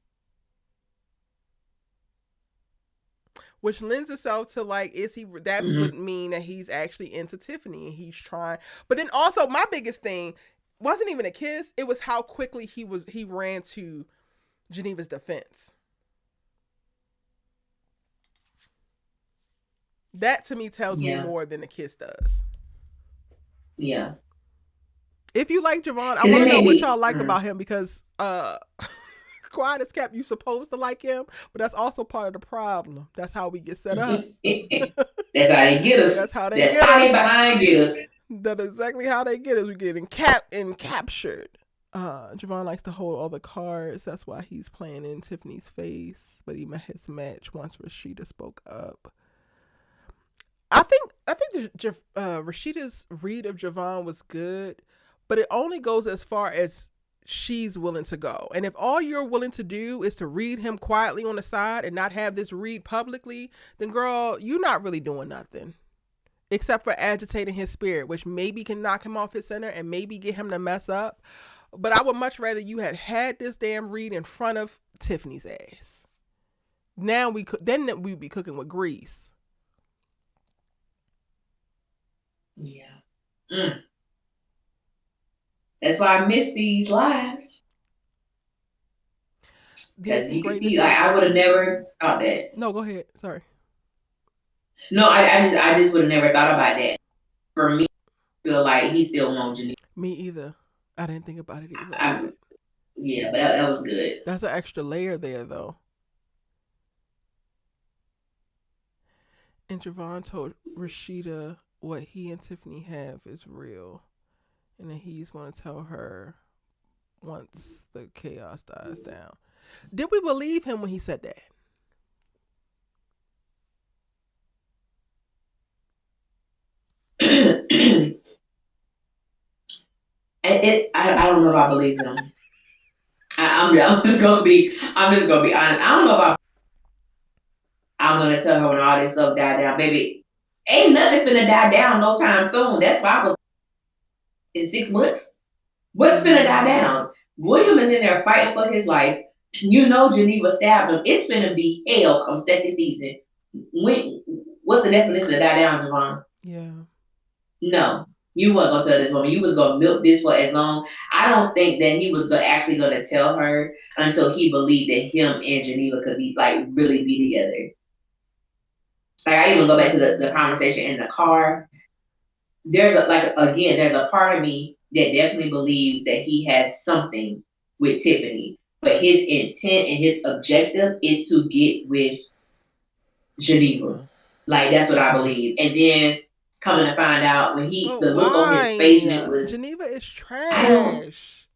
Which lends itself to like, is he, that Hmm. would mean that he's actually into Tiffany and he's trying. But then also my biggest thing wasn't even a kiss, it was how quickly he ran to Geneva's defense. That to me tells me Yeah, more than a kiss does. yeah. If you like Javon, I Because want it to know made what me. y'all like about him, because quiet as kept, you supposed to like him, but that's also part of the problem. That's how we get set up. That's how they get us. That's how they That's get how they us. behind get us. That's exactly how they get us. We get captured. Javon likes to hold all the cards. That's why he's playing in Tiffany's face. But he met his match once Rashida spoke up. I think Rashida's read of Javon was good, but it only goes as far as she's willing to go. And if all you're willing to do is to read him quietly on the side and not have this read publicly, then girl, you're not really doing nothing except for agitating his spirit, which maybe can knock him off his center and maybe get him to mess up. But I would much rather you had this damn read in front of Tiffany's ass. Now then we'd be cooking with grease. Yeah. Mm. That's why I miss these lives. Because Dancing you can see, greatness like, I is. would have never thought that. No, go ahead. Sorry. No, I just would have never thought about that. For me, I feel like he still wants Janine. Me either. I didn't think about it either like I, that. yeah, but that was good. That's an extra layer there, though. And Javon told Rashida what he and Tiffany have is real, and that he's going to tell her once the chaos dies down. Did we believe him when he said that? I don't know if I believe them. I'm just gonna be honest. I don't know if I'm gonna tell her when all this stuff die down, baby. Ain't nothing finna die down no time soon. That's why I was in 6 months. What's finna die down? William is in there fighting for his life. You know Geneva stabbed him. It's finna be hell come second season. When what's the definition of die down, Javon? Yeah. No. You wasn't gonna tell this woman. You was gonna milk this for as long. I don't think that he was actually gonna tell her until he believed that him and Geneva could be like really be together. Like I even go back to the conversation in the car. There's there's a part of me that definitely believes that he has something with Tiffany, but his intent and his objective is to get with Geneva. Like that's what I believe. And then coming to find out when But the look on his face when it why? was Geneva is I don't trash.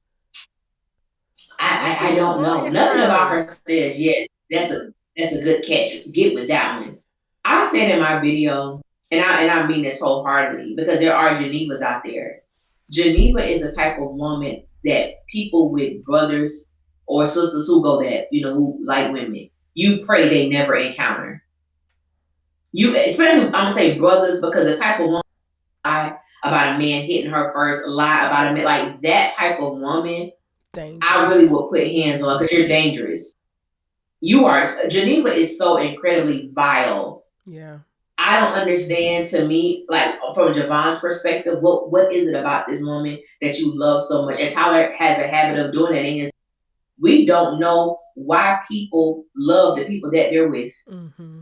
What do I you don't want know. in Nothing about her? her says yes. That's a good catch. Get with that one. I said in my video, and I mean this wholeheartedly because there are Genevas out there. Geneva is a type of woman that people with brothers or sisters who go that who like women. You pray they never encounter you, especially I'm gonna say brothers because the type of woman lie about a man hitting her first, lie about a man like that type of woman. I really Dangerous. will put hands on because you're dangerous. You are. Geneva is so incredibly vile. Yeah. I don't understand. To me, like from Javon's perspective, what is it about this woman that you love so much? And Tyler has a habit of doing that. And we don't know why people love the people that they're with. Mm-hmm.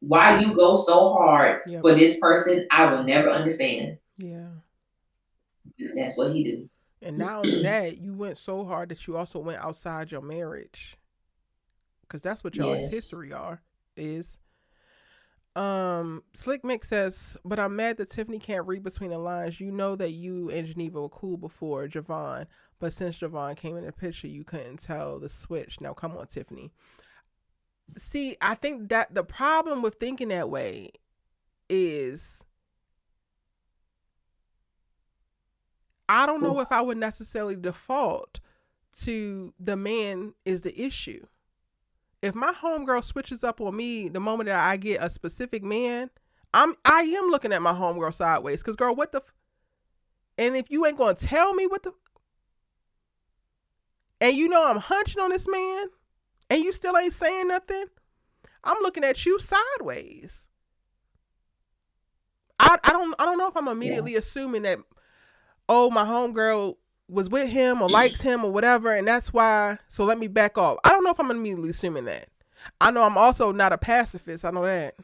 Why you go so hard Yep. for this person, I will never understand. Yeah. That's what he And not only do. that, you went so hard that you also went outside your marriage, because that's what y'all's Yes. history is. Slick Mick says, but I'm mad that Tiffany can't read between the lines. You know that you and Geneva were cool before Javon, but since Javon came in the picture, you couldn't tell the switch. Now come on, Tiffany. See, I think that the problem with thinking that way is I don't know if I would necessarily default to the man is the issue. If my homegirl switches up on me the moment that I get a specific man, I am looking at my homegirl sideways. Cause girl, what the and if you ain't gonna tell me what the And you know I'm hunching on this man, and you still ain't saying nothing. I'm looking at you sideways. I don't know if I'm Yeah. immediately assuming that, oh, my homegirl was with him or likes him or whatever, and that's why. So let me back off. I don't know if I'm immediately assuming that. I know I'm also not a pacifist. I know that.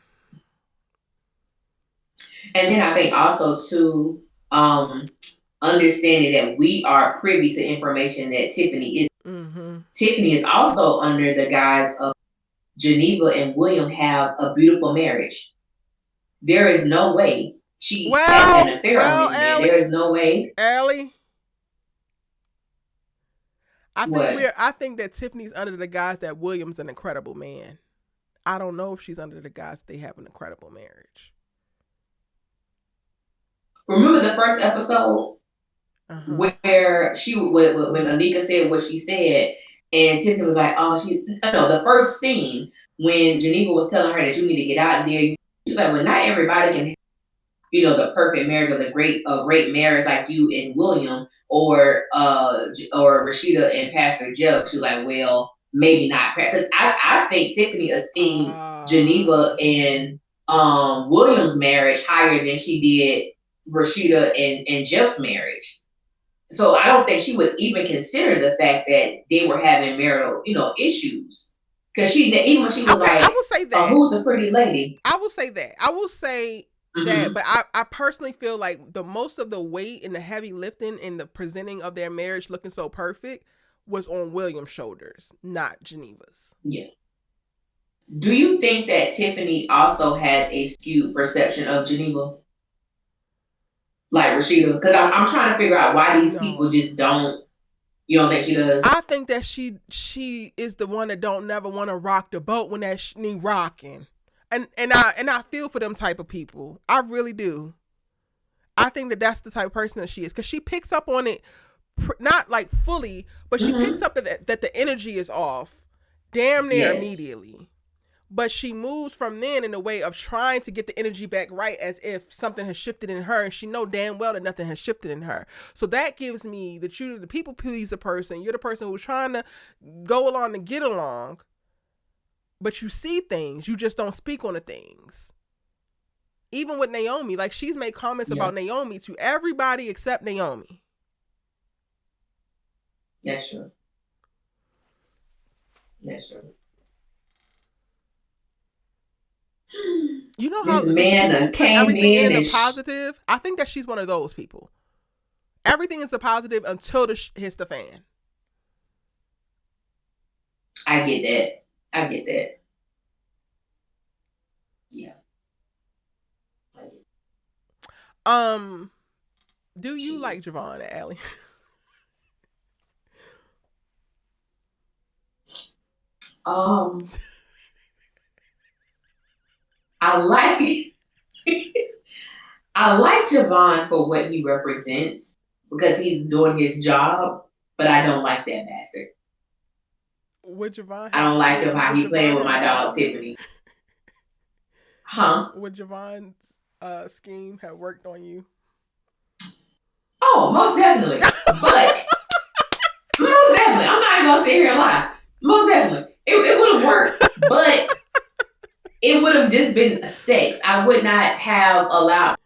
And then I think also too, understanding that we are privy to information that Tiffany is. Mm-hmm. Tiffany is also under the guise of Geneva and William have a beautiful marriage. There is no way she has an affair on this man. There Allie, is no way. Allie. What? I think that Tiffany's under the guise that William's an incredible man. I don't know if she's under the guise that they have an incredible marriage. Remember the first episode Uh-huh. where when Anika said what she said, and Tiffany was like, "Oh, she no." The first scene when Geneva was telling her that you need to get out of there, she's like, "Well, not everybody can, the perfect marriage or the great marriage like you and William or Rashida and Pastor Jeff." She's like, "Well, maybe not," because I think Tiffany esteemed Geneva and William's marriage higher than she did Rashida and Jeff's marriage. So I don't think she would even consider the fact that they were having marital, issues. Because even when she was Okay, I like, will say that. "Who's the pretty lady?" I will say that. I will say that, Mm-hmm. but I personally feel like the most of the weight and the heavy lifting in the presenting of their marriage looking so perfect was on William's shoulders, not Geneva's. Yeah. Do you think that Tiffany also has a skewed perception of Geneva, like Rashida? Because I'm trying to figure out why these people No. just don't. You don't think she does? I think that she is the one that don't never want to rock the boat when that need rocking. And I feel for them type of people. I really do. I think that that's the type of person that she is, because she picks up on it, not like fully, but she picks Mm-hmm. up that the energy is off damn near Yes. immediately. But she moves from then in a way of trying to get the energy back right, as if something has shifted in her, and she know damn well that nothing has shifted in her. So that gives me that you're the people pleaser person. You're the person who's trying to go along and get along, but you see things, you just don't speak on the things. Even with Naomi, like, she's made comments Yeah, about Naomi to everybody except Naomi. that's true. That's true. You know This how the man people who put came everything in in the and positive? I think that she's one of those people. Everything is a positive until the hits the fan. I get that. I get that. Yeah. Um, do you Jeez. like Javon and Allie? Um, I like I like Javon for what he represents because he's doing his job, but I don't like that bastard. Would Javon I have don't like him how would he playing Javon with my have got dog me? Tiffany. Huh? Would Javon's scheme have worked on you? Oh, most definitely. But most definitely, I'm not even gonna sit here and lie. Most definitely, it would have worked, but it would have just been sex. I would not have allowed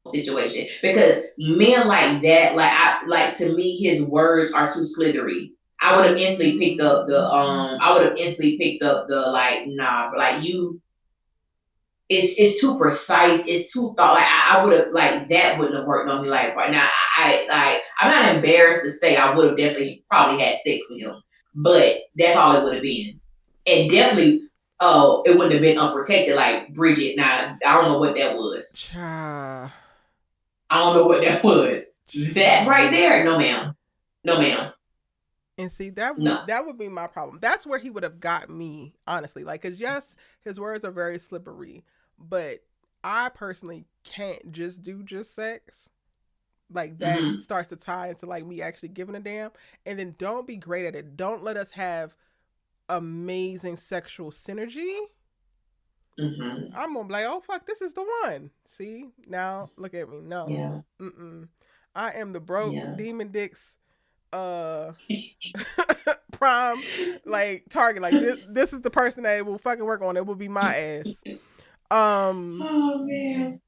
situation because men like that, to me, his words are too slithery. I would have instantly picked up the I would have instantly picked up the like, nah, but like you, it's too precise, it's too thought. Like I would have like that wouldn't have worked on me. Like right now, I'm not embarrassed to say I would have definitely probably had sex with him, but that's all it would have been, and definitely. Oh, it wouldn't have been unprotected like Bridget. Now I don't know what that was. Cha, I don't know what that was. That right cha. there, no ma'am, no ma'am, And see, no. that would be my problem. That's where he would have got me, honestly. Like, cause yes, his words are very slippery, but I personally can't just do just sex. Like, that Mm-hmm. starts to tie into like me actually giving a damn. And then don't be great at it. Don't let us have amazing sexual synergy. Mm-hmm. I'm gonna be like, oh fuck, this is the one. See, now look at me. No, Yeah. mm-mm. I am the broke Yeah. demon dicks prime like target. Like this is the person that will fucking work on it. Will be my ass. Oh man.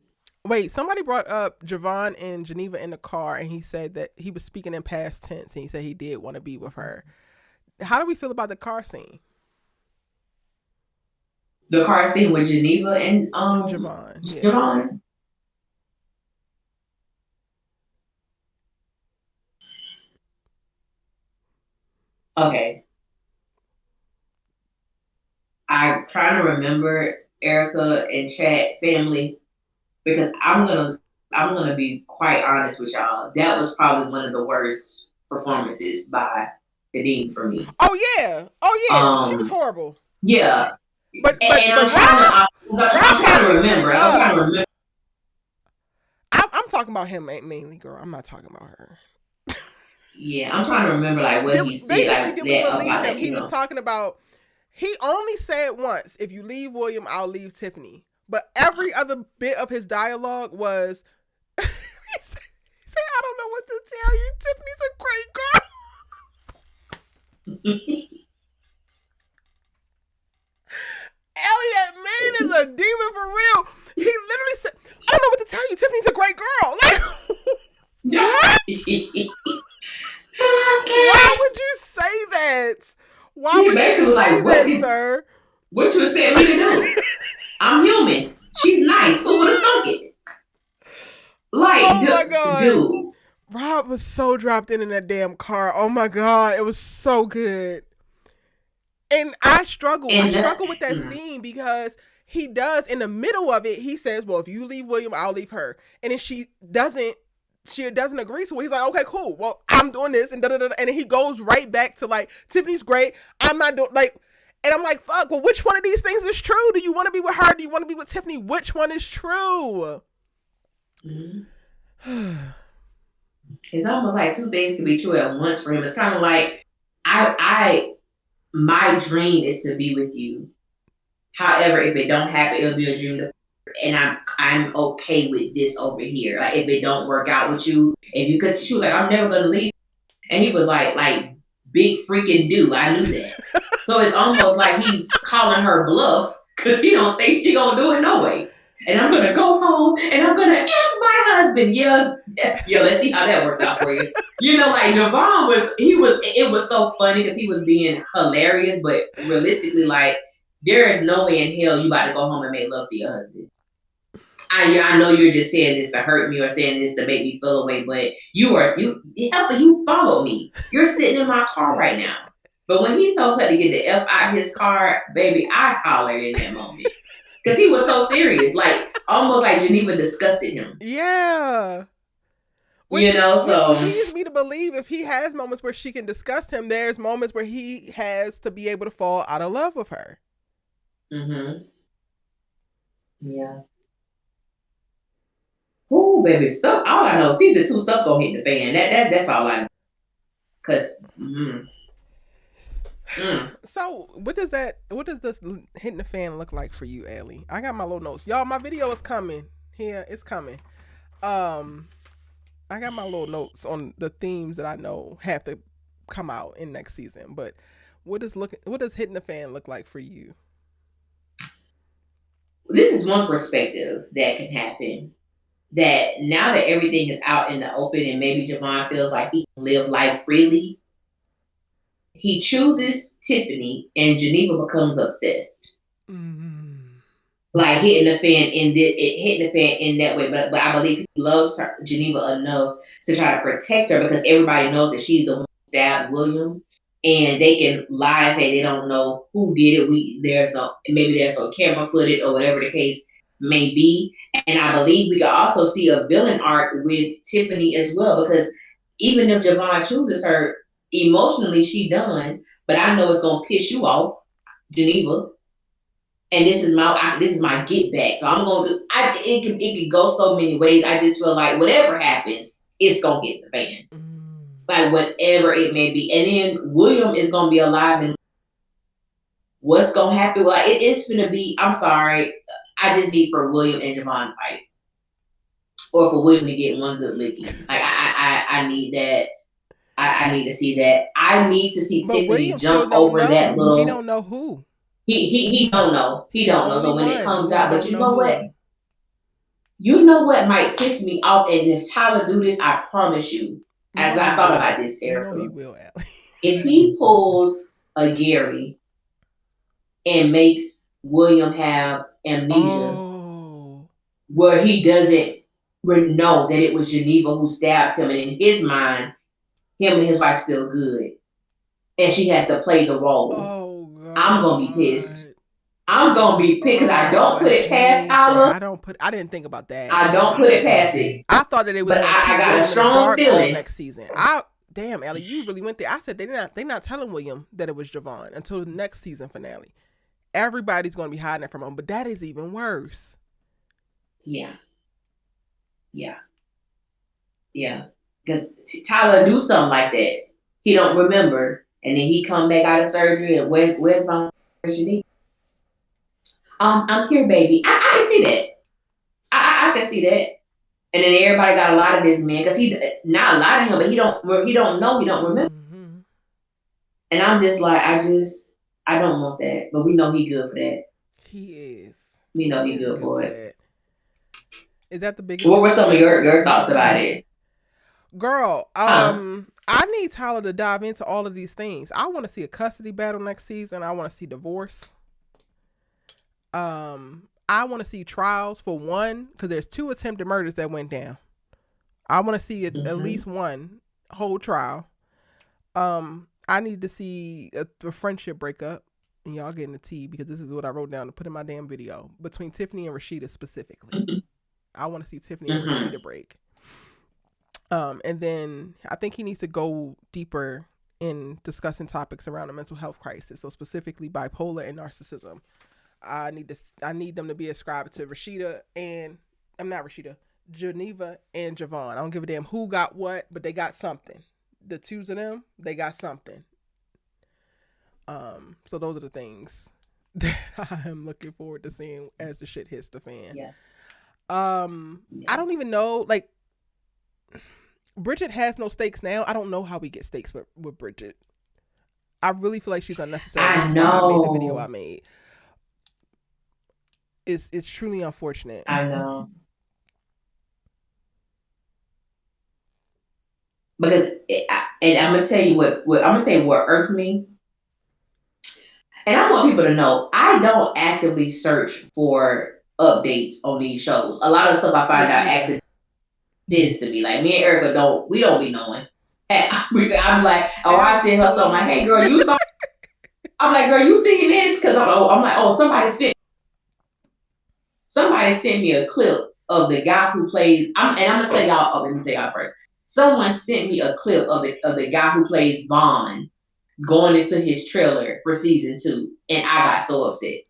Wait, somebody brought up Javon and Geneva in the car, and he said that he was speaking in past tense, and he said he did want to be with her. How do we feel about the car scene? The car scene with Geneva and Javon, yeah. Javon. Okay. I'm trying to remember Erica and Chad family because I'm gonna be quite honest with y'all. That was probably one of the worst performances by Kadeen for me. Oh yeah, she was horrible. Yeah, But and Rob, I'm had trying to me remember. sitting I'm up. trying to remember. I'm talking about him mainly, girl. I'm not talking about her. Yeah, I'm trying to remember like what he said Basically, like did we that believe about him? that. He was talking about. He only said once, "If you leave William, I'll leave Tiffany." But every other bit of his dialogue was, he said, "I don't know what to tell you. Tiffany's a great girl." Ellie, that man is a demon for real. He literally said, "I don't know what to tell you. Tiffany's a great girl." Like, what? Why would you say that? Why He would you basically was say like, "What that, did sir? what you expect me to do? I'm human. She's nice. Who would have thunk it? Like, Oh my god." dude." Rob was so dropped in that damn car. Oh my god, it was so good. And I struggle with that scene because he does in the middle of it. He says, "Well, if you leave William, I'll leave her." And then she doesn't agree. So he's like, "Okay, cool. Well, I'm doing this," and da da da. And then he goes right back to like, "Tiffany's great. I'm not doing like." And I'm like, "Fuck. Well, which one of these things is true? Do you want to be with her? Do you want to be with Tiffany? Which one is true?" It's almost like two things can be true at once for him. It's kind of like I my dream is to be with you. However, if it don't happen, it'll be a dream. And I'm okay with this over here. Like if it don't work out with you, if you because she was like, "I'm never gonna leave," and he was like big freaking do. I knew that. So it's almost like he's calling her bluff because he don't think she gonna do it no way. And I'm gonna go home and I'm gonna ask my husband. Yeah, let's see how that works out for you. Like Javon it was so funny because he was being hilarious, but realistically, like, there is no way in hell you about to go home and make love to your husband. I know you're just saying this to hurt me or saying this to make me feel away, but you follow me. You're sitting in my car right now. But when he told her to get the F out of his car, baby, I hollered in that moment. Because he was so serious. Like almost like Geneva disgusted him. Yeah. Which leads me to believe if he has moments where she can disgust him, there's moments where he has to be able to fall out of love with her. Mm-hmm. Yeah. Ooh, baby, stuff. All I know, season 2 stuff gonna hit the fan. That's all I know. Cause. So what does this hitting the fan look like for you, Ellie? I got my little notes. Y'all, my video is coming. Here, it's coming. I got my little notes on the themes that I know have to come out in next season. But what does hitting the fan look like for you? This is one perspective that can happen. That now that everything is out in the open and maybe Javon feels like he can live life freely, he chooses Tiffany and Geneva becomes obsessed. Mm-hmm. Like hitting the fan in that way. But I believe he loves her, Geneva enough to try to protect her because everybody knows that she's the one who stabbed William. And they can lie and say they don't know who did it. Maybe there's no camera footage or whatever the case may be. And I believe we can also see a villain arc with Tiffany as well, because even if Javon chooses her, emotionally she done, but I know it's gonna piss you off, Geneva. And this is my get back. So I'm gonna it can go so many ways. I just feel like whatever happens, it's gonna hit the fan. Like whatever it may be. And then William is gonna be alive and what's gonna happen? Well, it's gonna be, I'm sorry. I just need for William and Javon to fight. Or for William to get one good licking. Like I need that. I need to see that. I need to see But Tiffany William still jump don't over that know. He little. don't know who. He don't know. He He the don't know. only So when it one comes who out, but don't you know know what? who. You know what might piss me off, and if Tyler do this, I promise you. You As know he I thought will. about this, You know he Erica, will, Allie. if he pulls a Gary and makes William have amnesia, Oh. where he doesn't know that it was Geneva who stabbed him, and in his mind, him and his wife still good, and she has to play the role. Oh I'm gonna be pissed. God. I'm gonna be pissed because Oh, I I don't would put it past hate that. Tyler. I didn't think about that. I don't put it past it. I thought that they was But gonna I keep got a William in the strong dark all feeling. next season. Damn, Ellie, you really went there. I said they not telling William that it was Javon until the next season finale. Everybody's gonna be hiding it from him, but that is even worse. Yeah. Because Tyler do something like that. He don't remember, and then he come back out of surgery, and where's my Geneva? I'm here, baby. I can see that. I can see that. And then everybody got a lot of this man because he not a lot of him, but he don't know, he don't remember. Mm-hmm. And I'm just like, I don't want that, but we know he good for that. He is. We know He he is good good for for it. that. Is that the biggest What thing were you some want of to see for your next thoughts season? about it? Girl, Huh? I need Tyler to dive into all of these things. I want to see a custody battle next season. I want to see divorce. I want to see trials for one, because there's 2 attempted murders that went down. I want to see at least one whole trial. I need to see a friendship breakup, and y'all getting the tea because this is what I wrote down to put in my damn video between Tiffany and Rashida specifically. I want to see Tiffany and Rashida break. And then I think he needs to go deeper in discussing topics around a mental health crisis, so specifically bipolar and narcissism. I need them to be ascribed to Rashida and I'm not Rashida, Geneva and Javon. I don't give a damn who got what, but they got something. The 2s of them, they got something. So those are the things that I am looking forward to seeing as the shit hits the fan. Yeah. I don't even know, like, Bridget has no stakes now. I don't know how we get stakes with Bridget. I really feel like she's unnecessary. I Which is know. why I made the video I made. It's truly unfortunate. I know. Because and I'm gonna tell you what I'm gonna say what irked me. And I want people to know I don't actively search for updates on these shows. A lot of stuff I find out accidentally to me. Like me and Erica we don't be knowing. And I'm like, oh, I send her something like, hey girl, you saw. I'm like, girl, you seen this? Because I'm like, oh, somebody sent me a clip of the guy who plays. I'm gonna tell y'all. Oh, let me tell y'all first. Someone sent me a clip of the guy who plays Vaughn going into his trailer for season 2, and I got so upset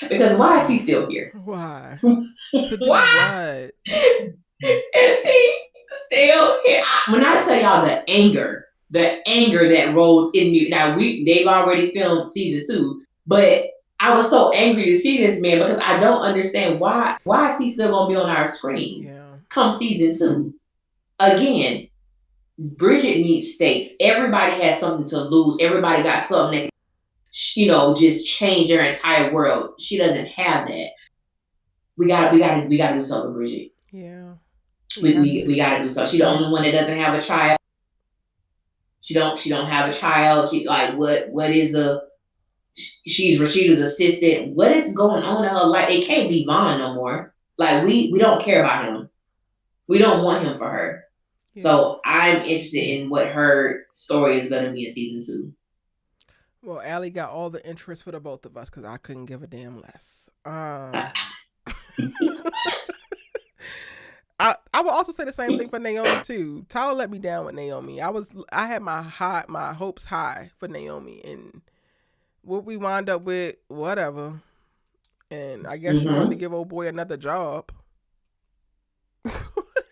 because why is he still here? Why? To do why? what? Is he still here? When I tell y'all the anger that rose in me. Now they've already filmed season 2, but I was so angry to see this man because I don't understand why is he still gonna be on our screen? Yeah. Come season 2. Again, Bridget needs stakes. Everybody has something to lose. Everybody got something that just change their entire world. She doesn't have that. We gotta do something, Bridget. Yeah. We gotta do something. She's the only one that doesn't have a child. She don't have a child. She like what is she's Rashida's assistant. What is going on in her life? It can't be Vaughn no more. Like we don't care about him. We don't want him for her. Yeah. So I'm interested in what her story is gonna be in season 2. Well, Allie got all the interest for the both of us because I couldn't give a damn less. I would also say the same thing for Naomi too. Tyler let me down with Naomi. I had my hopes high for Naomi, and what we wound up with, whatever. And I guess she wanted to give old boy another job.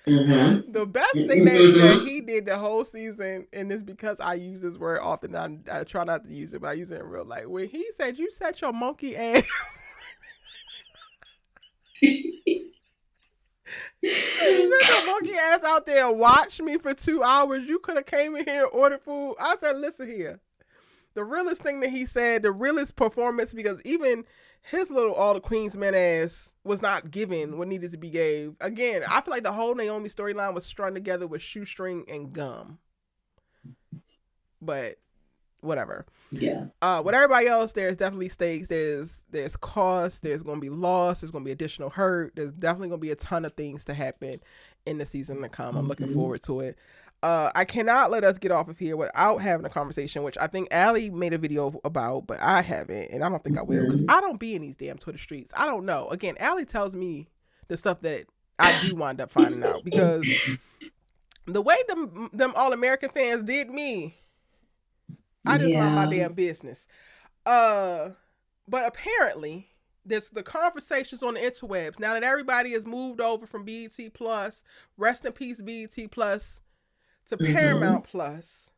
The best thing that he did the whole season, and it's because I use this word often. I try not to use it, but I use it in real life. When he said, "You set your monkey ass," Sit your monkey ass out there and watch me for 2 hours. You could have came in here and ordered food. I said, listen here. The realest thing that he said, the realest performance, because even his little All the Queen's men ass was not given what needed to be gave. Again, I feel like the whole Naomi storyline was strung together with shoestring and gum. But whatever. Yeah. With everybody else, there's definitely stakes. There's cost. There's gonna be loss. There's gonna be additional hurt. There's definitely gonna be a ton of things to happen in the season to come. I'm looking forward to it. I cannot let us get off of here without having a conversation, which I think Allie made a video about, but I haven't, and I don't think I will, because I don't be in these damn Twitter streets. I don't know. Again, Allie tells me the stuff that I do wind up finding out, because the way them All-American fans did me, I just mind my damn business. But apparently, there's the conversations on the interwebs, now that everybody has moved over from BET Plus, rest in peace BET Plus, to Paramount Plus,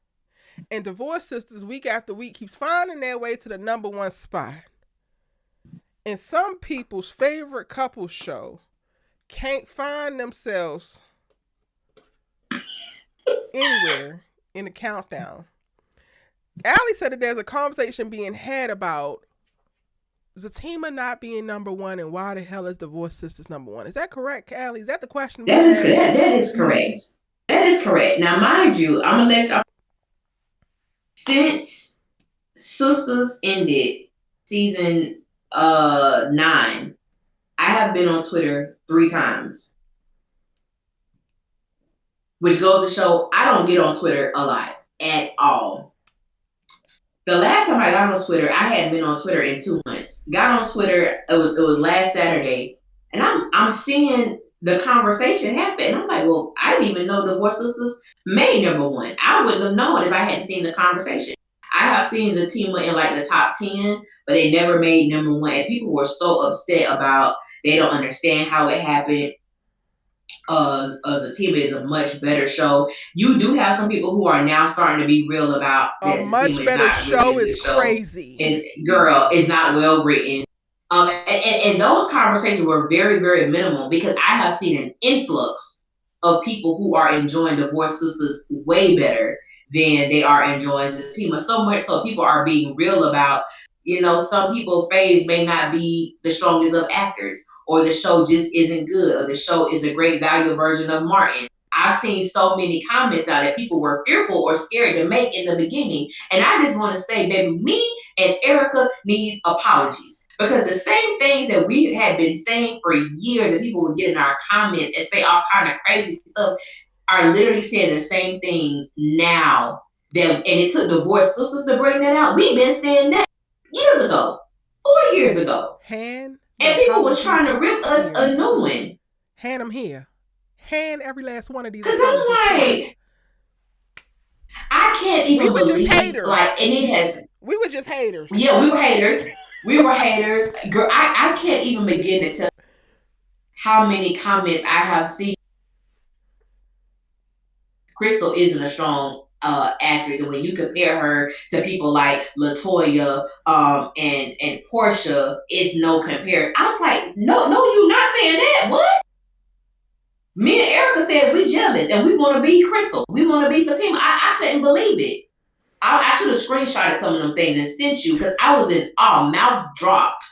and Divorce Sisters week after week keeps finding their way to the #1 spot. And some people's favorite couple show can't find themselves anywhere in the countdown. Allie said that there's a conversation being had about Zatima not being #1, and why the hell is Divorce Sisters #1? Is that correct, Allie? Is that the question? That is correct. That is correct. Now, mind you, I'm gonna let y'all. Since Sisters ended season 9, I have been on Twitter 3 times, which goes to show I don't get on Twitter a lot at all. The last time I got on Twitter, I hadn't been on Twitter in 2 months. Got on Twitter, it was last Saturday, and I'm seeing the conversation happen. And I'm like, well, I didn't even know Divorce Sisters made #1. I wouldn't have known if I hadn't seen the conversation. I have seen Zatima in like the top 10, but they never made #1. And people were so upset about they don't understand how it happened. Zatima is a much better show. You do have some people who are now starting to be real about that. A much better show is crazy. Is not well written. And those conversations were very, very minimal, because I have seen an influx of people who are enjoying Divorce Sisters way better than they are enjoying Zatima. So much so people are being real about, some people Faves may not be the strongest of actors, or the show just isn't good, or the show is a great value version of Martin. I've seen so many comments now that people were fearful or scared to make in the beginning. And I just want to say, baby, me and Erica need apologies. Because the same things that we had been saying for years, that people would get in our comments and say all kind of crazy stuff, are literally saying the same things now. And it took Divorce Sisters to bring that out. We've been saying that years ago, 4 years ago. And people was trying to rip us a new one. Hand them here. Hand every last one of these. Because I'm like, I can't even believe. We were just haters. We were just haters. Yeah, we were haters. We were haters. Girl, I can't even begin to tell how many comments I have seen. Crystal isn't a strong actress, and when you compare her to people like LaToya and Portia, it's no compare. I was like, no, you're not saying that. What? Me and Erica said we jealous and we want to be Crystal. We want to be Fatima. I couldn't believe it. I should have screenshotted some of them things and sent you, because I was in awe, mouth dropped.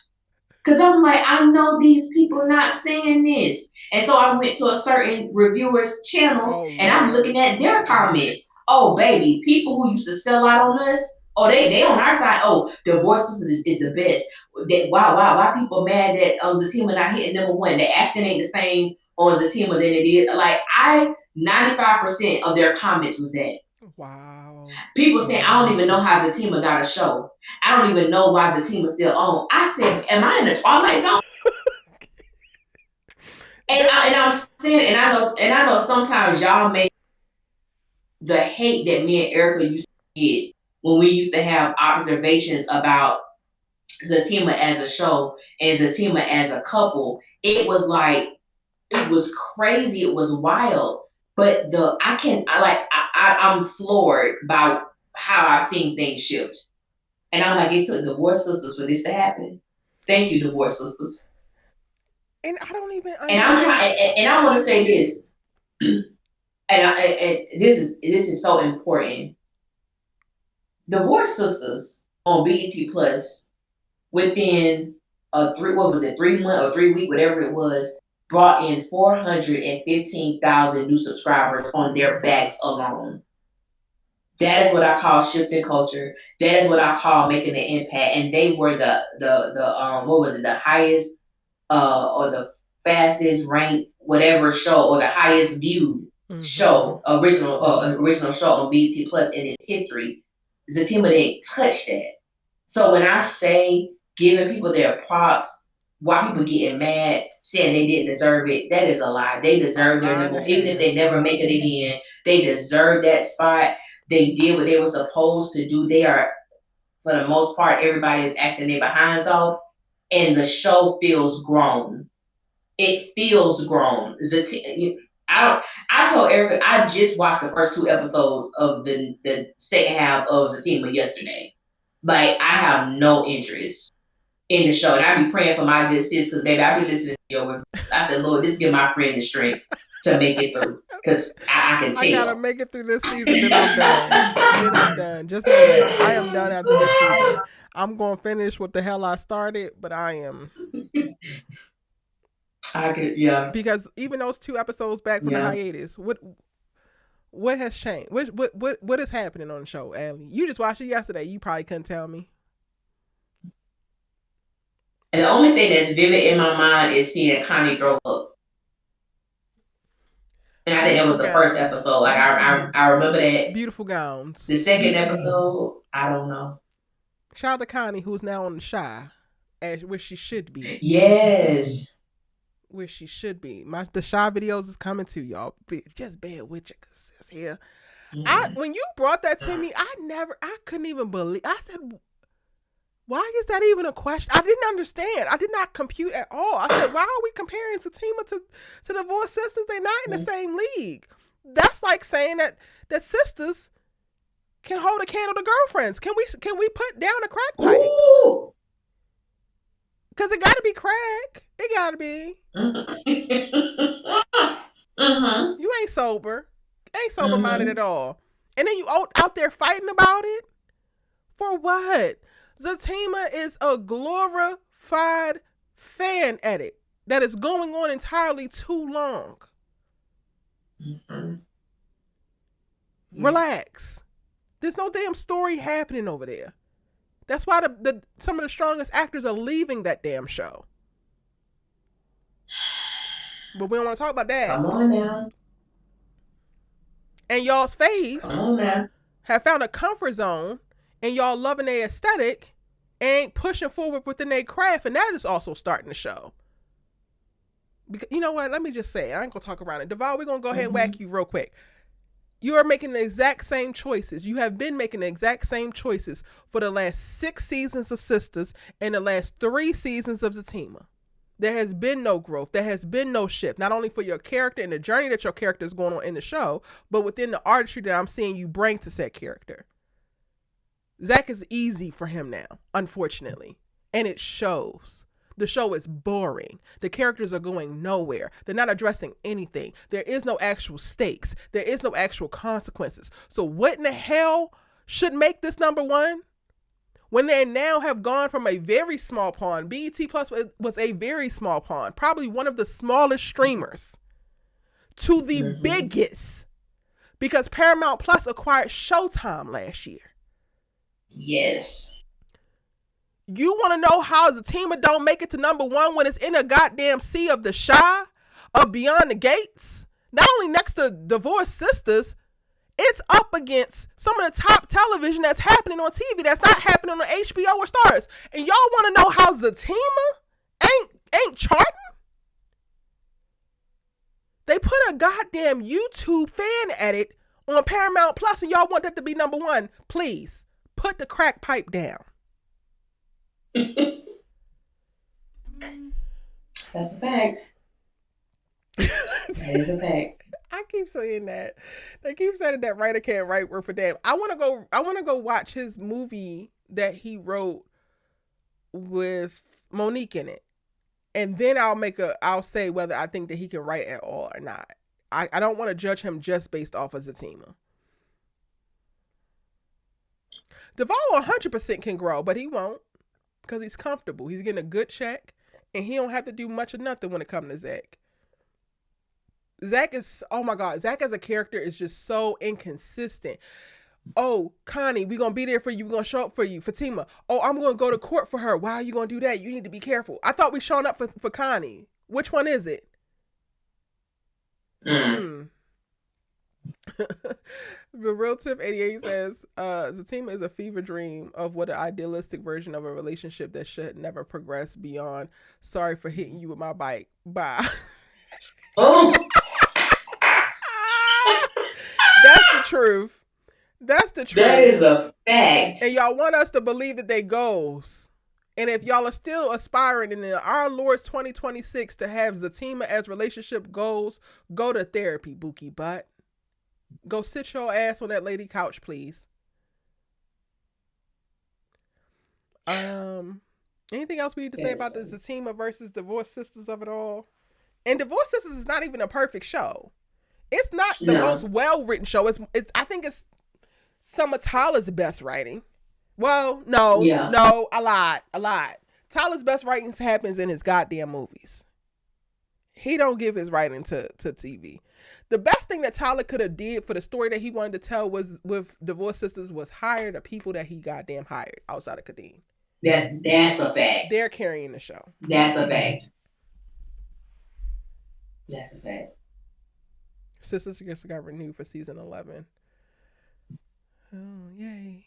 Because I'm like, I know these people not saying this. And so I went to a certain reviewer's channel, and I'm looking at their comments. Oh, baby, people who used to sell out on us, they on our side. Oh, Divorce Sisters is the best. Why people mad that Zatima not hitting #1? The acting ain't the same on Zatima than it is. Like, 95% of their comments was that. Wow. People saying, I don't even know how Zatima got a show. I don't even know why Zatima's still on. I said, am I in the Twilight Zone? I'm saying, and I know sometimes y'all make the hate that me and Erica used to get when we used to have observations about Zatima as a show and Zatima as a couple. It was like, it was crazy. It was wild. But I'm floored by how I've seen things shift. And I'm like, it took Divorce Sisters for this to happen. Thank you, Divorce Sisters. And I don't even And I'm understand. trying, and I want to say this, and this is so important. The Voice Sisters on BET Plus within a 3 month or 3 week, whatever it was, brought in 415,000 new subscribers on their backs alone. That is what I call shifting culture. That is what I call making an impact. And they were the what was it, the highest or the fastest ranked whatever show, or the highest viewed Mm-hmm. show, original show on BT Plus in its history. Zatima didn't touch that. So when I say giving people their props, why people getting mad saying they didn't deserve it, that is a lie. They A deserve their lie and number, a even if they half. never make it again. They deserve that spot. They did what they were supposed to do. They are, for the most part, everybody is acting their behinds off, and the show feels grown. It feels grown. I don't. I told Erica I just watched the first 2 episodes of the second half of Zatima yesterday. Like, I have no interest in the show, and I be praying for my good sis, because baby, I be listening to your reviews. I said, Lord, this give my friend the strength to make it through, because I can I gotta tell. make it through this season, then I'm done. Then I'm done. Just know that I am done after this season. I'm gonna finish what the hell I started, but I am, I could, yeah, because even those 2 episodes back from the yeah. hiatus, what has changed? What is happening on the show, Allie? You just watched it yesterday. You probably couldn't tell me. And the only thing that's vivid in my mind is seeing Connie throw up. And I think that Beautiful was the first gowns. episode. Like, I remember that. Beautiful gowns. The second episode, I don't know. Shout out to Connie, who's now on the Shy, as where she should be. Yes. Where she should be. The Shy videos is coming to y'all. Just bear with you, cause it's here. Mm-mm. When you brought that to me, I couldn't even believe. I said, why is that even a question? I didn't understand. I did not compute at all. I said, why are we comparing Satima to the Voice Sisters? They're not in the same league. That's like saying that sisters can hold a candle to girlfriends. Can we put down a crack pipe? Ooh. Because it got to be crack. It got to be. Mm-hmm. You ain't sober. Ain't sober minded Mm-hmm. at all. And then you out there fighting about it? For what? Zatima is a glorified fan edit that is going on entirely too long. Mm-hmm. Relax. There's no damn story happening over there. That's why some of the strongest actors are leaving that damn show. But we don't want to talk about that. Come on now. And y'all's Come faves on now. have found a comfort zone, and y'all loving their aesthetic and ain't pushing forward within their craft, and that is also starting to show. Because, you know what? Let me just say, I ain't gonna talk around it. Deval, we're gonna go ahead and whack you real quick. You are making the exact same choices. You have been making the exact same choices for the last 6 seasons of Sisters and the last 3 seasons of Zatima. There has been no growth. There has been no shift, not only for your character and the journey that your character is going on in the show, but within the artistry that I'm seeing you bring to said character. Zach is easy for him now, unfortunately, and it shows. The show is boring. The characters are going nowhere. They're not addressing anything. There is no actual stakes. There is no actual consequences. So what in the hell should make this number one? When they now have gone from a very small pond, BET Plus was a very small pond, probably one of the smallest streamers, to the biggest, because Paramount Plus acquired Showtime last year. Yes. You want to know how Zatima don't make it to number one when it's in a goddamn sea of the Shy, of Beyond the Gates? Not only next to Divorce Sisters, it's up against some of the top television that's happening on TV that's not happening on HBO or Stars. And y'all want to know how Zatima ain't charting? They put a goddamn YouTube fan edit on Paramount Plus, and y'all want that to be number one. Please put the crack pipe down. That's a fact. That is a fact. I keep saying that. They keep saying that writer can't write word for damn. I want to go watch his movie that he wrote with Monique in it. and then I'll say whether I think that he can write at all or not. I don't want to judge him just based off of Zatima. Duvall 100% can grow, but he won't because he's comfortable. He's getting a good check, and he don't have to do much of nothing when it comes to Zach. Zach is, oh my God, Zach as a character is just so inconsistent. Oh, Connie, we're going to be there for you. We're going to show up for you. Fatima, oh, I'm going to go to court for her. Why are you going to do that? You need to be careful. I thought we showing up for Connie. Which one is it? The Real Tip 88 says, Zatima is a fever dream of what an idealistic version of a relationship that should never progress beyond, sorry for hitting you with my bike. Bye. Oh. That's the truth. That's the truth. That is a fact. And y'all want us to believe that they goals. And if y'all are still aspiring in our Lord's 2026 to have Zatima as relationship goals, go to therapy, Bookie Butt. Go sit your ass on that lady couch, please. Anything else we need to say about the Zatima versus Divorced Sistas of it all? And Divorced Sistas is not even a perfect show. It's not the most well-written show. I think it's some of Tyler's best writing. Well, no, I lied. Tyler's best writing happens in his goddamn movies. He don't give his writing to TV. The best thing that Tyler could have did for the story that he wanted to tell was with Divorced Sistas was hire the people that he goddamn hired outside of Kadeem. That's a fact. They're carrying the show. That's a fact. That's a fact. Sisters just got renewed for season 11. Oh, yay.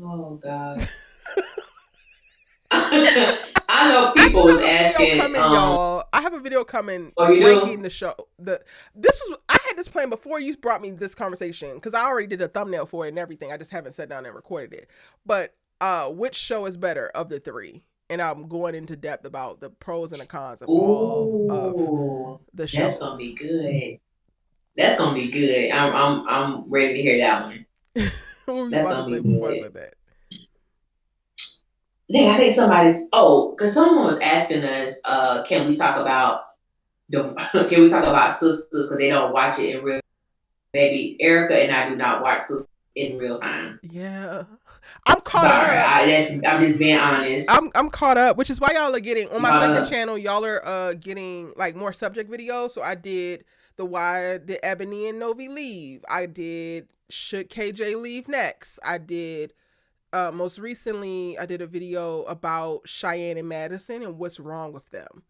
Oh, God. I know people was asking. Y'all. I have a video coming breaking the show. I had this plan before you brought me this conversation because I already did a thumbnail for it and everything. I just haven't sat down and recorded it. But which show is better of the three? And I'm going into depth about the pros and the cons of all of the shows. That's gonna be good. That's gonna be good. I'm ready to hear that one. What were you about to say before I said that? Yeah, I think because someone was asking us, can we talk about sisters because they don't watch it in real? Maybe Erica and I do not watch sisters in real time. Yeah, I'm caught up. I'm just being honest. I'm caught up, which is why y'all are getting on my second channel. Y'all are getting like more subject videos. So I did why did Ebony and Novi leave? I did should KJ leave next? I did. Most recently, I did a video about Cheyenne and Madison and what's wrong with them.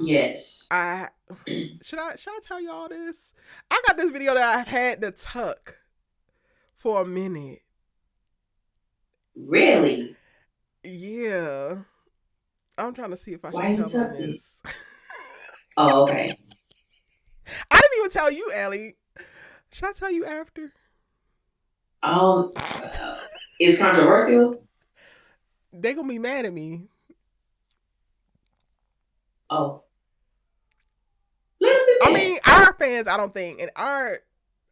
Yes. Should I tell y'all this? I got this video that I've had to tuck for a minute. Really? Yeah. I'm trying to see if I should tell them this. Oh, okay. I didn't even tell you, Allie. Should I tell you after? It's controversial. They gonna be mad at me. Oh. I mean, our fans, I don't think, and our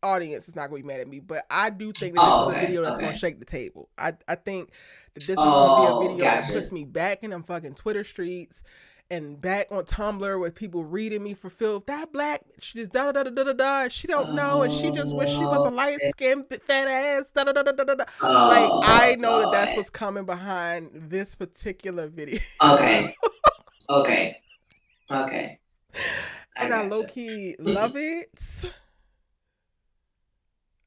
audience is not gonna be mad at me, but I do think that this is a video that's gonna shake the table. I think that this is gonna be a video that puts me back in them fucking Twitter streets and back on Tumblr with people reading me for filth. That black bitch just da da da da da da. She don't know, and she just wish she was a light skinned fat ass. Da da da da da da. Like I know that's what's coming behind this particular video. Okay. And I low key love it.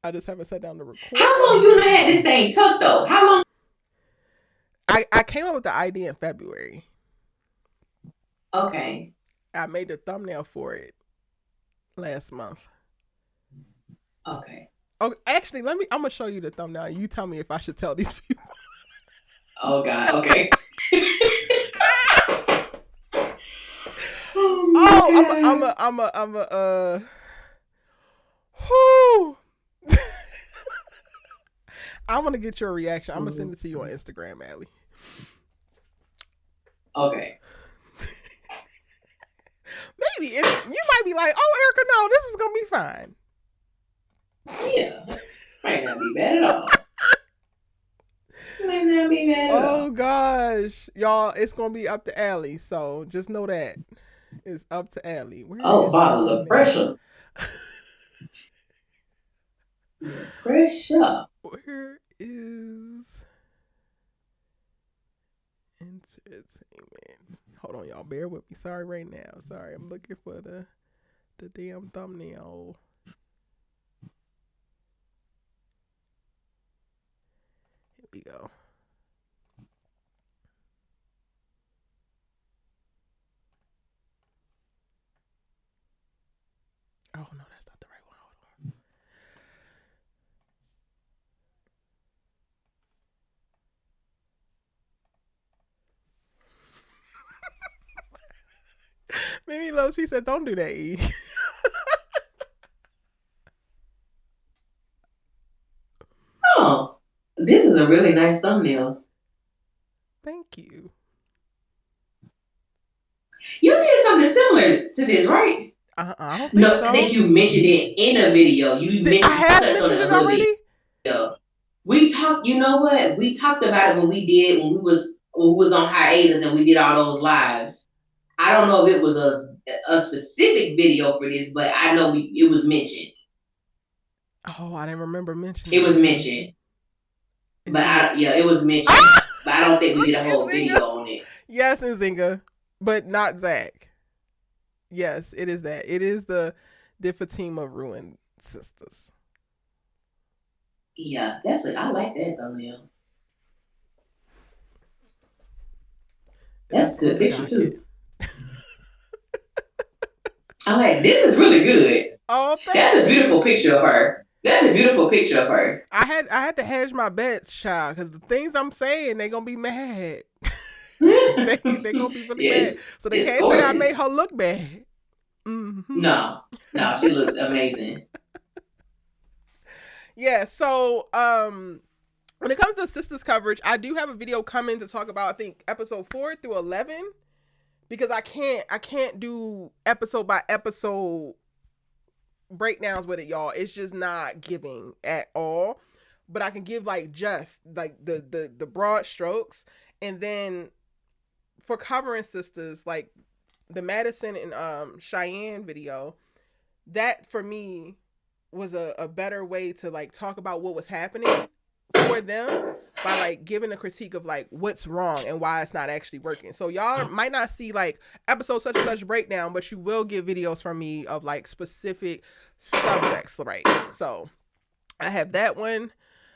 I just haven't sat down to record. How long you had this thing took though? How long? I came up with the idea in February. Okay. I made the thumbnail for it last month. Okay. Oh, actually, I'm gonna show you the thumbnail. You tell me if I should tell these people. Oh God. Okay. I'm I want to get your reaction. I'm gonna send it to you on Instagram, Allie. Okay. Maybe you might be like, "Oh, Erica, no, this is gonna be fine." Yeah, might not be bad at all. Might not be bad at all. Oh gosh. gosh, y'all, it's gonna be up to Allie. So just know that it's up to Allie. Where Oh, is this Father, the thumbnail? pressure. The pressure. Where is entertainment? Hold on, y'all. Bear with me. Sorry, right now. Sorry, I'm looking for the damn thumbnail. Here we go. Oh no, that's not the right one. Hold on. Mimi loves. She said, "Don't do that, E." Oh, this is a really nice thumbnail. Thank you. You did something similar to this, right? I don't think No, I think so. you mentioned it in a video. You I mentioned have touched on it mentioned a it little bit. already. We talked. You know what? We talked about it when we was on hiatus and we did all those lives. I don't know if it was a specific video for this, but I know it was mentioned. Oh, I didn't remember It mentioning was it. mentioned, but Is it? yeah, it was mentioned. Ah! But I don't think we Look did a at whole Nzinga. video on it. Yes, Nzinga, but not Zach. Yes, it is that. It is the Fatima Ruin sisters. Yeah, I like that thumbnail. That's That's a on good the picture docket. too. I'm like, this is really good. Oh, thank That's a beautiful you. picture of her. That's a beautiful picture of her. I had to hedge my bets, child, because the things I'm saying, they gonna be mad. They gonna be really mad. Yes, So they it's can't say I made gorgeous. her look bad. Mm-hmm. No, no, she looks amazing. Yeah. So when it comes to sisters coverage, I do have a video coming to talk about I think episode 4 through 11 because I can't do episode by episode breakdowns with it, y'all. It's just not giving at all. But I can give like just like the broad strokes, and then for covering sisters like the Madison and Cheyenne video, that for me was a better way to like talk about what was happening for them by like giving a critique of like what's wrong and why it's not actually working. So y'all might not see like episode such and such breakdown, but you will get videos from me of like specific subjects, right? So I have that one.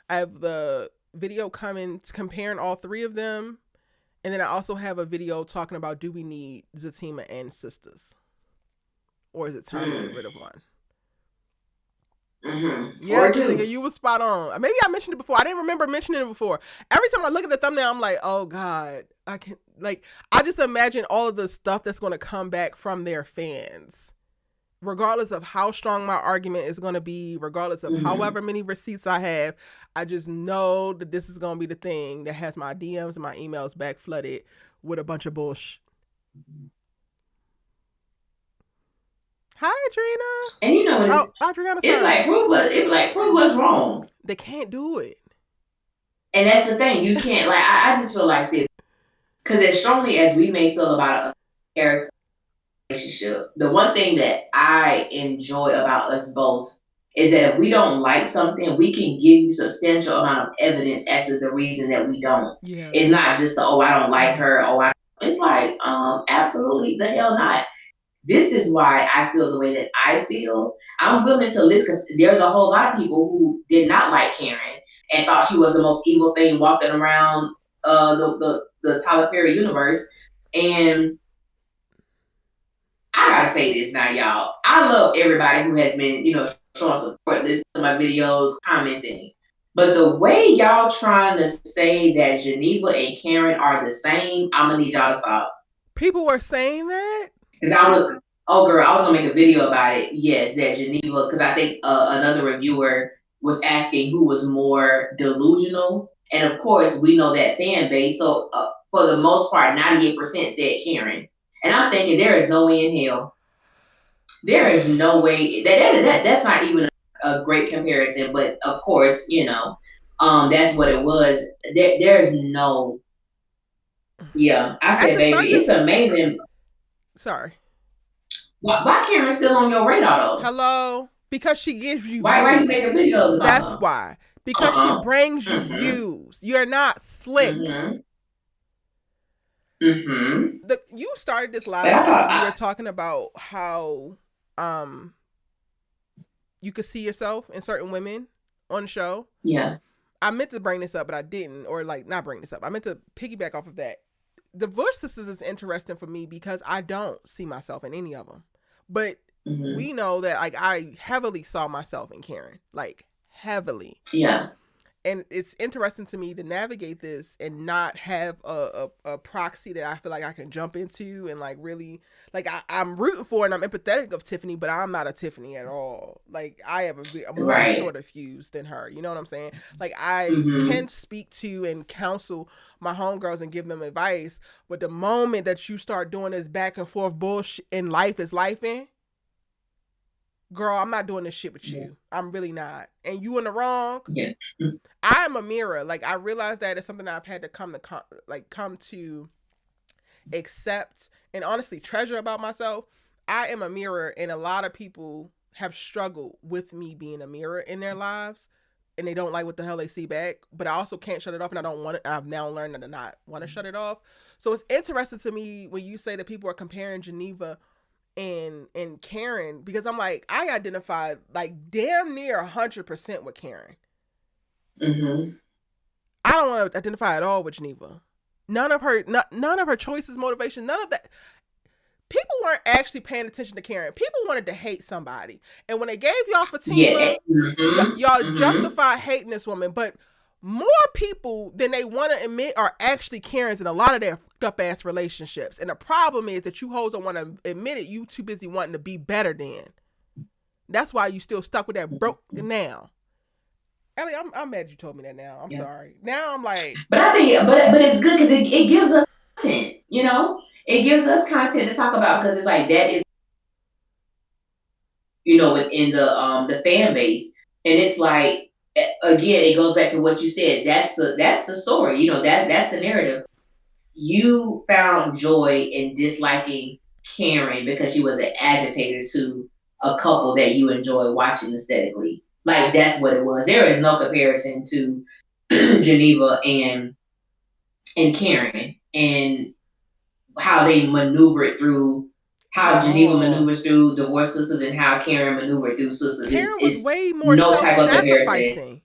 I have the video coming comparing all three of them. And then I also have a video talking about do we need Zatima and sisters? Or is it time to get rid of one? Mm-hmm. Or Yes, Nzinga, two. you were spot on. Maybe I mentioned it before. I didn't remember mentioning it before. Every time I look at the thumbnail, I'm like, oh God, I can like I just imagine all of the stuff that's gonna come back from their fans. Regardless of how strong my argument is gonna be, regardless of Mm-hmm. however many receipts I have, I just know that this is gonna be the thing that has my DMs and my emails back flooded with a bunch of bullshit. Hi, Adrena. And you know what? Oh, Adriana, It's sorry. like prove what's wrong. They can't do it. And that's the thing. You can't like. I just feel like this because as strongly as we may feel about a character relationship, the one thing that I enjoy about us both is that if we don't like something, we can give you substantial amount of evidence as to the reason that we don't. Yes. It's not just the I don't like her. It's like absolutely the hell not. This is why I feel the way that I feel. I'm willing to listen because there's a whole lot of people who did not like Karen and thought she was the most evil thing walking around the Tyler Perry universe. And I gotta say this now, y'all. I love everybody who has been, showing support, listening to my videos, commenting. But the way y'all trying to say that Geneva and Karen are the same, I'm gonna need y'all to stop. People were saying that. Because oh girl, I was gonna make a video about it. Yes, that Geneva, because I think another reviewer was asking who was more delusional, and of course we know that fan base. So for the most part, 98% said Karen, and I'm thinking there is no way in hell, there is no way that's not even a great comparison. But of course, that's what it was. There's no Yeah, I At said, the start baby, of it's this, amazing. sorry, Why Karen still on your radar though? hello, because she gives you Why you making views. videos about That's her? why. Because she Uh-uh. brings you Mm-hmm. views. You're not slick. Mm-hmm. Mm-hmm. You started this live But I call thought and you were talking about how um you could see yourself in certain women on the show. yeah. I meant to bring this up, but I didn't, or like not bring this up. I meant to piggyback off of that. Divorce Sisters is interesting for me because I don't see myself in any of them. But Mm-hmm. we know that like I heavily saw myself in Karen, like heavily. Yeah. And it's interesting to me to navigate this and not have a proxy that I feel like I can jump into and like really like I'm rooting for and I'm empathetic of Tiffany, but I'm not a Tiffany at all. Like I have a much Right. shorter fuse than her. You know what I'm saying? Like I Mm-hmm. can speak to and counsel my homegirls and give them advice, but the moment that you start doing this back and forth bullshit in life is life in, girl, I'm not doing this shit with Yeah. you. I'm really not. And you in the wrong. Yeah. I'm a mirror. Like I realize that it's something that I've had to come to accept and honestly treasure about myself. I am a mirror, and a lot of people have struggled with me being a mirror in their lives, and they don't like what the hell they see back. But I also can't shut it off, and I don't want it. I've now learned to not want to shut it off. So it's interesting to me when you say that people are comparing Geneva and Karen because I'm like I identify like damn near 100% with Karen. Mm-hmm. I don't want to identify at all with Geneva. None of her choices, motivation, none of that. People weren't actually paying attention to Karen. People wanted to hate somebody, and when they gave y'all Yeah. Fatima, Mm-hmm. y'all Mm-hmm. justified hating this woman. But more people than they want to admit are actually Karens in a lot of their fucked up ass relationships. And the problem is that you hoes don't want to admit it. You too busy wanting to be better than. That's why you still stuck with that broke now. Ellie, I'm mad you told me that now. I'm Yeah. sorry. Now I'm like, But I think, but it's good because it gives us content. You know, it gives us content to talk about because it's like that is within the fan base, and it's like again it goes back to what you said. That's the story. That's the narrative. You found joy in disliking Karen because she was an agitator to a couple that you enjoy watching aesthetically. Like that's what it was. There is no comparison to Geneva and Karen and how they maneuvered through how at Geneva all. maneuvers through Divorce Sisters and how Karen maneuvered through Sisters Karen was is way more no type of comparison self-sacrificing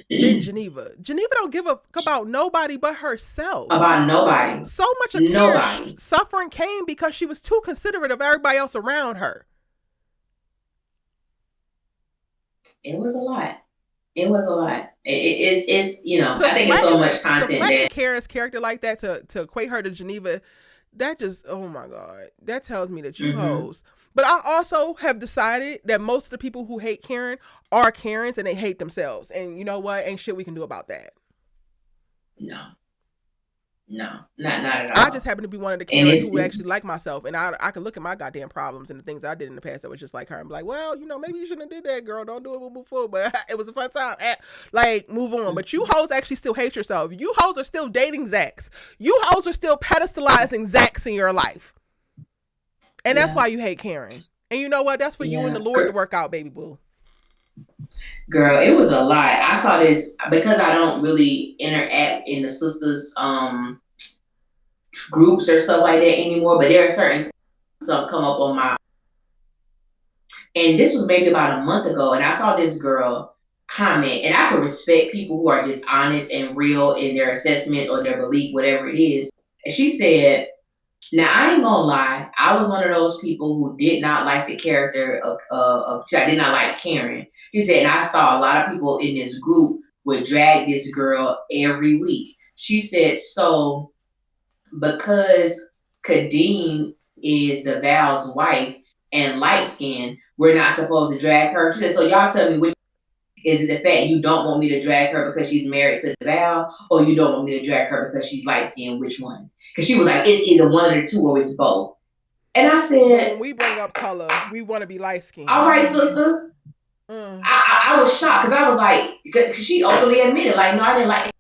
than Geneva. Geneva don't give a fuck about nobody but herself. about nobody. So much of Karen's Nobody. suffering came because she was too considerate of everybody else around her. It was a lot. It was a lot. It's To I think it's so flatten much to content flatten that Karen's character like that to equate her to Geneva, that just oh my god, that tells me that you hmm hoes. But I also have decided that most of the people who hate Karen are Karens and they hate themselves. And you know what? Ain't shit we can do about that. no, no, not at I just all. happen to be one of the And Karens it's, who actually it's like myself, and I can look at my goddamn problems and the things I did in the past that was just like her, and be like, well, maybe you shouldn't have did that, girl. Don't do it. We'll move forward. But it was a fun time. Like, move on. But you hoes actually still hate yourself. You hoes are still dating Zacks. You hoes are still pedestalizing Zacks in your life, and that's yeah, why you hate Karen. And you know what? That's for you and the yeah. Lord to work out, baby boo. Girl, it was a lot. I saw this because I don't really interact in the sisters groups or stuff like that anymore. But there are certain some come up on my, and this was maybe about a month ago, and I saw this girl comment, and I could respect people who are just honest and real in their assessments or their belief, whatever it is. And she said, now I ain't gonna lie, I was one of those people who did not like the character of I did not like Karen. She said, and I saw a lot of people in this group would drag this girl every week. She said, so because Kadeem is the Val's wife and light skinned, we're not supposed to drag her. She said, so y'all tell me which is it the fact you don't want me to drag her because she's married to the Val, or you don't want me to drag her because she's light skinned? Which one? Because she was like, it's either one of the two or it's both. And I But said, when we bring up color, we want to be light all skinned. right, sister. Mm. I was shocked because I was like, because she openly admitted, like, no, I didn't like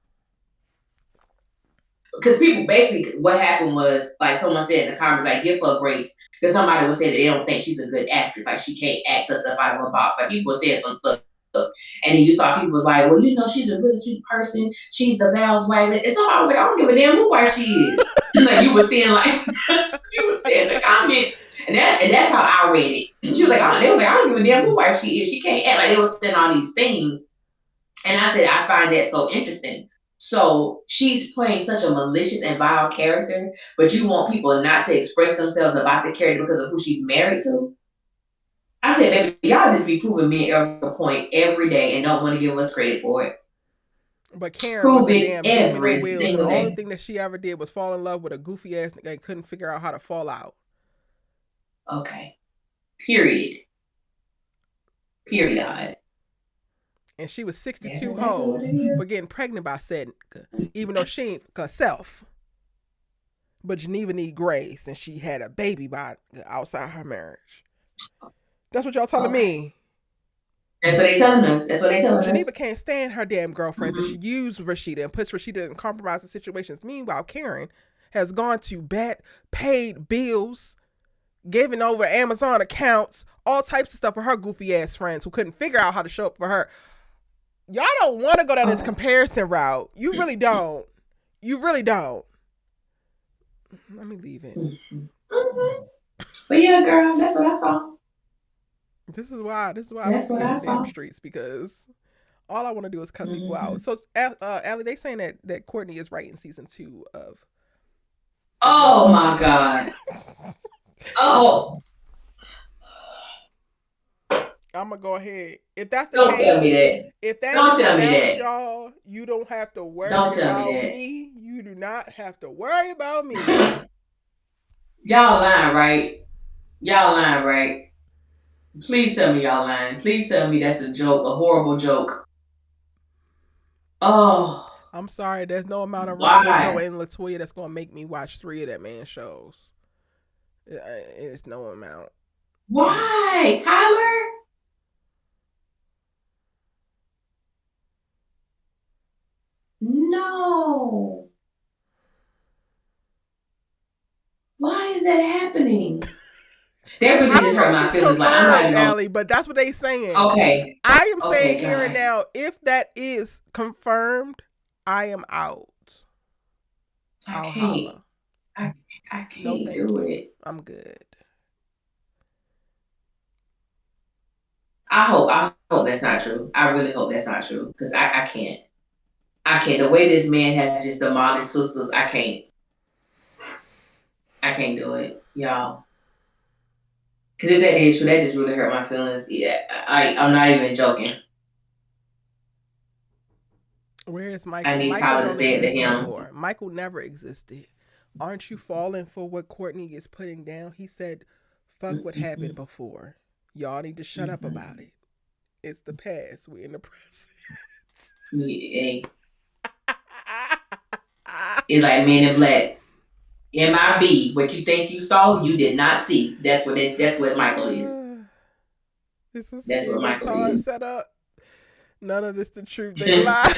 because people basically what happened was like someone said in the comments like give her grace because somebody was saying that they don't think she's a good actress, like she can't act herself out of a box. Like people were saying some stuff. And then you saw people was like, well, she's a really sweet person. She's the Val's wife. And somebody was like, I don't give a damn who wife she is. Like you were saying, like you were saying in the comments. And that's how I read it. She was like, they was like, I don't give a damn who wife she is. She can't act. Like they were saying all these things. And I said, I find that so interesting. So she's playing such a malicious and vile character, but you want people not to express themselves about the character because of who she's married to. I said, baby, y'all just be proving me a point every day and don't want to give us credit for it. But Karen was Prove a it damn demon every on wheels, and the single only day. thing that she ever did was fall in love with a goofy ass nigga and couldn't figure out how to fall out. Okay. Period. Period. And she was 62 hoes for getting pregnant by said nigga, even though she ain't herself. But Geneva need grace, and she had a baby by outside her marriage. That's what y'all telling me. That's what they telling us. That's what they telling Geneva us. can't stand her damn girlfriends, and she used Rashida and puts Rashida in compromising situations. Meanwhile, Karen has gone to bat, paid bills, giving over Amazon accounts, all types of stuff for her goofy ass friends who couldn't figure out how to show up for her. Y'all don't want to go down this comparison route. You really don't. You really don't. Let me leave it. But yeah, girl, that's what I saw. This is why I don't be in these damn streets, because all I want to do is cuss people out. So, Allie, they saying that Courtney is writing season 2 of. Oh my God. Oh. I'm gonna go ahead. If that's the don't case, tell me that. If that don't is tell announced, me that. y'all, you don't have to worry about me. You do not have to worry about me. Y'all lying, right? Y'all lying, right? Please tell me y'all lying. Please tell me that's a joke, a horrible joke. Oh. I'm sorry. There's no amount of Rico and Latoya that's gonna make me watch 3 of that man's shows. It's no amount. Why, Tyler? No. Why is that happening? That really just hurt my feelings. Like, I'm not even Allie, but that's what they saying. Okay. I am saying here and now, if that is confirmed, I am out. I'll holla. I can't do it. I'm good. I hope that's not true. I really hope that's not true, because I can't. I can't. The way this man has just demolished sisters, I can't. I can't do it, y'all. Because if that is true, that just really hurt my feelings. Yeah, I'm not even joking. Where is Michael? I need Michael Tyler to say it to him. Anymore. Michael never existed. Aren't you falling for what Courtney is putting down? He said, fuck what happened before. Y'all need to shut up about it. It's the past. We're in the present. Hey. It's like Men in Black. MIB. What you think you saw, you did not see. That's what Michael is. That's what Michael is. Set up. None of this the truth. They lie.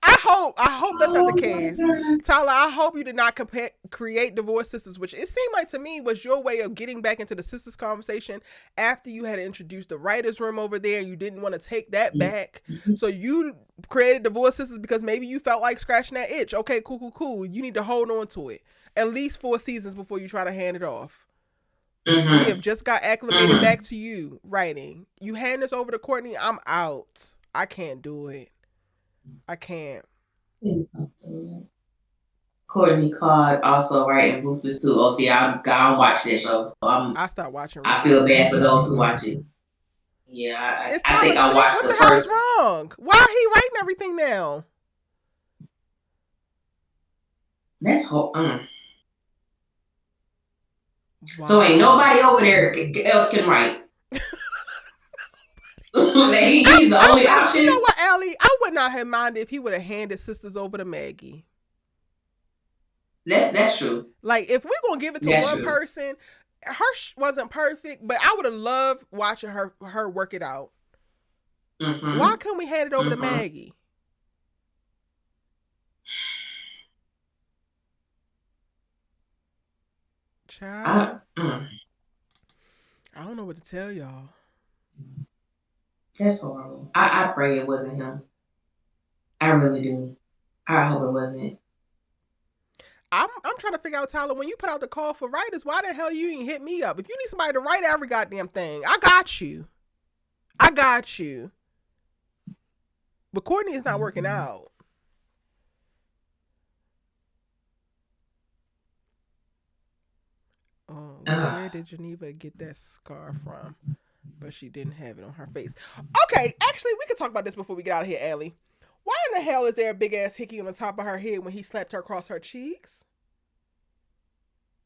I hope that's not the case. Tyler, I hope you did not create divorce sisters, which it seemed like to me was your way of getting back into the sisters conversation after you had introduced the writer's room over there. You didn't want to take that back. So you created divorce sisters because maybe you felt like scratching that itch. Okay, cool. You need to hold on to it. At least 4 seasons before you try to hand it off. We have just got acclimated back to you writing. You hand this over to Courtney, I'm out. I can't do it. I can't. Courtney Card also writing Ruthless too. Oh, see, I don't watch that show, so I stopped watching. I feel bad for those who watch it. Yeah, I think I watched the first. What the hell is wrong? Why are he writing everything now? That's Wow. So ain't nobody over there else can write. Like he's the only option. You know what, Allie? I would not have minded if he would have handed sisters over to Maggie. That's true. Like, if we're gonna give it to one person, her wasn't perfect, but I would have loved watching her work it out. Why couldn't we hand it over to Maggie? Child, I, mm, I don't know what to tell y'all. that's horrible. I pray it wasn't him. I really do. I hope it wasn't. I'm trying to figure out, Tyler, when you put out the call for writers, why the hell you ain't hit me up? If you need somebody to write every goddamn thing, I got you. I got you. But Courtney is not working out. Where did Geneva get that scar from? But she didn't have it on her face. Okay, actually, we can talk about this before we get out of here, Allie. Why in the hell is there a big ass hickey on the top of her head when he slapped her across her cheeks?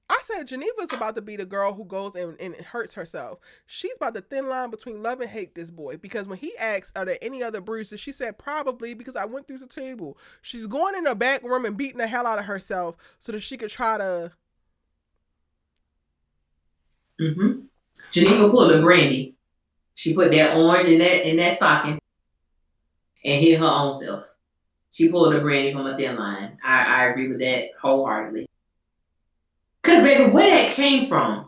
I said Geneva's about to be the girl who goes and hurts herself. She's about the thin line between love and hate this boy. Because when he asked, are there any other bruises? She said, probably because I went through the table. She's going in the back room and beating the hell out of herself so that she could try to... Mm-hmm. Geneva pulled a Brandy. She put that orange in that stocking and hit her own self. She pulled a Brandy from a thin line. I agree with that wholeheartedly. Cause baby, where that came from? On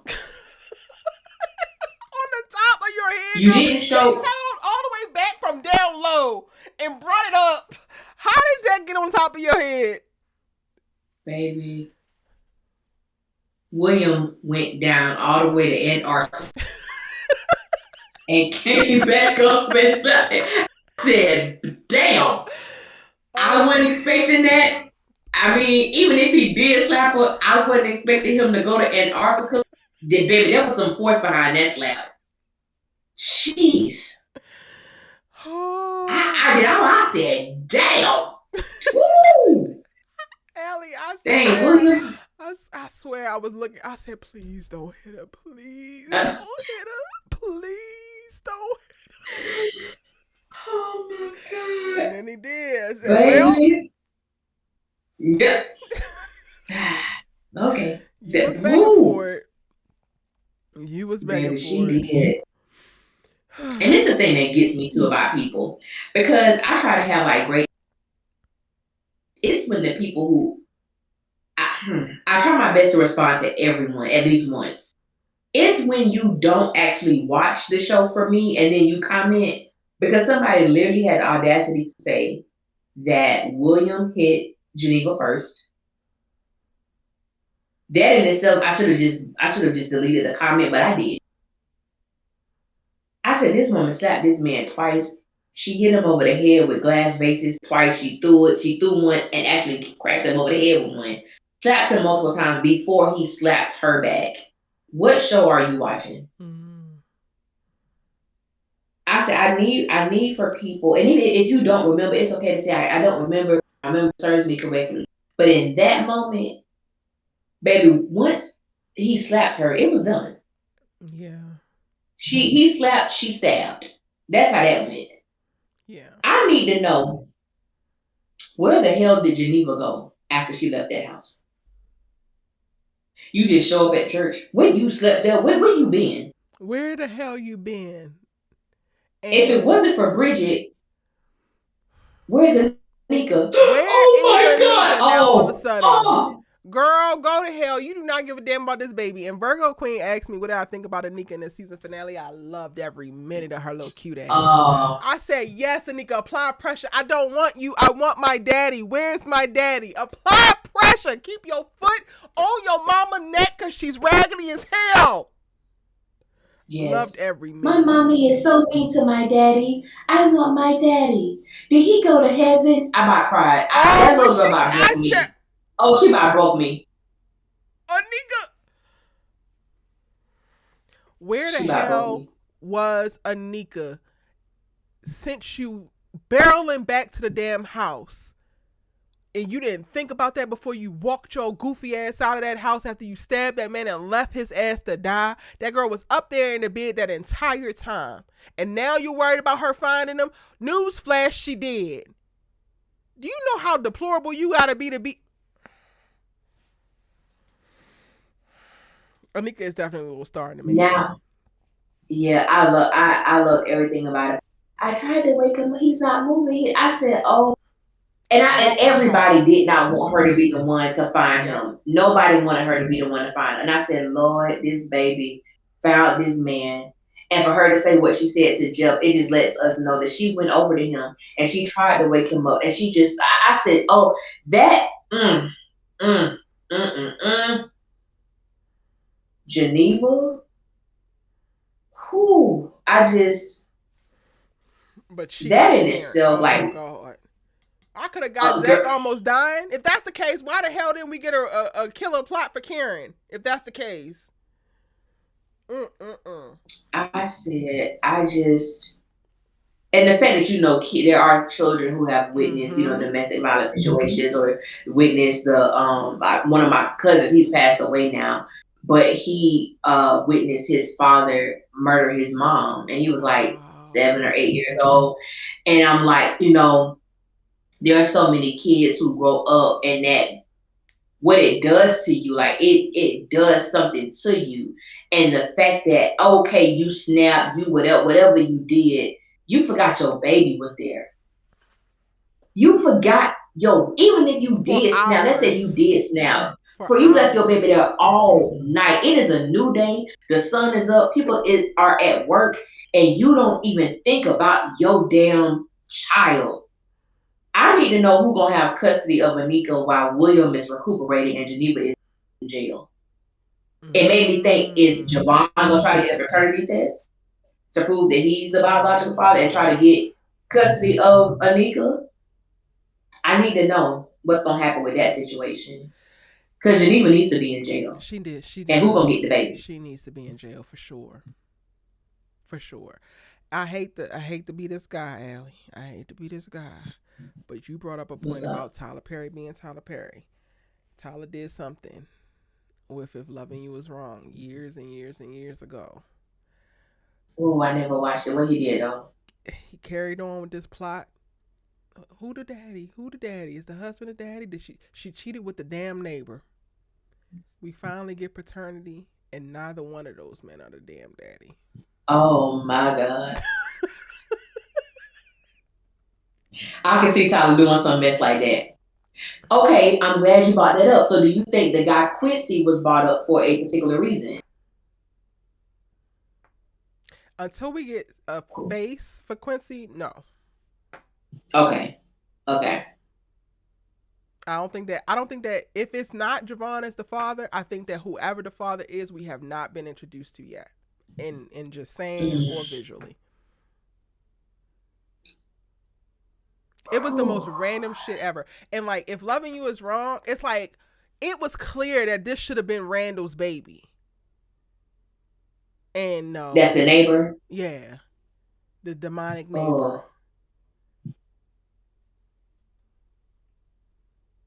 the top of your head, you girl. didn't They show held all the way back from down low and brought it up. How did that get on top of your head? Baby. William went down all the way to Antarctica and came back up and I said, damn. I wasn't expecting that. I mean, even if he did slap her, I wasn't expecting him to go to Antarctica. Baby, there was some force behind that slap. Jeez. I said, damn. Woo. Allie, Dang, William. I swear I was looking. I said, please don't hit her. Please don't hit her. Please don't hit her. Oh my God. And then he did. I said, baby. Well. Yeah. Okay. You was begging for it. You was begging baby, for she it. did. And it's the thing that gets me too about people. Because I try to have like great. It's when the people who I try my best to respond to everyone at least once. It's when you don't actually watch the show for me and then you comment because somebody literally had the audacity to say that William hit Geneva first. That in itself, I should have just deleted the comment, but I did. I said this woman slapped this man twice. She hit him over the head with glass vases twice. She threw one and actually cracked him over the head with one. Slapped him multiple times before he slapped her back. What show are you watching? Mm-hmm. I said I need for people, and even if you don't remember, it's okay to say I don't remember. I remember serves me correctly, but in that moment, baby, once he slapped her, it was done. Yeah. He slapped, she stabbed. That's how that went. Yeah. I need to know where the hell did Geneva go after she left that house? You just show up at church. When you slept there, where you been? Where the hell you been? And if it wasn't for Bridget, where's Anika? Oh my God! Now all of a sudden, oh. Girl, go to hell. You do not give a damn about this baby. And Virgo Queen asked me what did I think about Anika in the season finale. I loved every minute of her little cute ass. I said, yes, Anika, apply pressure. I don't want you. I want my daddy. Where's my daddy? Apply pressure. Keep your foot on your mama neck because she's raggedy as hell. Yes. Loved every minute. My mommy is so mean to my daddy. I want my daddy. Did he go to heaven? I about cried. That little girl about broke me. Oh, she about broke me. Anika. Where the hell was Anika since you barreling back to the damn house? And you didn't think about that before you walked your goofy ass out of that house after you stabbed that man and left his ass to die. That girl was up there in the bed that entire time. And now you're worried about her finding him? Newsflash, she did. Do you know how deplorable you gotta be to be? Anika is definitely a little star in the making. Now, yeah, I love everything about it. I tried to wake him, he's not moving. I said, oh. And Broke my heart. everybody did not want her to be the one to find Yep. him. Nobody wanted her to be the one to find him. And I said, Lord, this baby found this man. And for her to say what she said to Jeff, it just lets us know that she went over to him and she tried to wake him up. And she just, I said, oh, that, mm, mm, mm, mm. Geneva, who I just, But she that got in Karen. itself, Oh like, God. I could have got Zach girl, almost dying. If that's the case, why the hell didn't we get a killer plot for Karen? If that's the case. Mm-mm-mm. I said, I just, and the fact that there are children who have witnessed Mm-hmm. domestic violence situations or witnessed the like one of my cousins, he's passed away now, but he witnessed his father murder his mom, and he was like Wow. 7 or 8 years old. And I'm like, there are so many kids who grow up and that what it does to you, like it does something to you. And the fact that, okay, you snapped, you whatever you did, you forgot your baby was there. You forgot, even if you For did snap, let's say you hours. did snap, For for you left your baby hours. there all night. It is a new day, the sun is up, people are at work, and you don't even think about your damn child. I need to know who's gonna have custody of Anika while William is recuperating and Geneva is in jail. It made me think, is Mm. Javon gonna try to get a paternity test to prove that he's the biological Oh father and try to Lord. get custody of Anika? I need to know what's gonna happen with that situation. Because Geneva needs to be in jail. She did. She And who gonna does. get the baby? She needs to be in jail for sure. For sure. I hate to be this guy, Allie. I hate to be this guy. But you brought up a What's point up? about Tyler Perry being Tyler Perry. Tyler did something with If Loving You Was Wrong years and years and years ago. Oh, I never watched it. What he did though? He carried on with this plot. Who the daddy? Who the daddy? Is the husband the daddy? Did she cheated with the damn neighbor? We finally get paternity, and neither one of those men are the damn daddy. Oh my God. I can see Tyler doing some mess like that. Okay, I'm glad you brought that up. So do you think the guy Quincy was brought up for a particular reason? Until we get a Cool. face for Quincy, no. Okay. Okay. I don't think that if it's not Javon as the father, I think that whoever the father is, we have not been introduced to yet. In just saying or Mm. visually. It was the most random shit ever. And like if Loving You is wrong, it's like it was clear that this should have been Randall's baby. And That's no. the neighbor. Yeah. The demonic neighbor. Oh.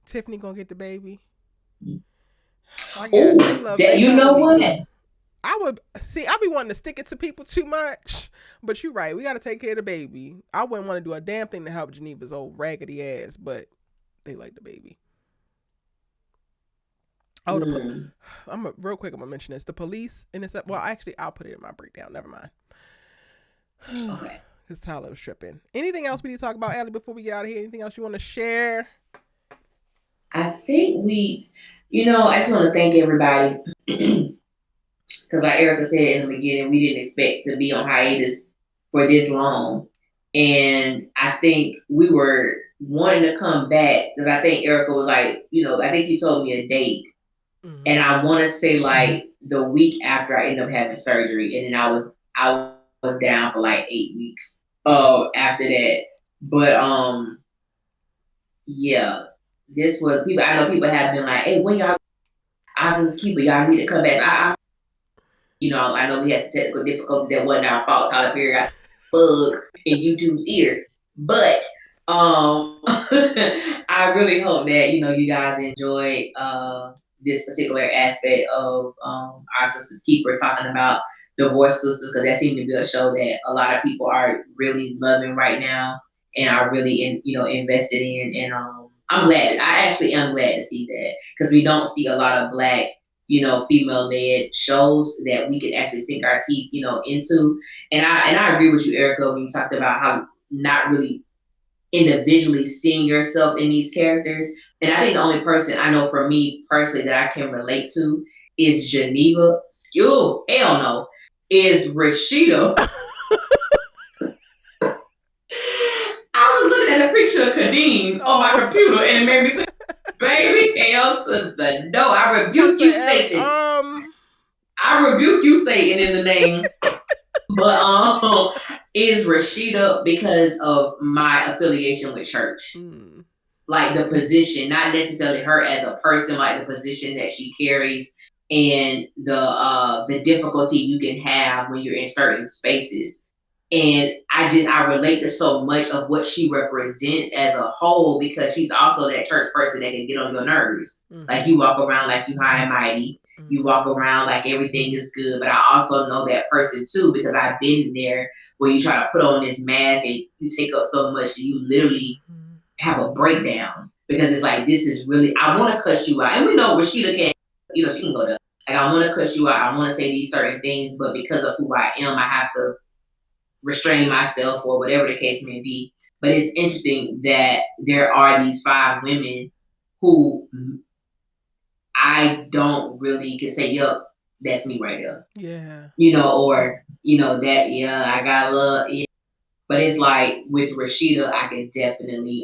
Tiffany gonna get the baby. I guess they Oh, love that they you love know what? Anika. I would see. I be wanting to stick it to people too much, but you're right. We got to take care of the baby. I wouldn't want to do a damn thing to help Geneva's old raggedy ass, but they like the baby. Oh, Mm. real quick. I'm gonna mention this. The police in this. Well, actually, I'll put it in my breakdown. Never mind. Okay. Because Tyler was tripping. Anything else we need to talk about, Allie? Before we get out of here, anything else you want to share? I think I just want to thank everybody because, like Erica said in the beginning, we didn't expect to be on hiatus for this long. And I think we were wanting to come back because I think Erica was like, I think you told me a date. Mm-hmm. And I want to say like the week after I ended up having surgery. And then I was down for like 8 weeks after that. But yeah, this was people. I know people have been like, "Hey, when y'all OUR SISTAS KEEPER, y'all need to come back." So I know we had some technical difficulties that wasn't our fault. Tyler Perry got bug in YouTube's ear, but I really hope that you guys enjoyed this particular aspect of OUR SISTAS KEEPER, talking about divorce sisters, because that seemed to be a show that a lot of people are really loving right now and are really invested in. And I'm glad. I actually am glad to see that because we don't see a lot of black female led shows that we can actually sink our teeth into. And I agree with you, Erica, when you talked about how not really individually seeing yourself in these characters. And I think the only person I know for me personally that I can relate to is Geneva. Oh, hell no. Is Rashida. I was looking at a picture of Kadeem on my Oh. computer and it made me say, baby, hell to the no. I Gotta rebuke say, you, Allie, Satan. I rebuke you, Satan, in the name. But is Rashida because of my affiliation with church. mm, Like the position, not necessarily her as a person, like the position that she carries and the difficulty you can have when you're in certain spaces. And I relate to so much of what she represents as a whole because she's also that church person that can get on your nerves. Like mm-hmm, you walk around like you high and mighty. You walk mm-hmm, around like everything is good. But I also know that person too because I've been there where you try to put on this mask and you take up so much that you literally mm-hmm. have a breakdown because it's like this is really I want to cuss you out, and we know Rashida can, she can go to like I want to cuss you out, I want to say these certain things, but because of who I am, I have to restrain myself or whatever the case may be. But it's interesting that there are these 5 women who I don't really can say, "Yup, that's me right there," Yeah. or that I got love, yeah. But it's like with Rashida, I could definitely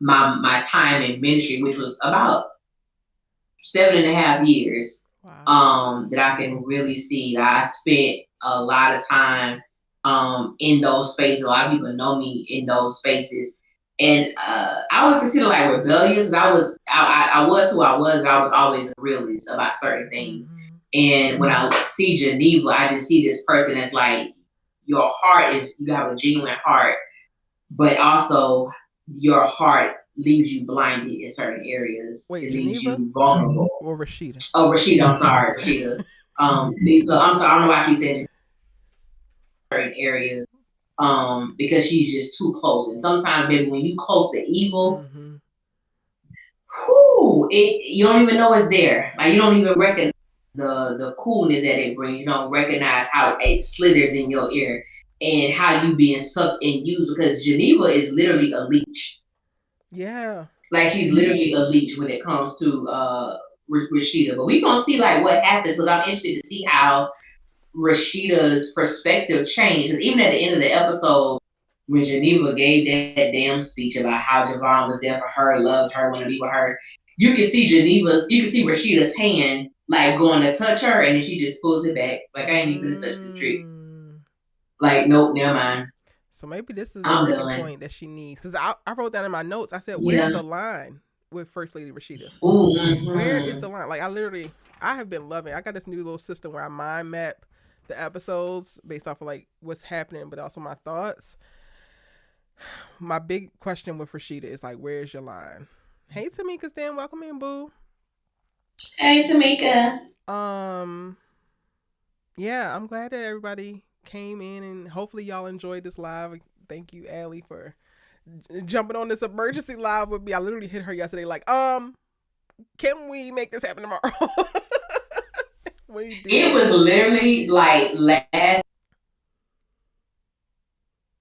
my time in ministry, which was about 7.5 years, Wow. that I can really see that I spent a lot of time in those spaces. A lot of people know me in those spaces. And I was considered like rebellious. I was who I was. I was always a realist about certain things. Mm-hmm. And when I see Geneva, I just see this person that's like your heart is you have a genuine heart, but also your heart leaves you blinded in certain areas. Wait, It leaves Geneva you vulnerable. or Rashida? Oh, Rashida, I'm sorry, Okay. Rashida. Lisa, I'm sorry, I don't know why I keep saying certain areas. Because she's just too close. And sometimes, baby, when you close to evil, mm-hmm. you don't even know it's there. Like you don't even recognize the coolness that it brings. You don't recognize how it slithers in your ear and how you being sucked and used because Geneva is literally a leech. Yeah. Like she's literally a leech when it comes to Rashida. But we gonna see like what happens because I'm interested to see how Rashida's perspective changed. Because even at the end of the episode, when Geneva gave that damn speech about how Javon was there for her, loves her, want to be with her, you can see Rashida's hand like going to touch her, and then she just pulls it back. Like I ain't even gonna touch this trick. Mm. Like nope, never mind. So maybe this is the I'm breaking done. point that she needs. Because I wrote down in my notes, I said, where's Yeah. the line with First Lady Rashida? Ooh. Where is Mm-hmm. the line? Like, I have been loving I got this new little system where I mind map the episodes based off of like what's happening, but also my thoughts. My big question with Rashida is like, where's your line? Hey, Tamika Stan, welcome in, boo. Hey, Tamika. Um, yeah, I'm glad that everybody came in and hopefully y'all enjoyed this live. Thank you, Allie, for jumping on this emergency live with me. I literally hit her yesterday, like, can we make this happen tomorrow? We It was did. literally like last.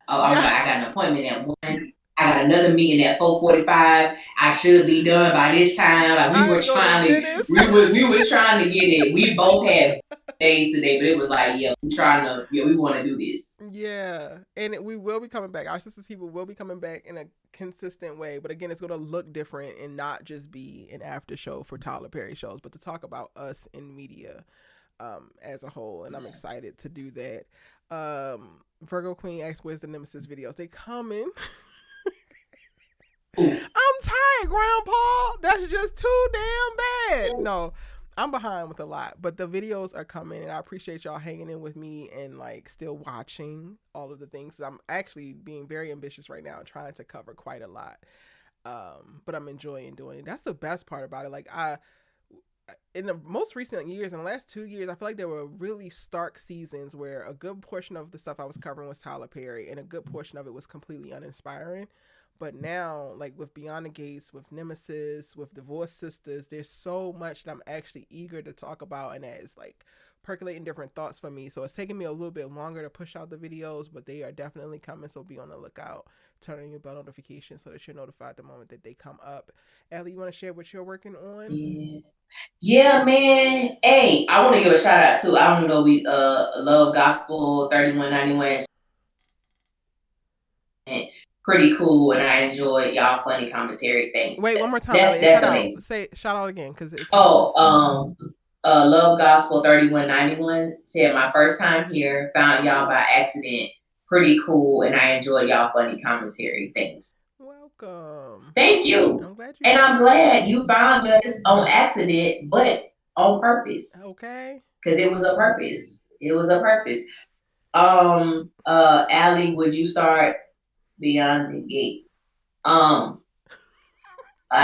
Oh, I'm Yeah. sorry. I got an appointment at 1. I got another meeting at 4:45. I should be done by this time. Like I had to go to the dentist. we was trying to get it. We both had days today, but it was like, yeah, we want to do this. Yeah, and we will be coming back. Our Sisters Keeper will be coming back in a consistent way, but again, it's going to look different and not just be an after show for Tyler Perry shows, but to talk about us in media as a whole. And I'm excited to do that. Virgo Queen asked, "Where's the Nemesis videos? They coming." I'm tired, Grandpa. That's just too damn bad. No, I'm behind with a lot, but the videos are coming, and I appreciate y'all hanging in with me and like still watching all of the things. I'm actually being very ambitious right now, trying to cover quite a lot. But I'm enjoying doing it. That's the best part about it. Like in the most recent years, in the last 2 years, I feel like there were really stark seasons where a good portion of the stuff I was covering was Tyler Perry, and a good portion of it was completely uninspiring. But now, like with Beyond the Gates, with Nemesis, with Divorced Sisters, there's so much that I'm actually eager to talk about, and that is like percolating different thoughts for me. So it's taking me a little bit longer to push out the videos, but they are definitely coming. So be on the lookout. Turn on your bell notification so that you're notified the moment that they come up. Ellie, you want to share what you're working on? Yeah. Yeah, man. Hey, I want to give a shout out to, I don't know, we love gospel 3191. Pretty cool, and I enjoyed y'all funny commentary things. Wait, one more time, That's Ellie. It cut out. amazing. Say shout out again because it cut out. Oh, love gospel 3191 said my first time here, found y'all by accident. Pretty cool, and I enjoyed y'all funny commentary things. Welcome. Thank you, I'm glad you and I'm found glad us. you found us on accident, but on purpose, Okay. because it was a purpose. It was a purpose. Allie, would you start Beyond the Gates? I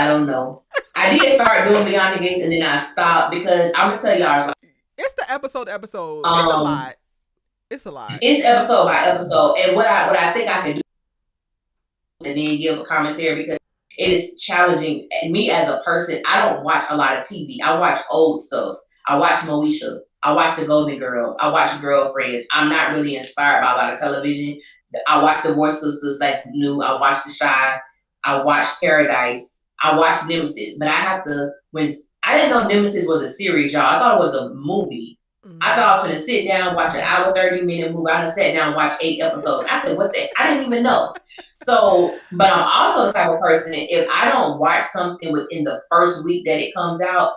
don't know. I did start doing Beyond the Gates, and then I stopped because I'm gonna tell y'all, like, It's the episode. It's a um, lot. It's a lot. it's episode by episode, and what I think I can do, and then give a commentary, because it is challenging. And me as a person, I don't watch a lot of TV. I watch old stuff. I watch Moesha. I watch The Golden Girls. I watch Girlfriends. I'm not really inspired by a lot of television. I watch Divorce Sisters, that's new. I watch The Shy. I watch Paradise. I watch Nemesis. But I have to, when I didn't know Nemesis was a series, y'all. I thought it was a movie. I thought I was going to sit down, watch an hour, 30-minute movie. I just sat down and watched 8 episodes. I said, what the? I didn't even know. So, but I'm also the type of person, if I don't watch something within the first week that it comes out,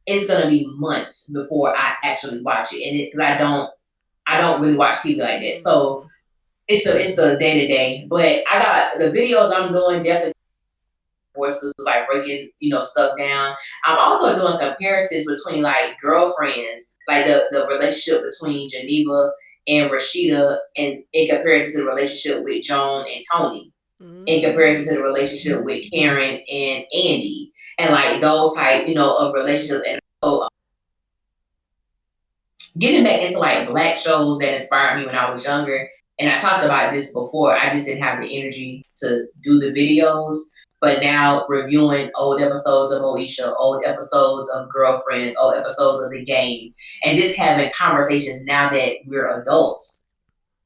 it's gonna be months before I actually watch it, and because I don't really watch TV like that. So it's the day to day. But I got the videos I'm doing definitely voices, like breaking stuff down. I'm also doing comparisons between like girlfriends, like the relationship between Geneva and Rashida, and in comparison to the relationship with Joan and Tony, in comparison to the relationship with Karen and Andy, and like those type, of relationships. And so getting back into like black shows that inspired me when I was younger. And I talked about this before. I just didn't have the energy to do the videos. But now reviewing old episodes of Moesha, old episodes of Girlfriends, old episodes of The Game, and just having conversations now that we're adults.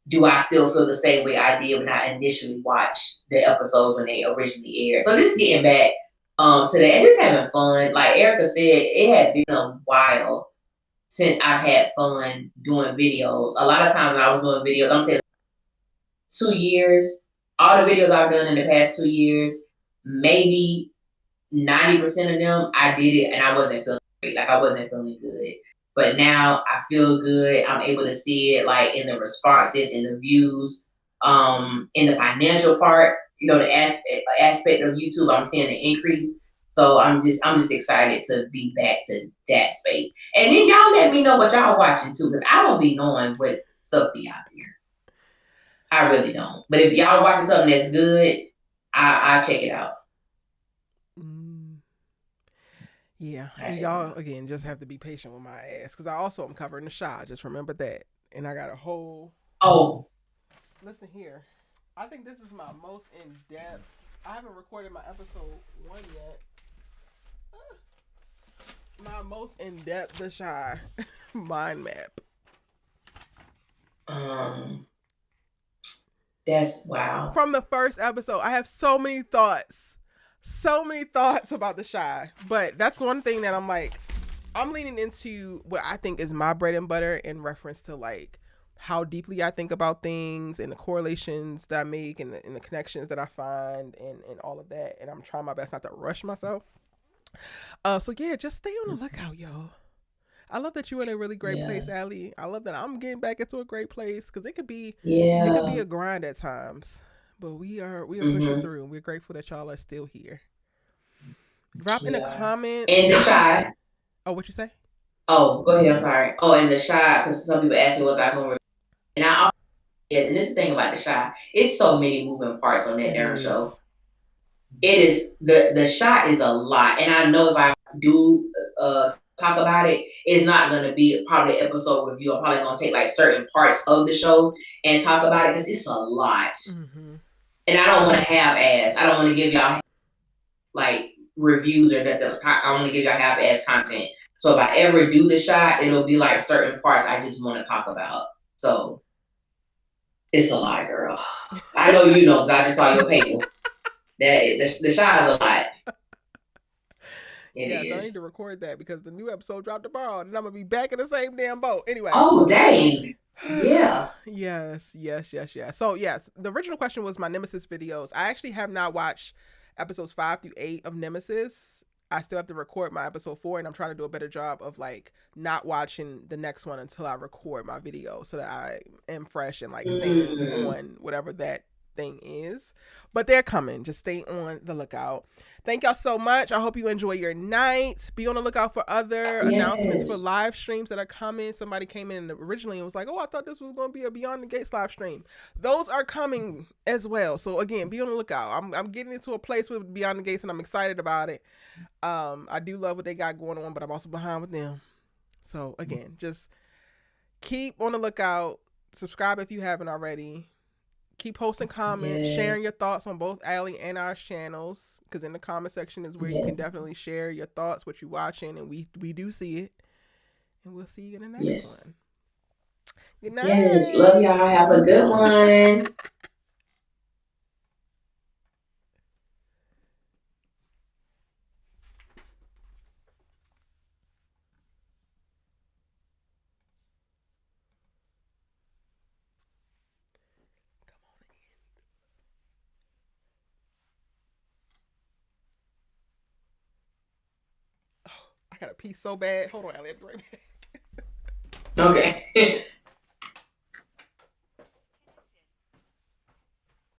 Do I still feel the same way I did when I initially watched the episodes when they originally aired? So just getting back to that and just having fun. Like Erica said, it had been a while since I've had fun doing videos. A lot of times when I was doing videos, I'm saying 2 years, all the videos I've done in the past 2 years, maybe 90% of them, I did it and I wasn't feeling great. Like I wasn't feeling good. But now I feel good. I'm able to see it like in the responses, in the views, in the financial part, the aspect of YouTube, I'm seeing an increase. So I'm just excited to be back to that space. And then y'all let me know what y'all watching too, because I don't be knowing what stuff be out there. I really don't. But if y'all watching something that's good, I'll check it out. Yeah, I and check it y'all out. again just have to be patient with my ass because I also am covering the shot. Just remember that, and I got a whole. Oh, Listen here, I think this is my most in depth. I haven't recorded my episode 1 yet. My most in depth the shy mind map um, that's wow. from the first episode. I have so many thoughts about the shy, but that's one thing that I'm like, I'm leaning into what I think is my bread and butter in reference to like how deeply I think about things and the correlations that I make and the connections that I find and all of that. And I'm trying my best not to rush myself. So yeah, just stay on the lookout, y'all. I love that you're in a really great Yeah. place, Allie. I love that I'm getting back into a great place because it could be Yeah. a grind at times, but we are pushing Mm-hmm. through and we're grateful that y'all are still here. Drop in the Yeah. And comments. the shy. Oh, what you say? Oh, go ahead. I'm sorry. Oh, and the shy, because some people ask me what's I going to, and I always, yes, and this is the thing about the shy. It's so many moving parts on that It damn show. is. It is the shot is a lot, and I know if I do talk about it, it's not gonna be probably an episode review. I'm probably gonna take like certain parts of the show and talk about it because it's a lot, Mm-hmm. and I don't want to have ass. I don't want to give y'all like reviews or nothing. I want to give y'all half ass content. So if I ever do the shot, it'll be like certain parts I just want to talk about. So it's a lot, girl. I know you know because I just saw your paper. That the shot is a lot. It Yes, I need is. to record that because the new episode dropped tomorrow, and I'm gonna be back in the same damn boat. Anyway. Oh dang. Yeah. Yes. So yes, the original question was my Nemesis videos. I actually have not watched episodes 5 through 8 of Nemesis. I still have to record my episode 4, and I'm trying to do a better job of like not watching the next one until I record my video so that I am fresh and like staying Mm, on whatever that thing is. But they're coming. Just stay on the lookout. Thank y'all so much. I hope you enjoy your night. Be on the lookout for other announcements for yes. live streams that are coming. Somebody came in originally and was like, "Oh, I thought this was going to be a Beyond the Gates live stream." Those are coming as well. So again, be on the lookout. I'm getting into a place with Beyond the Gates, and I'm excited about it. I do love what they got going on, but I'm also behind with them. So again, just keep on the lookout. Subscribe if you haven't already. Keep posting comments, Yes. sharing your thoughts on both Allie and our channels. Because in the comment section is where you can Yes. definitely share your thoughts, what you're watching, and we do see it. And we'll see you in the next Yes. one. Good Yes. Love night. y'all. Have a good one. I got to pee so bad. Hold on, Allie. I'll be right back. Okay.